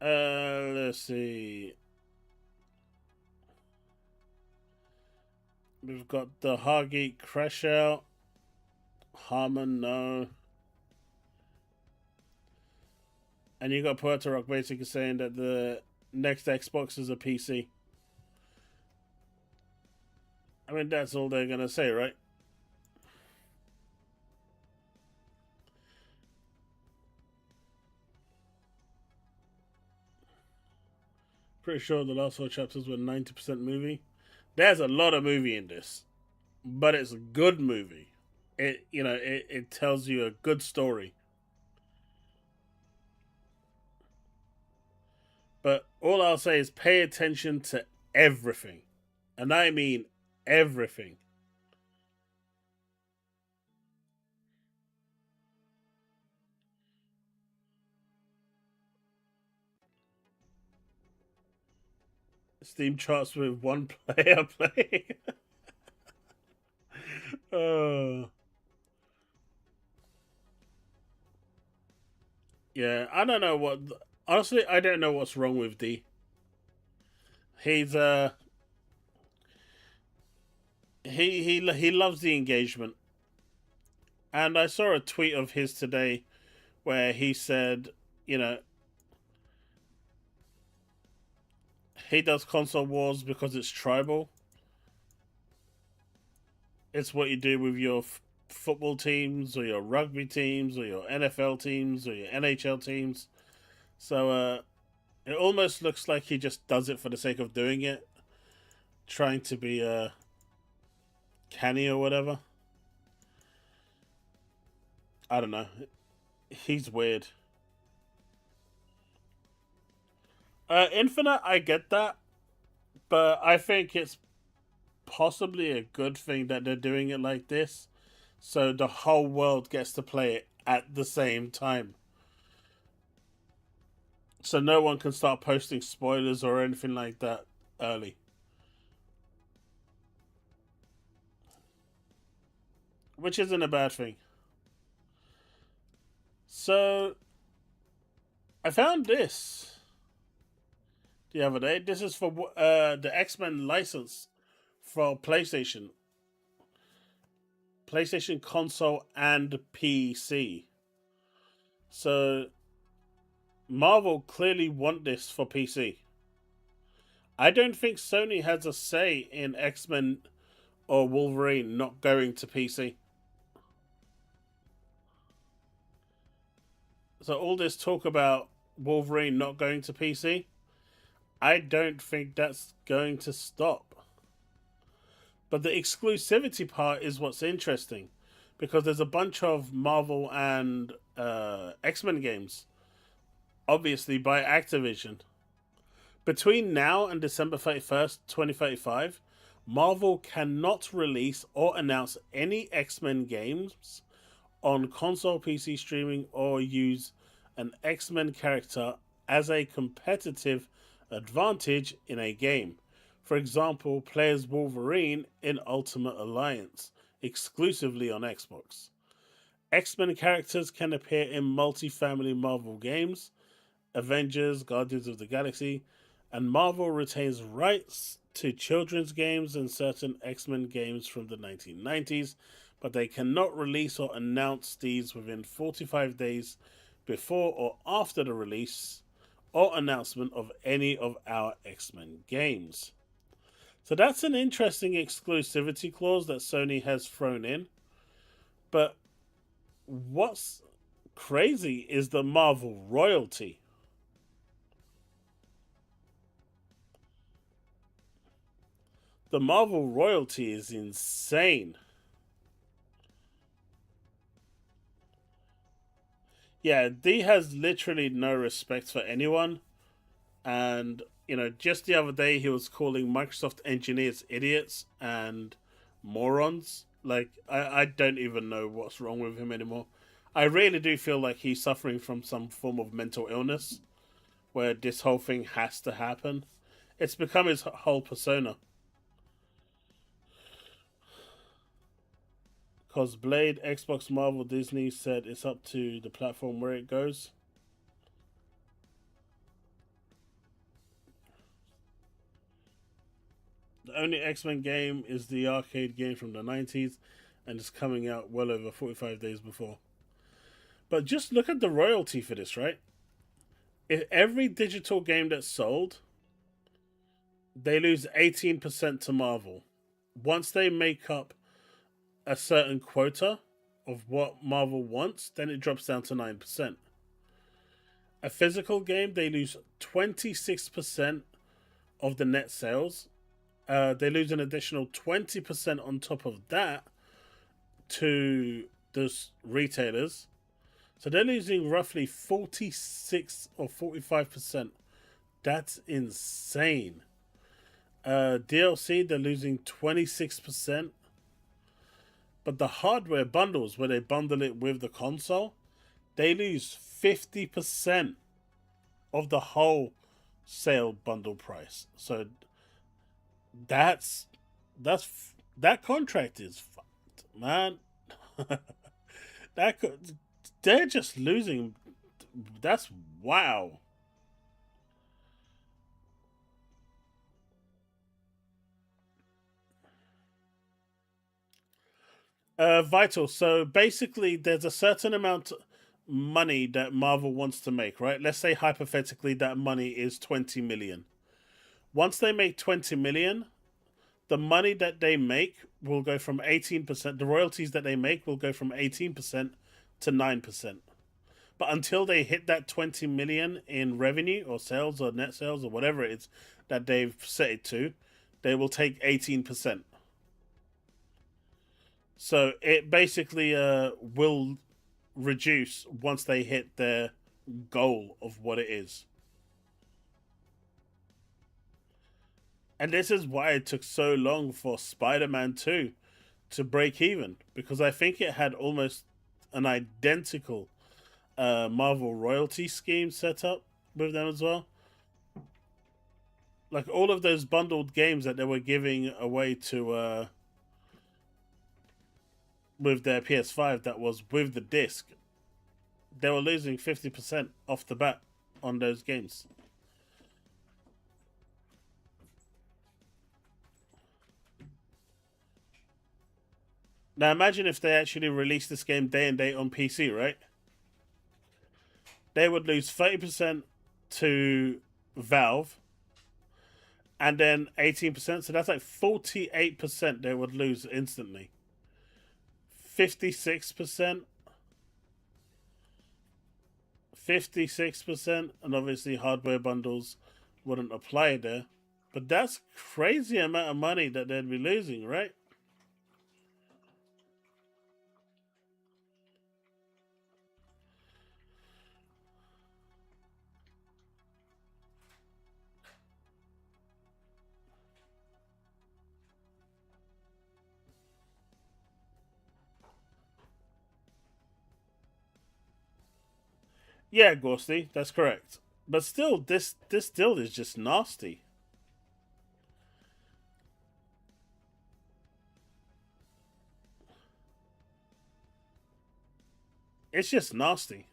Let's see. We've got the Hargeek Crash Out. Harmon, no. And you got Puerto Rock basically saying that the next Xbox is a PC. I mean, that's all they're going to say, right? Pretty sure the last 4 chapters were 90% movie. There's a lot of movie in this, but it's a good movie. It tells you a good story. But all I'll say is pay attention to everything. And I mean everything. Steam charts with one player playing. Yeah, I don't know what... Honestly, I don't know what's wrong with D. He's, He loves the engagement. And I saw a tweet of his today where he said, he does console wars because it's tribal. It's what you do with your football teams or your rugby teams or your NFL teams or your NHL teams. So it almost looks like he just does it for the sake of doing it. Trying to be canny or whatever. I don't know. He's weird. Infinite, I get that. But I think it's possibly a good thing that they're doing it like this. So the whole world gets to play it at the same time. So no one can start posting spoilers or anything like that early. Which isn't a bad thing. So I found this the other day. This is for the X-Men license for PlayStation console and PC. So Marvel clearly want this for PC. I don't think Sony has a say in X-Men or Wolverine not going to PC. So all this talk about Wolverine not going to PC, I don't think that's going to stop. But the exclusivity part is what's interesting, because there's a bunch of Marvel and X-Men games, obviously by Activision. Between now and December 31st, 2035, Marvel cannot release or announce any X-Men games on console PC streaming or use an X-Men character as a competitive advantage in a game. For example, players Wolverine in Ultimate Alliance, exclusively on Xbox. X-Men characters can appear in multi-family Marvel games, Avengers, Guardians of the Galaxy, and Marvel retains rights to children's games and certain X-Men games from the 1990s, but they cannot release or announce these within 45 days before or after the release or announcement of any of our X-Men games. So that's an interesting exclusivity clause that Sony has thrown in. But what's crazy is the Marvel royalty. The Marvel royalty is insane. Yeah, D has literally no respect for anyone. And you know, just the other day he was calling Microsoft engineers idiots and morons. Like, I don't even know what's wrong with him anymore. I really do feel like he's suffering from some form of mental illness where this whole thing has to happen. It's become his whole persona. Because Blade, Xbox, Marvel, Disney said it's up to the platform where it goes. The only X-Men game is the arcade game from the 90s, and it's coming out well over 45 days before. But just look at the royalty for this, right? If every digital game that's sold, they lose 18% to Marvel. Once they make up a certain quota of what Marvel wants, then it drops down to 9%. A physical game, they lose 26% of the net sales. They lose an additional 20% on top of that to those retailers. So they're losing roughly 46 or 45%. That's insane. DLC, they're losing 26%. But the hardware bundles, where they bundle it with the console, they lose 50% of the whole sale bundle price. So that contract is fucked, man. They're just losing. That's wow. Vital. So basically, there's a certain amount of money that Marvel wants to make, right? Let's say hypothetically that money is 20 million. Once they make 20 million, the money that they make will go from 18%. The royalties that they make will go from 18% to 9%. But until they hit that 20 million in revenue or sales or net sales or whatever it is that they've set it to, they will take 18%. So it basically will reduce once they hit their goal of what it is. And this is why it took so long for Spider-Man 2 to break even, because I think it had almost an identical Marvel royalty scheme set up with them as well. Like all of those bundled games that they were giving away to with their PS5 that was with the disc, they were losing 50% off the bat on those games. Now imagine if they actually released this game day and date on PC, right? They would lose 30% to Valve and then 18%. So that's like 48% they would lose instantly. 56%. 56%. And obviously hardware bundles wouldn't apply there. But that's crazy amount of money that they'd be losing, right? Yeah, Ghosty, that's correct. But still, this still is just nasty. It's just nasty.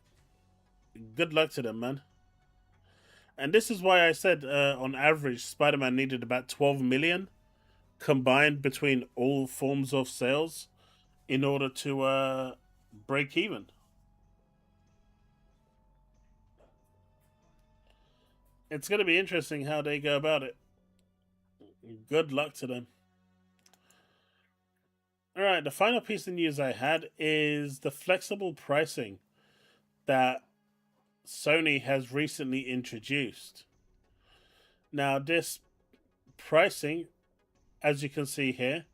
Good luck to them, man. And this is why I said, on average, Spider-Man needed about 12 million combined between all forms of sales in order to break even. It's going to be interesting how they go about it. Good luck to them. Alright, the final piece of news I had is the flexible pricing that Sony has recently introduced. Now, this pricing, as you can see here,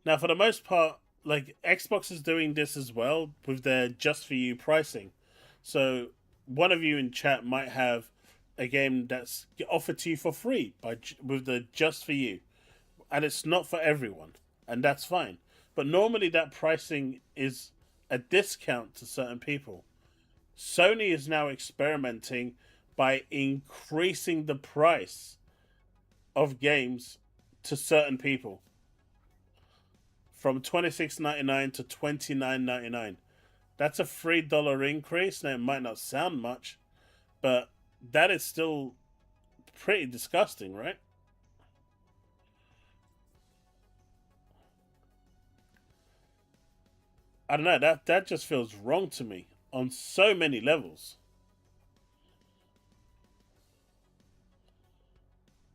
now for the most part, like Xbox is doing this as well with their just for you pricing. So one of you in chat might have a game that's offered to you for free with the just for you, and it's not for everyone, and that's fine. But normally that pricing is a discount to certain people. Sony is now experimenting by increasing the price of games to certain people from $26.99 to $29.99. That's a $3 increase. Now, it might not sound much, but that is still pretty disgusting, right? I don't know. That just feels wrong to me on so many levels.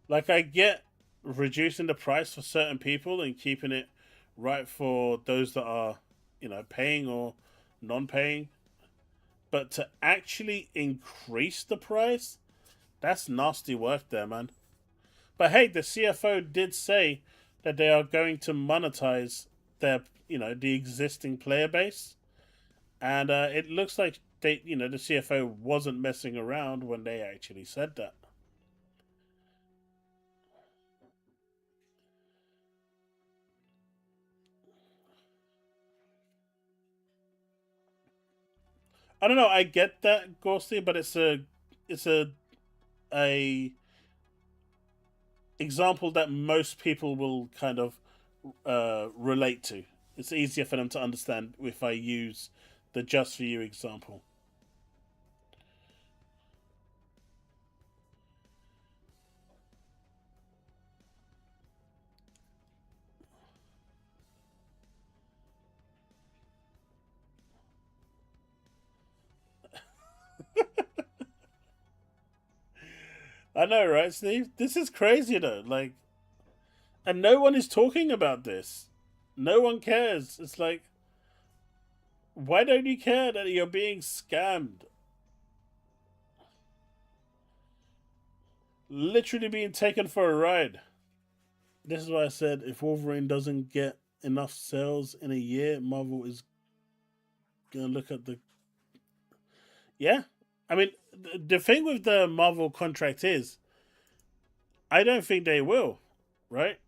Like, I get reducing the price for certain people and keeping it right for those that are, paying or non-paying. But to actually increase the price, that's nasty work there, man. But hey, the CFO did say that they are going to monetize their, the existing player base. And it looks like the CFO wasn't messing around when they actually said that. I don't know. I get that, Ghosty, but it's a example that most people will kind of relate to. It's easier for them to understand if I use the just for you example. I know, right, Steve? This is crazy, though. Like, and no one is talking about this. No one cares. It's like, why don't you care that you're being scammed? Literally being taken for a ride. This is why I said if Wolverine doesn't get enough sales in a year, Marvel is gonna look at the. Yeah, I mean, the thing with the Marvel contract is, I don't think they will, right,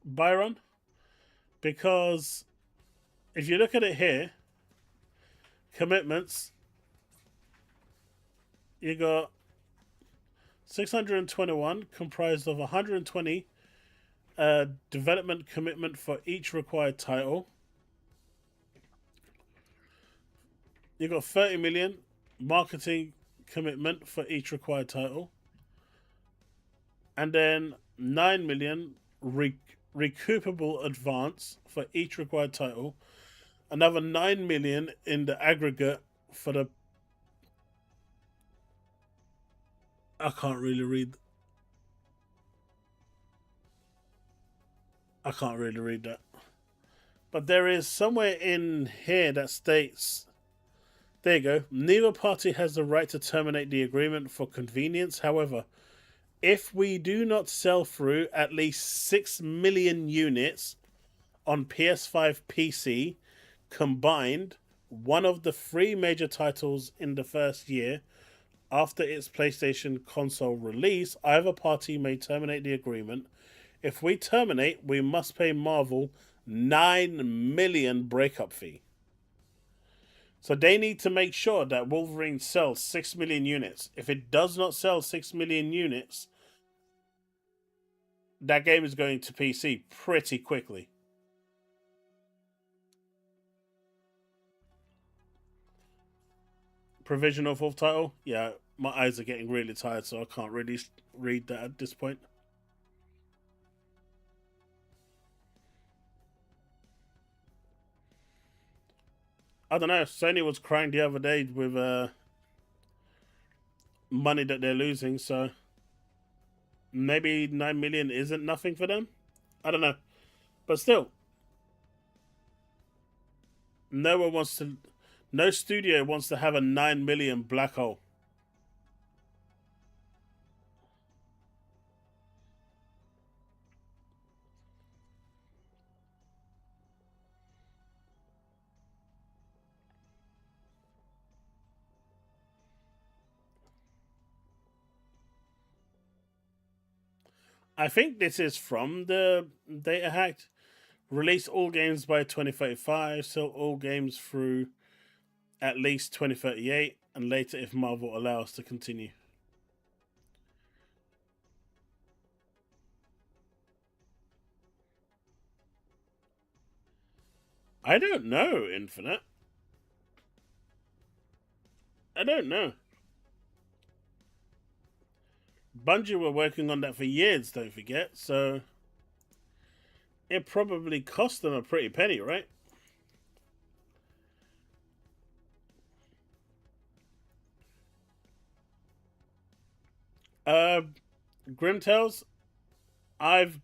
Byron? Because if you look at it here, commitments, you got 621 comprised of 120 development commitment for each required title. You got 30 million marketing commitment for each required title. And then 9 million recoupable advance for each required title. Another 9 million in the aggregate for the. I can't really read. I can't really read that. But there is somewhere in here that states. There you go. Neither party has the right to terminate the agreement for convenience. However, if we do not sell through at least 6 million units on PS5 PC combined, one of the 3 major titles in the first year after its PlayStation console release, either party may terminate the agreement. If we terminate, we must pay Marvel 9 million breakup fee. So they need to make sure that Wolverine sells 6 million units. If it does not sell 6 million units, that game is going to PC pretty quickly. Provisional 4th title? Yeah, my eyes are getting really tired, so I can't really read that at this point. I don't know. Sony was crying the other day with money that they're losing, so maybe 9 million isn't nothing for them. I don't know, but still, no studio wants to have a 9 million black hole. I think this is from the data hacked. Release all games by 2035, sell all games through at least 2038, and later if Marvel allows to continue. I don't know, Infinite. I don't know. Bungie were working on that for years, don't forget, so it probably cost them a pretty penny, right? Grimtails, I've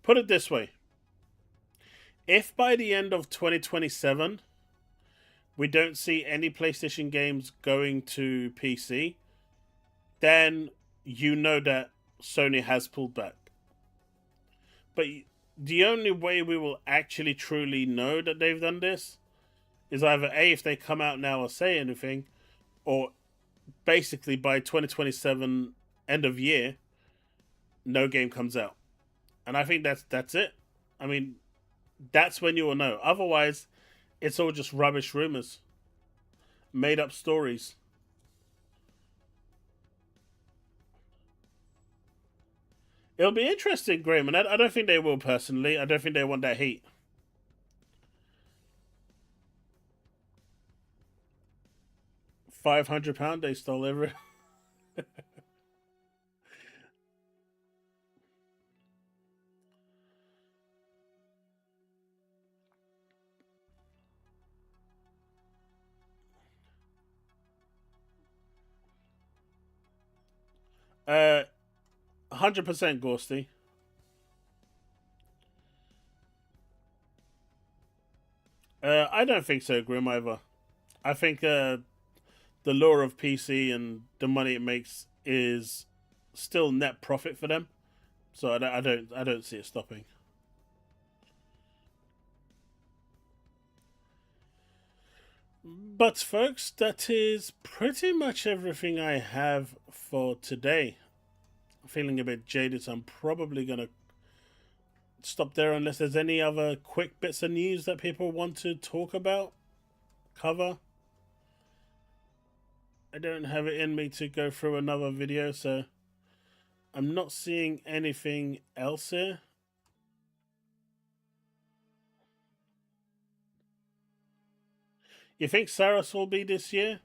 put it this way. If by the end of 2027 we don't see any PlayStation games going to PC, then you know that Sony has pulled back. But the only way we will actually truly know that they've done this is either A, if they come out now or say anything, or basically by 2027 end of year, no game comes out. And I think that's it. I mean, that's when you will know. Otherwise, it's all just rubbish rumors. Made up stories. It'll be interesting, Graham, and I don't think they will personally. I don't think they want that heat. £500 they stole every. 100% Ghosty. I don't think so, Grim, either. I think the lure of PC and the money it makes is still net profit for them. So I don't see it stopping. But folks, that is pretty much everything I have for today. I'm feeling a bit jaded, so I'm probably going to stop there unless there's any other quick bits of news that people want to talk about, cover. I don't have it in me to go through another video, so I'm not seeing anything else here. You think Saras will be this year?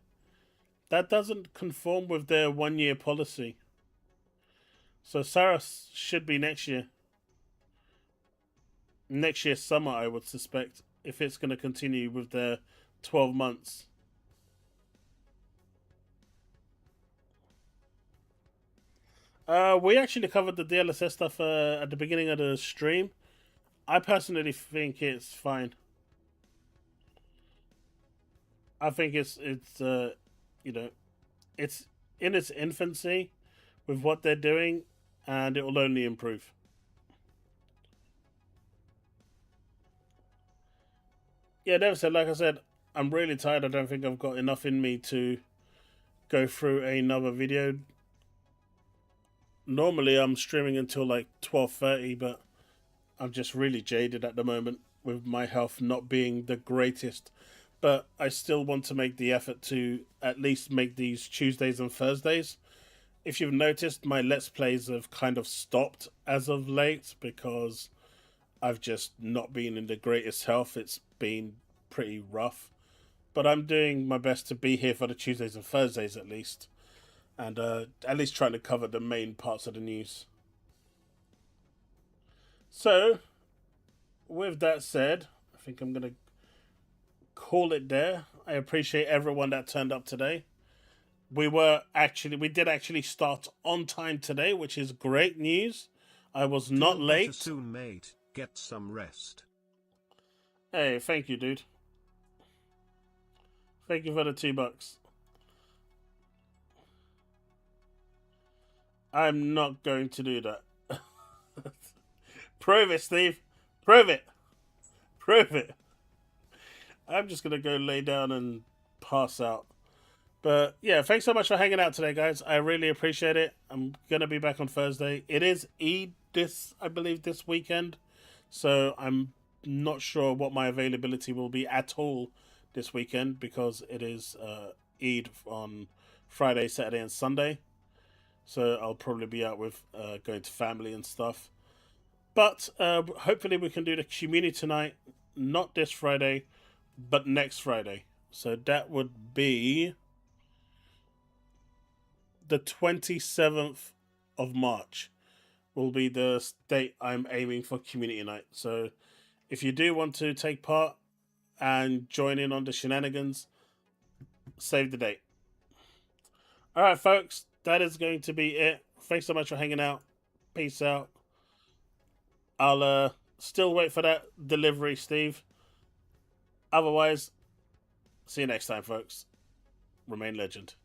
That doesn't conform with their 1-year policy. So Saras should be next year. Next year summer, I would suspect, if it's going to continue with their 12 months. We actually covered the DLSS stuff at the beginning of the stream. I personally think it's fine. I think it's you know, it's in its infancy with what they're doing, and it will only improve. Yeah, Never said, like I said, I'm really tired. I don't think I've got enough in me to go through another video. Normally I'm streaming until like 12:30, but I'm just really jaded at the moment with my health not being the greatest. But I still want to make the effort to at least make these Tuesdays and Thursdays. If you've noticed, my Let's Plays have kind of stopped as of late because I've just not been in the greatest health. It's been pretty rough. But I'm doing my best to be here for the Tuesdays and Thursdays at least. And at least trying to cover the main parts of the news. So, with that said, I think I'm going to call it there. I appreciate everyone that turned up today. We did actually start on time today, which is great news. I was not late. Soon, mate. Get some rest. Hey, thank you, dude. Thank you for the $2. I'm not going to do that. Prove it, Steve. Prove it. Prove it. I'm just going to go lay down and pass out. But yeah, thanks so much for hanging out today, guys. I really appreciate it. I'm gonna be back on Thursday. It is Eid I believe, this weekend. So I'm not sure what my availability will be at all this weekend because it is Eid on Friday, Saturday, and Sunday. So I'll probably be out with going to family and stuff. But hopefully we can do the community tonight, not this Friday, but next Friday. So that would be the 27th of March will be the date I'm aiming for community night. So if you do want to take part and join in on the shenanigans, save the date. All right, folks, that is going to be it. Thanks so much for hanging out. Peace out. I'll still wait for that delivery, Steve. Otherwise, see you next time, folks. Remain legend.